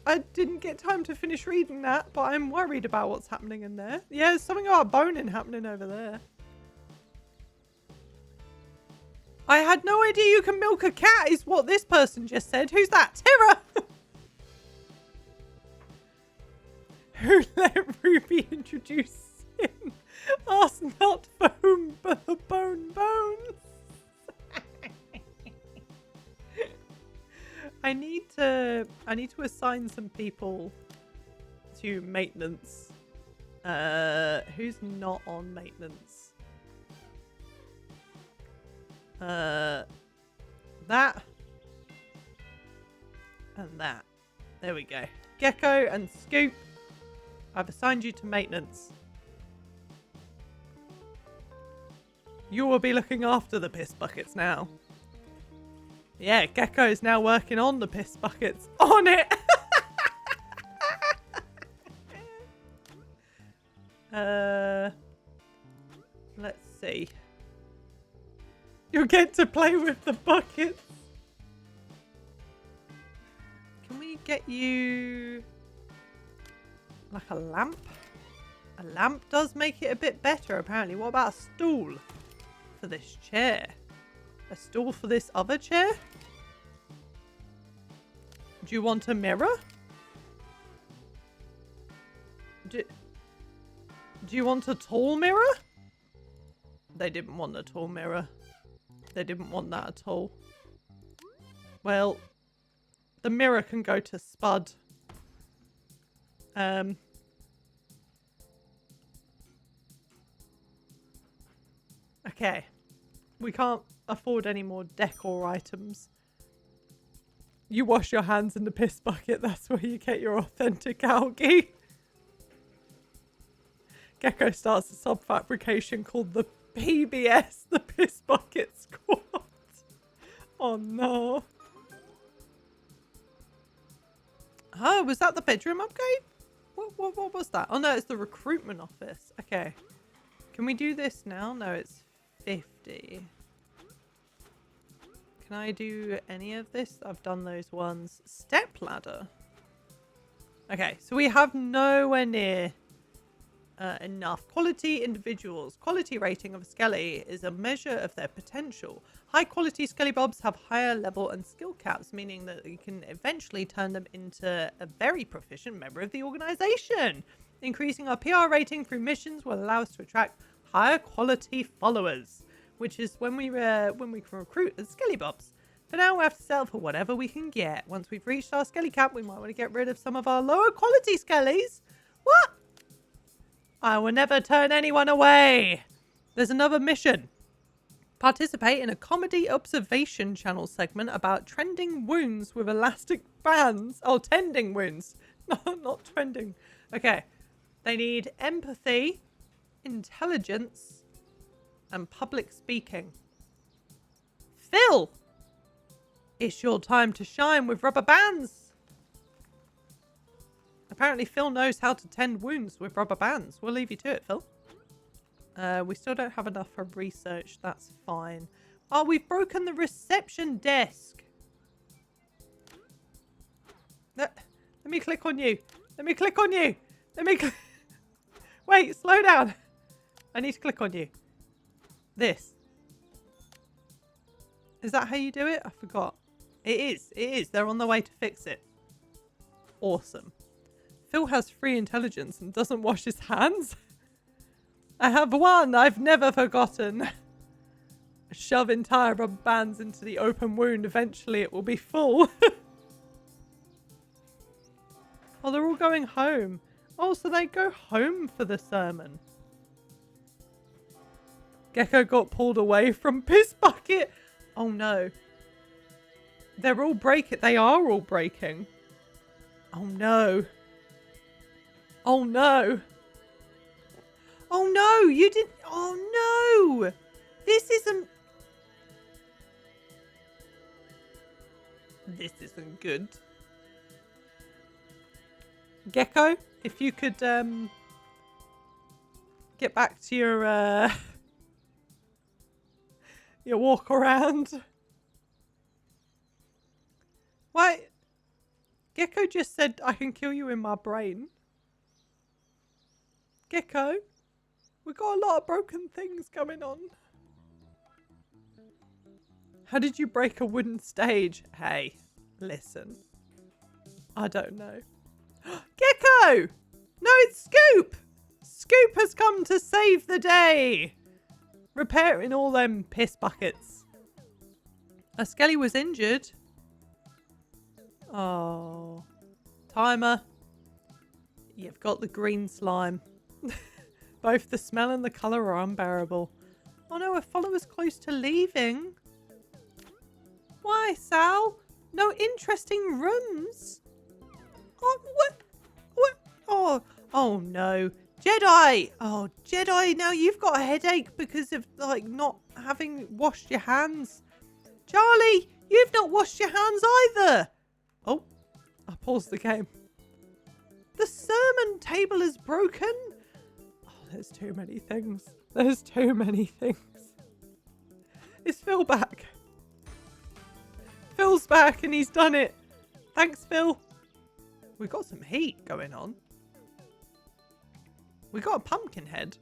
I didn't get time to finish reading that, but I'm worried about what's happening in there. Yeah, there's something about boning happening over there. I had no idea you can milk a cat, is what this person just said. Who's that? Terra! Who let Ruby introduce him? Ask not for whom but the bone bones. I need to assign some people to maintenance. Who's not on maintenance? That and that. There we go. Gecko and Scoop. I've assigned you to maintenance. You will be looking after the piss buckets now. Yeah, Gecko is now working on the piss buckets. On it! Let's see. You'll get to play with the buckets. Can we get you like a lamp? A lamp does make it a bit better, apparently. What about a stool for this chair? A stool for this other chair? Do you want a mirror? Do you want a tall mirror? They didn't want a tall mirror. They didn't want that at all. Well, the mirror can go to Spud. Okay. We can't afford any more decor items. You wash your hands in the piss bucket. That's where you get your authentic algae. Gecko starts a sub-fabrication called the PBS, the Piss Bucket Squad. Oh no. Oh, was that the bedroom upgrade? What was that? Oh no, it's the recruitment office. Okay. Can we do this now? No, it's 50. Can I do any of this? I've done those ones. Step ladder. Okay, so we have nowhere near enough. Quality individuals. Quality rating of a skelly is a measure of their potential. High quality skelly bobs have higher level and skill caps, meaning that you can eventually turn them into a very proficient member of the organization. Increasing our PR rating through missions will allow us to attract higher quality followers, which is when we can recruit as skelly bobs. For now, we have to settle for whatever we can get. Once we've reached our skelly cap, we might want to get rid of some of our lower quality skellies. What? I will never turn anyone away. There's another mission. Participate in a comedy observation channel segment about trending wounds with elastic bands. Oh, tending wounds. No, not trending. Okay. They need empathy, intelligence, and public speaking. Phil! It's your time to shine with rubber bands. Apparently Phil knows how to tend wounds with rubber bands. We'll leave you to it, Phil. We still don't have enough for research. That's fine. Oh, we've broken the reception desk. Let me click on you. Let me click on you. Wait, slow down. I need to click on you. This. Is that how you do it? I forgot. It is. It is. They're on the way to fix it. Awesome. Phil has free intelligence and doesn't wash his hands. I have one I've never forgotten. Shove entire rubber bands into the open wound. Eventually it will be full. Oh, they're all going home. Oh, so they go home for the sermon. Gecko got pulled away from Piss Bucket. Oh no. They're all breaking. They are all breaking. Oh no. Oh no. Oh no, you didn't. Oh no. This isn't good. Gecko, if you could get back to your walk around. Why? Gecko just said I can kill you in my brain. Gecko, we got a lot of broken things going on. How did you break a wooden stage? Hey, listen. I don't know. Gecko! No, it's Scoop! Scoop has come to save the day. Repairing all them piss buckets. A skelly was injured. Oh. Timer. You've got the green slime. Both the smell and the colour are unbearable. Oh no, a follower's close to leaving. Why, Sal? No interesting rooms? Oh, what? Oh no. Jedi! Oh, Jedi, now you've got a headache because of, like, not having washed your hands. Charlie, you've not washed your hands either. Oh, I paused the game. The sermon table is broken. Oh, there's too many things. There's too many things. Is Phil back? Phil's back and he's done it. Thanks, Phil. We've got some heat going on. We got a pumpkin head.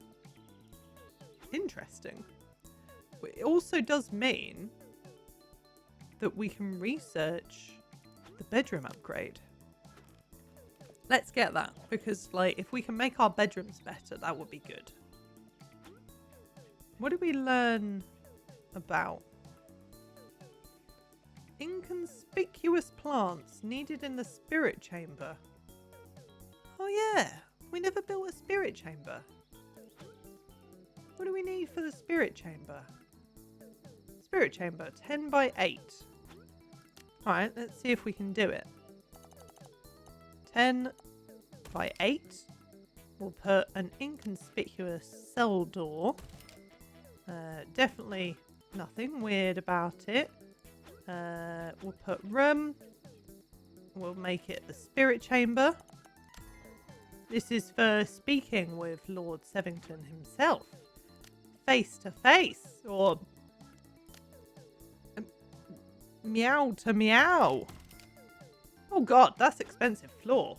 Interesting. It also does mean that we can research the bedroom upgrade. Let's get that, because like if we can make our bedrooms better, that would be good. What did we learn about? Inconspicuous plants needed in the spirit chamber. Oh yeah, we never built a spirit chamber. What do we need for the spirit chamber? Spirit chamber, 10 by 8. Alright, let's see if we can do it. 10 by 8. We'll put an inconspicuous cell door. Definitely nothing weird about it. We'll put room. We'll make it the spirit chamber. This is for speaking with Lord Sevington himself. Face to face. Or meow to meow. Oh god, that's expensive floor.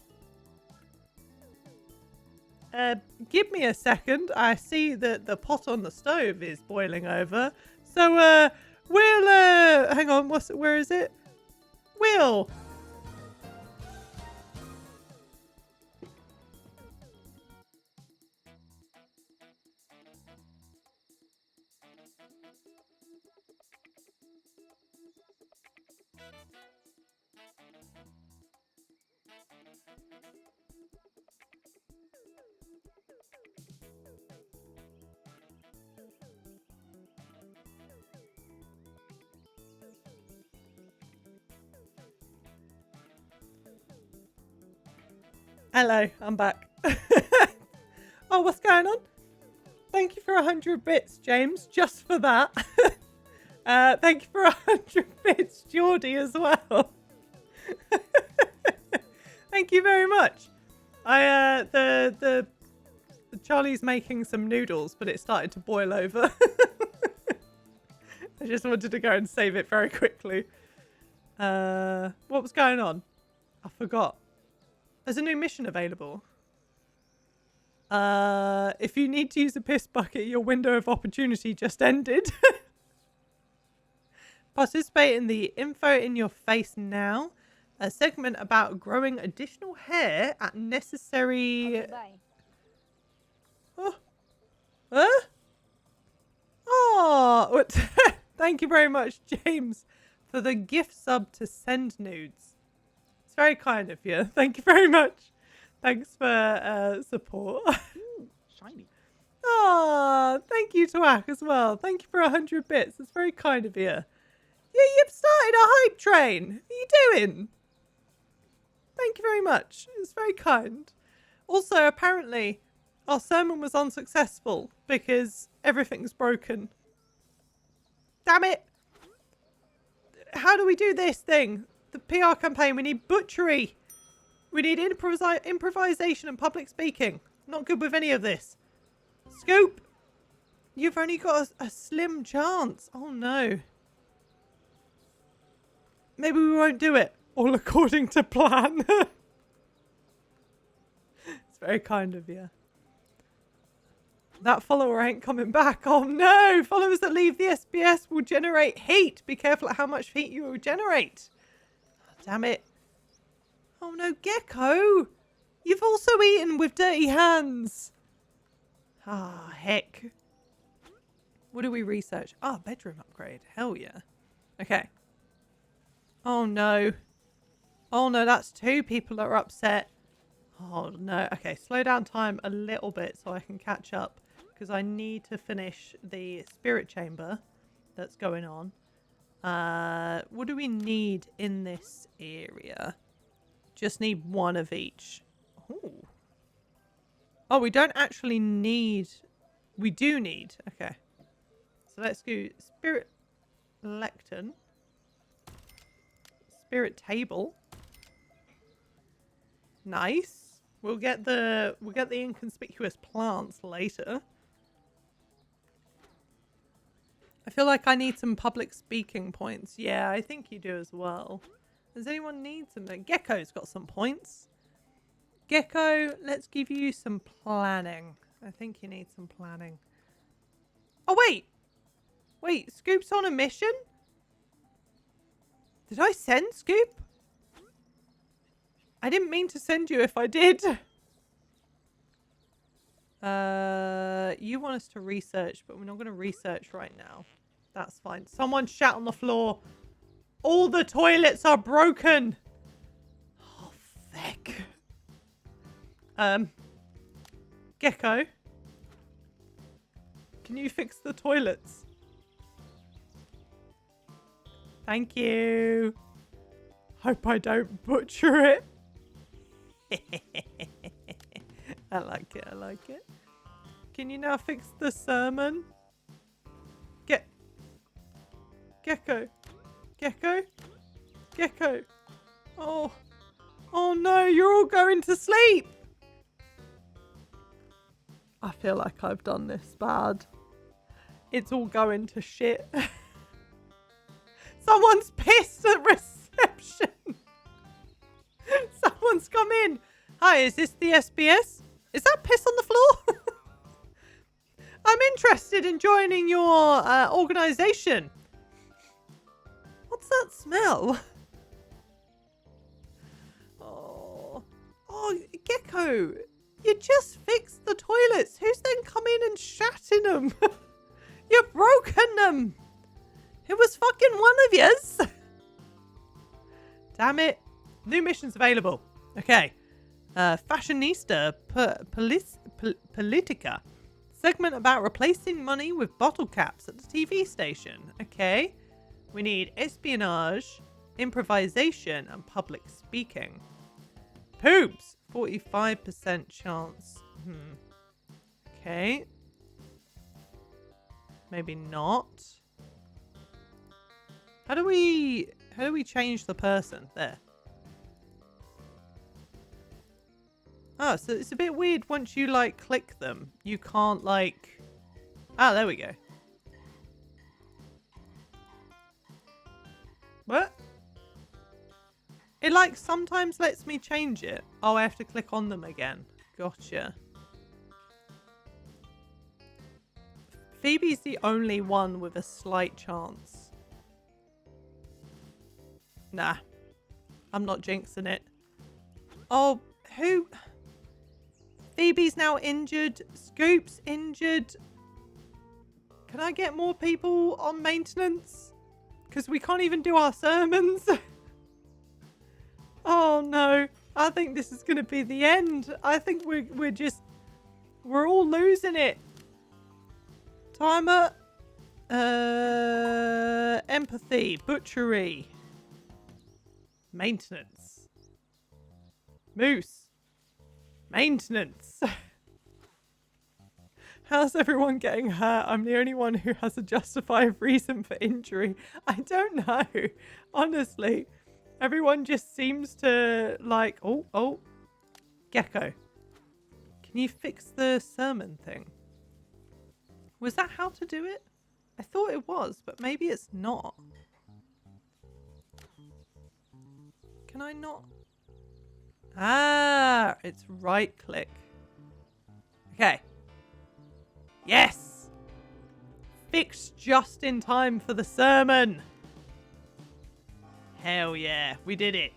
Give me a second. I see that the pot on the stove is boiling over. So, we'll, hang on, where is it? Will. Hello, I'm back. Oh, what's going on? Thank you for 100 bits, James, just for that. Thank you for 100 bits, Geordie, as well. Thank you very much. The Charlie's making some noodles, but it started to boil over. I just wanted to go and save it very quickly. What was going on? I forgot. There's a new mission available. If you need to use a piss bucket, your window of opportunity just ended. Participate in the info in your face now. A segment about growing additional hair at necessary... Okay, bye. Oh. Huh? Oh, thank you very much, James, for the gift sub to send nudes. It's very kind of you. Thank you very much. Thanks for support. Ooh, shiny. Oh, thank you to Ack as well. Thank you for 100 bits. It's very kind of you. Yeah, you've started a hype train. What are you doing? Thank you very much. It's very kind. Also, apparently, our sermon was unsuccessful because everything's broken. Damn it! How do we do this thing? The PR campaign, we need butchery. We need improvisation and public speaking. Not good with any of this. Scoop! You've only got a slim chance. Oh no. Maybe we won't do it. All according to plan. It's very kind of you. That follower ain't coming back. Oh no! Followers that leave the SBS will generate heat. Be careful at how much heat you will generate. Damn it. Oh no, Gecko! You've also eaten with dirty hands. Ah, heck. What do we research? Ah, bedroom upgrade. Hell yeah. Okay. Oh no. Oh no, that's two people that are upset. Oh no. Okay, slow down time a little bit so I can catch up. Because I need to finish the spirit chamber that's going on. What do we need in this area? Just need one of each. Ooh. Oh, we don't actually need... We do need... Okay. So let's go spirit lectern. Spirit table. Nice. We'll get the inconspicuous plants later. I feel like I need some public speaking points. Yeah, I think you do as well. Does anyone need some? Gecko's got some points. Gecko, let's give you some planning. I think you need some planning. Oh, wait. Wait, Scoop's on a mission? Did I send Scoop? I didn't mean to send you if I did. You want us to research, but we're not going to research right now. That's fine. Someone shat on the floor. All the toilets are broken. Oh, feck. Gecko. Can you fix the toilets? Thank you. Hope I don't butcher it. I like it, I like it. Can you now fix the sermon? Gecko. Gecko? Gecko. Oh, no, you're all going to sleep. I feel like I've done this bad. It's all going to shit. Someone's pissed at reception. Someone's come in. Hi, is this the SBS? Is that piss on the floor? I'm interested in joining your organisation. What's that smell? Oh, Gecko, you just fixed the toilets. Who's then come in and shat in them? You've broken them. It was fucking one of yous. Damn it. New missions available. Okay. Fashionista Politica. Segment about replacing money with bottle caps at the TV station. Okay. We need espionage, improvisation, and public speaking. Poobs. 45% chance. Okay. Maybe not. How do we change the person? There. Oh, so it's a bit weird once you like click them. You can't like... Ah, there we go. What? It like sometimes lets me change it. Oh, I have to click on them again. Gotcha. Phoebe's the only one with a slight chance. Nah. I'm not jinxing it. Oh, who? Phoebe's now injured. Scoop's injured. Can I get more people on maintenance? Because we can't even do our sermons. Oh no. I think this is going to be the end. I think we're all losing it. Timer. Empathy. Butchery. Maintenance. Moose. Maintenance. How's everyone getting hurt? I'm the only one who has a justified reason for injury. I don't know. Honestly. Everyone just seems to like... Oh. Gecko. Can you fix the sermon thing? Was that how to do it? I thought it was, but maybe it's not. Can I not? Ah, it's right click. Okay. Yes! Fixed just in time for the sermon. Hell yeah, we did it.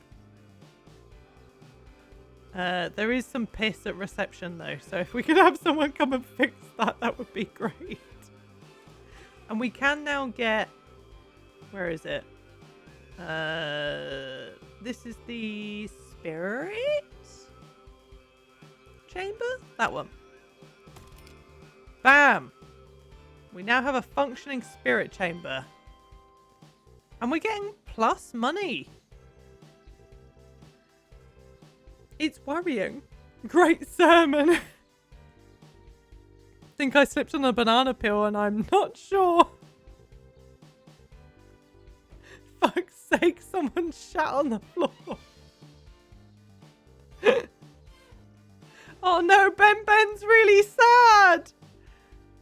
There is some piss at reception though, so if we could have someone come and fix that, that would be great. And we can now get... Where is it? This is the spirit chamber? That one. Bam! We now have a functioning spirit chamber. And we're getting plus money. It's worrying. Great sermon. Think I slipped on a banana peel and I'm not sure. Fuck's sake, someone shat on the floor. Oh no, Ben's really sad.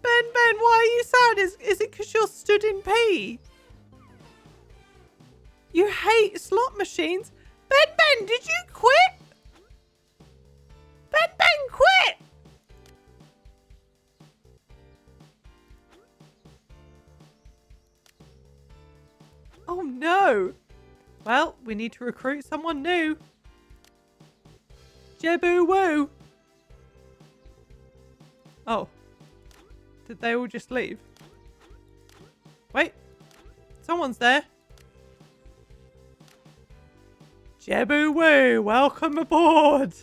Ben, why are you sad? Is it because you're stood in pee? You hate slot machines? Ben, did you quit? Ben, quit! Oh no. Well, we need to recruit someone new. Jebu woo. Oh. Did they all just leave? Wait. Someone's there. Jebu woo, welcome aboard.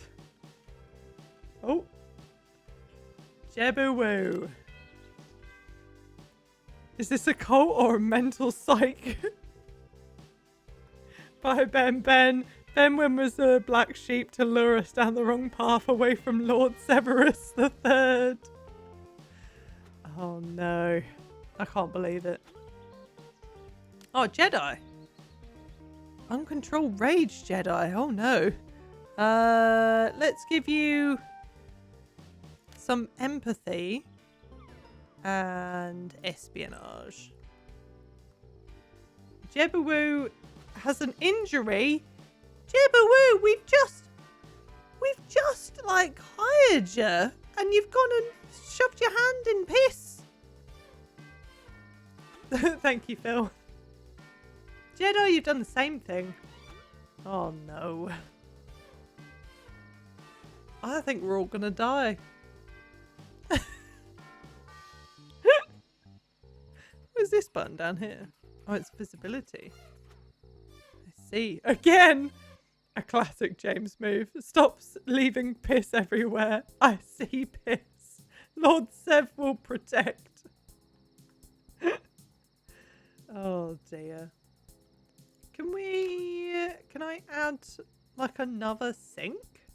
Oh. Jebu woo. Is this a cult or a mental psych? Bye, Ben. Ben was a black sheep to lure us down the wrong path away from Lord Severus III. Oh no. I can't believe it. Oh, Jedi. Uncontrolled rage Jedi. Oh no. Let's give you some empathy and espionage. Jebawoo has an injury. Jebawoo, we've just like hired you, and you've gone and shoved your hand in piss. Thank you, Phil. Jedi, you've done the same thing. Oh no. I think we're all gonna die. Where's this button down here? Oh, it's visibility. I see. Again! A classic James move. Stops leaving piss everywhere. I see piss. Lord Sev will protect. Oh dear. Can I add like another sink?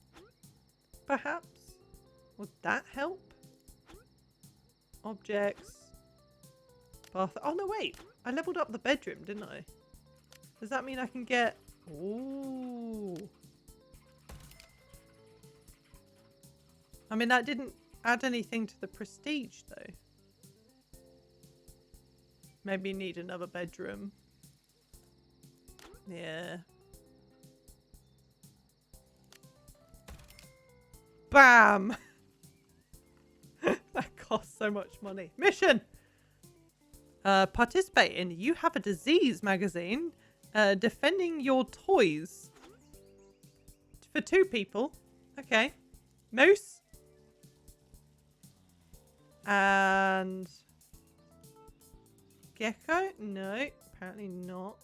Perhaps? Would that help? Objects. Bath. Oh no, wait. I leveled up the bedroom, didn't I? Does that mean I can get... Ooh. I mean, that didn't add anything to the prestige, though. Maybe you need another bedroom. Yeah. Bam! That costs so much money. Mission! Participate in You Have a Disease magazine. Defending your toys. For 2 people. Okay. Moose. And... Gecko? No, apparently not.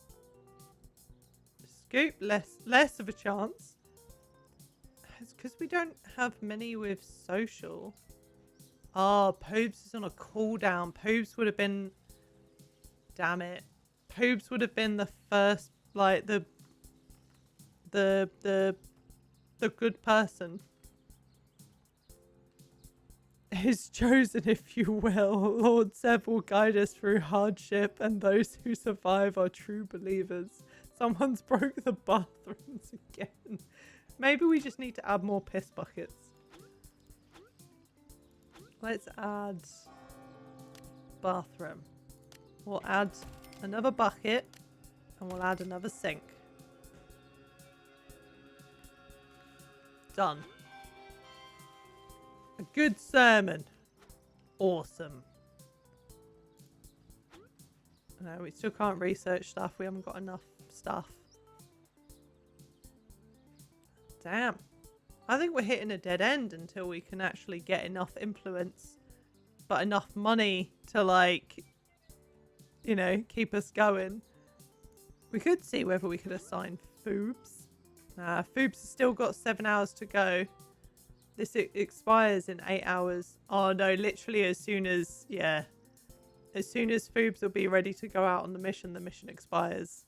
Scoop? Less of a chance. It's because we don't have many with social. Oh, Poobs is on a cooldown. Poobs would have been... Damn it. Poobs would have been the first, like, the good person. Is chosen, if you will. Lord Sev will guide us through hardship, and those who survive are true believers. Someone's broke the bathrooms again. Maybe we just need to add more piss buckets. Let's add bathroom. We'll add another bucket, and we'll add another sink. Done. A good sermon. Awesome. No, we still can't research stuff. We haven't got enough stuff. Damn. I think we're hitting a dead end until we can actually get enough influence, but enough money to, like, you know, keep us going. We could see whether we could assign Foobs. Foobs has still got 7 hours to go. This expires in 8 hours. Oh no, literally as soon as, yeah. As soon as Foobs will be ready to go out on the mission expires.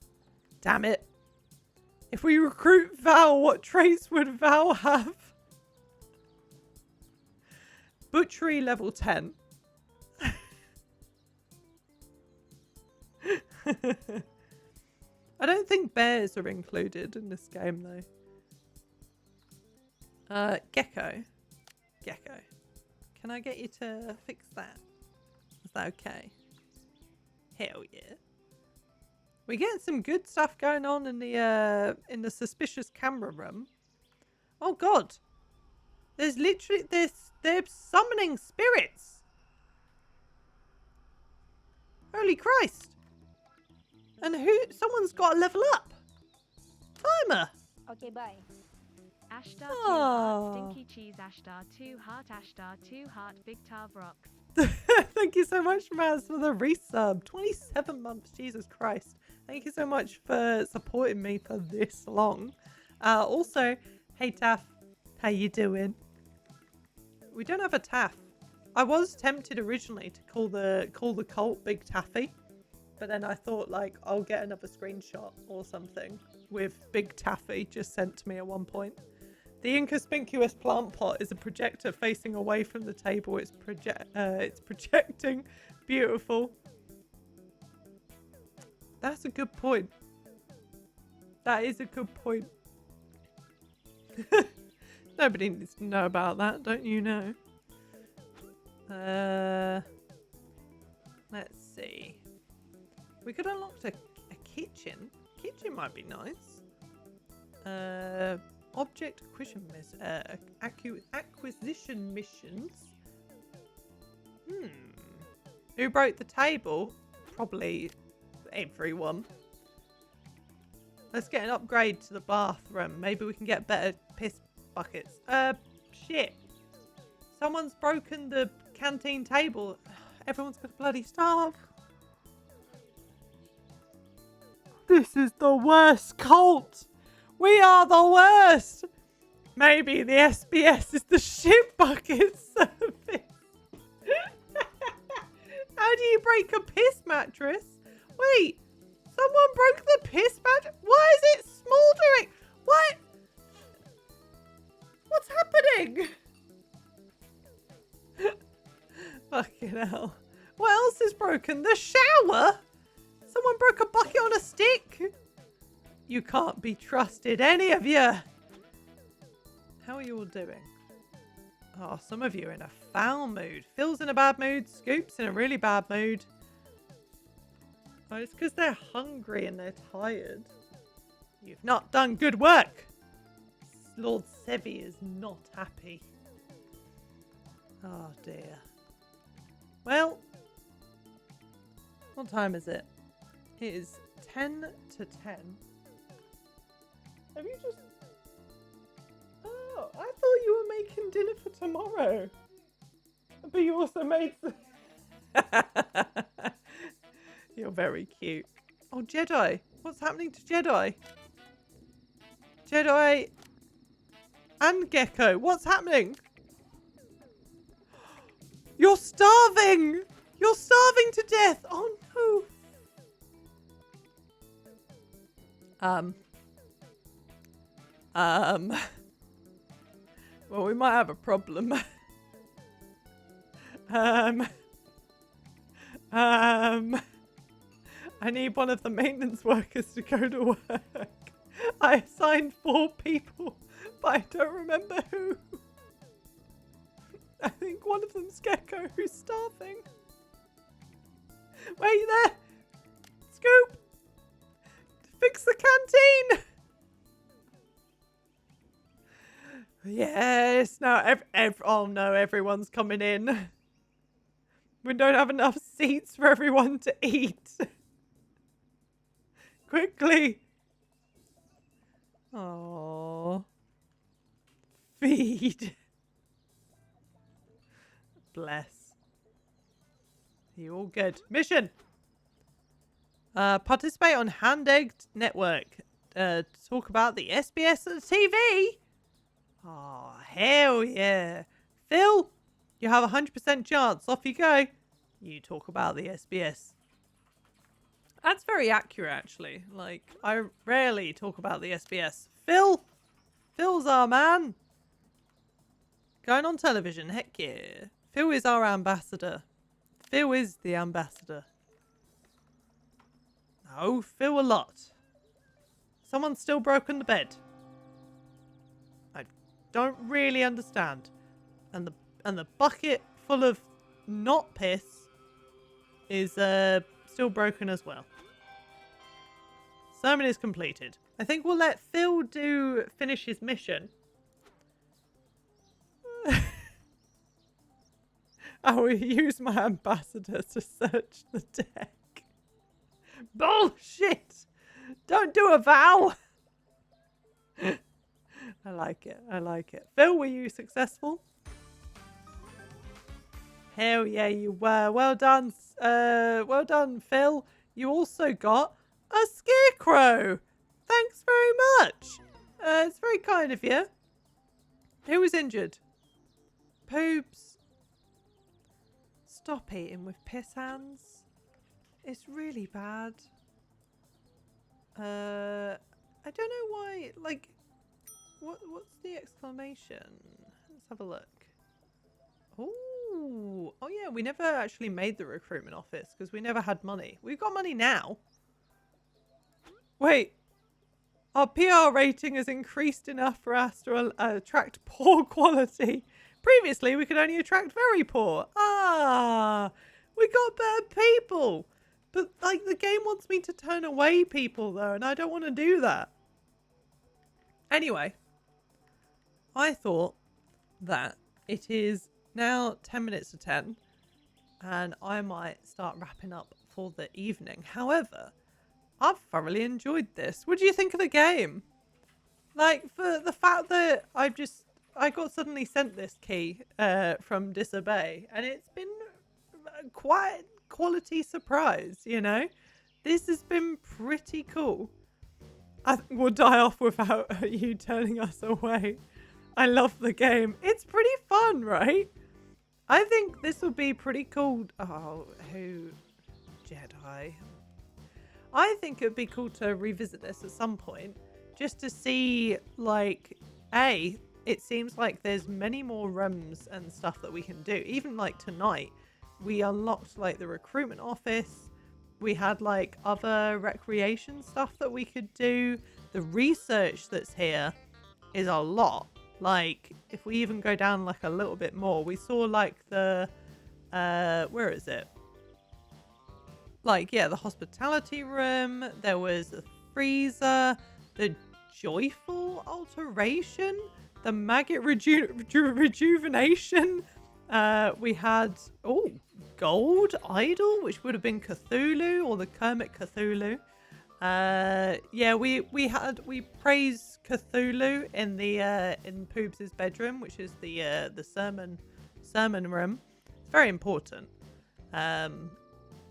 Damn it. If we recruit Val, what traits would Val have? Butchery level 10. I don't think bears are included in this game though. Gecko. Gecko. Can I get you to fix that? Is that okay? Hell yeah. We get some good stuff going on in the suspicious camera room. Oh god. There's literally they're summoning spirits. Holy Christ. And someone's got to level up. Timer. Okay, bye. Ashtar 2 Oh. heart, Stinky Cheese Ashtar 2 heart, Big Tav Rocks. Thank you so much, Maz, for the resub. 27 months, Jesus Christ. Thank you so much for supporting me for this long. Also, hey Taff, how you doing? We don't have a Taff. I was tempted originally to call the cult Big Taffy, but then I thought, like, I'll get another screenshot or something with Big Taffy just sent to me at one point. The inconspicuous plant pot is a projector facing away from the table. It's projecting. Beautiful. That's a good point. That is a good point. Nobody needs to know about that, don't you know? Let's see. We could unlock a kitchen. Kitchen might be nice. Object acquisition missions. Who broke the table? Probably everyone. Let's get an upgrade to the bathroom. Maybe we can get better piss buckets. Shit. Someone's broken the canteen table. Everyone's gonna bloody starve. This is the worst cult. We are the worst. Maybe the SBS is the shit bucket service. How do you break a piss mattress? Wait, someone broke the piss mattress? Why is it smouldering? What? What's happening? Fucking hell. What else is broken? The shower? Someone broke a bucket on a stick? You can't be trusted, any of you. How are you all doing? Oh, some of you are in a foul mood. Phil's in a bad mood. Scoop's in a really bad mood. Oh, it's because they're hungry and they're tired. You've not done good work. Lord Sevi is not happy. Oh, dear. Well, what time is it? It is 10 to 10. Have you just... Oh, I thought you were making dinner for tomorrow. But you also made... You're very cute. Oh, Jedi. What's happening to Jedi? Jedi and Gecko. What's happening? You're starving. You're starving to death. Oh, no. Well, we might have a problem. I need one of the maintenance workers to go to work. I assigned 4 people, but I don't remember who. I think one of them's Gecko, who's starving. Wait there! Scoop! Fix the canteen! Yes, now oh no, everyone's coming in. We don't have enough seats for everyone to eat. Quickly. Oh. Feed. Bless. You all good? Mission. Participate on Hand-Egged Network. Talk about the SBS and the TV. Oh, hell yeah. Phil, you have a 100% chance. Off you go. You talk about the SBS. That's very accurate, actually. Like, I rarely talk about the SBS. Phil's our man. Going on television, heck yeah. Phil is our ambassador. Phil is the ambassador. No, Phil a lot. Someone's still broken the bed. I don't really understand. And the bucket full of not piss is still broken as well. Sermon is completed. I think we'll let Phil finish his mission. I will use my ambassador to search the deck. Bullshit! Don't do a vow! I like it. I like it. Phil, were you successful? Hell yeah, you were. Well done. Well done, Phil. You also got a scarecrow. Thanks very much. It's very kind of you. Who was injured? Poobs. Stop eating with piss hands. It's really bad. I don't know why. Like, what's the exclamation? Let's have a look. Ooh. Oh yeah, we never actually made the recruitment office because we never had money. We've got money now. Wait. Our PR rating has increased enough for us to attract poor quality. Previously, we could only attract very poor. We got better people. But, like, the game wants me to turn away people, though, and I don't want to do that. Anyway, I thought that it is now 10 minutes to 10, and I might start wrapping up for the evening. However, I've thoroughly enjoyed this. What do you think of the game? Like, for the fact that I got suddenly sent this key from Disobey, and it's been quite quality surprise, you know? This has been pretty cool. I think we'll die off without you turning us away. I love the game. It's pretty fun, right? I think this would be pretty cool. Oh, who? Jedi. I think it would be cool to revisit this at some point, just to see, like, it seems like there's many more rooms and stuff that we can do. Even, like, tonight, we unlocked, like, the recruitment office. We had, like, other recreation stuff that we could do. The research that's here is a lot. Like, if we even go down, like, a little bit more, we saw, like, the, where is it? Like, yeah, the hospitality room. There was a freezer, the joyful alteration, the maggot rejuvenation. We had, gold idol, which would have been Cthulhu or the Kermit Cthulhu. Yeah, we praise Cthulhu in the in Poobs' bedroom, which is the sermon room. It's very important.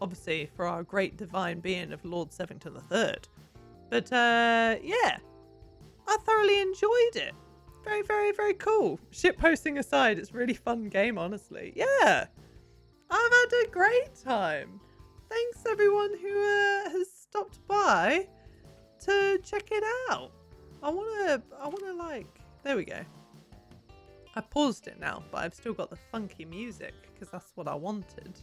Obviously for our great divine being of Lord Sevington III. But yeah, I thoroughly enjoyed it. Very, very, very cool. Shitposting aside, it's a really fun game, honestly. Yeah, I've had a great time. Thanks everyone who has stopped by to check it out. I wanna like, there we go. I paused it now, but I've still got the funky music because that's what I wanted.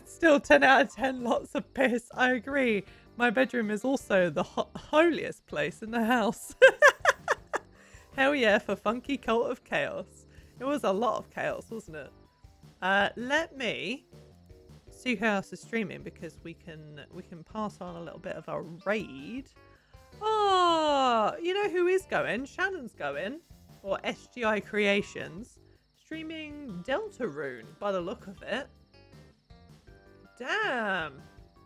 Still 10 out of 10, lots of piss. I agree. My bedroom is also the holiest place in the house. Hell yeah, for funky cult of chaos. It was a lot of chaos, wasn't it? Let me see who else is streaming because we can pass on a little bit of a raid. Oh, you know who is going? Shannon's going, or SGI Creations, streaming Deltarune by the look of it. Damn,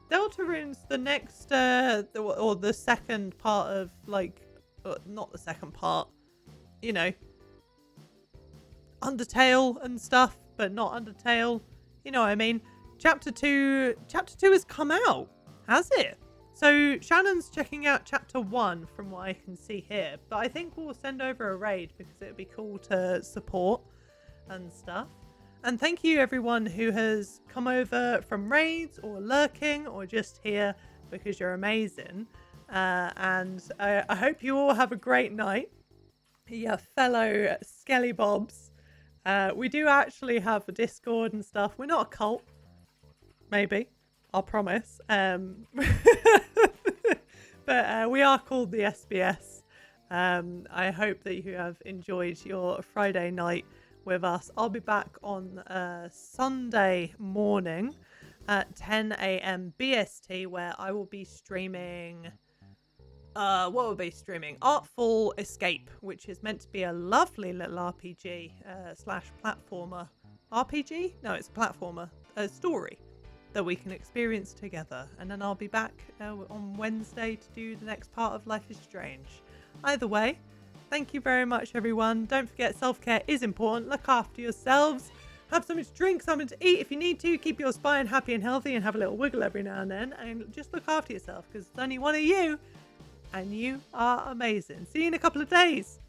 Deltarune's the next, or the second part of, like, not the second part, you know, Undertale and stuff, but not Undertale. You know what I mean? Chapter 2 has come out, has it? So Shannon's checking out Chapter 1 from what I can see here, but I think we'll send over a raid because it would be cool to support and stuff. And thank you everyone who has come over from raids or lurking or just here because you're amazing. And I hope you all have a great night. Yeah, fellow Skelly Bobs. We do actually have a Discord and stuff. We're not a cult. Maybe. I'll promise. But we are called the SBS. I hope that you have enjoyed your Friday night with us. I'll be back on Sunday morning at 10 a.m. BST, where I will be streaming what will be streaming? Artful Escape, which is meant to be a lovely little RPG slash platformer. RPG? No, it's a platformer. A story that we can experience together. And then I'll be back on Wednesday to do the next part of Life is Strange. Either way, thank you very much, everyone. Don't forget, self-care is important. Look after yourselves. Have something to drink, something to eat if you need to. Keep your spine happy and healthy and have a little wiggle every now and then. And just look after yourself because it's only one of you. And you are amazing. See you in a couple of days.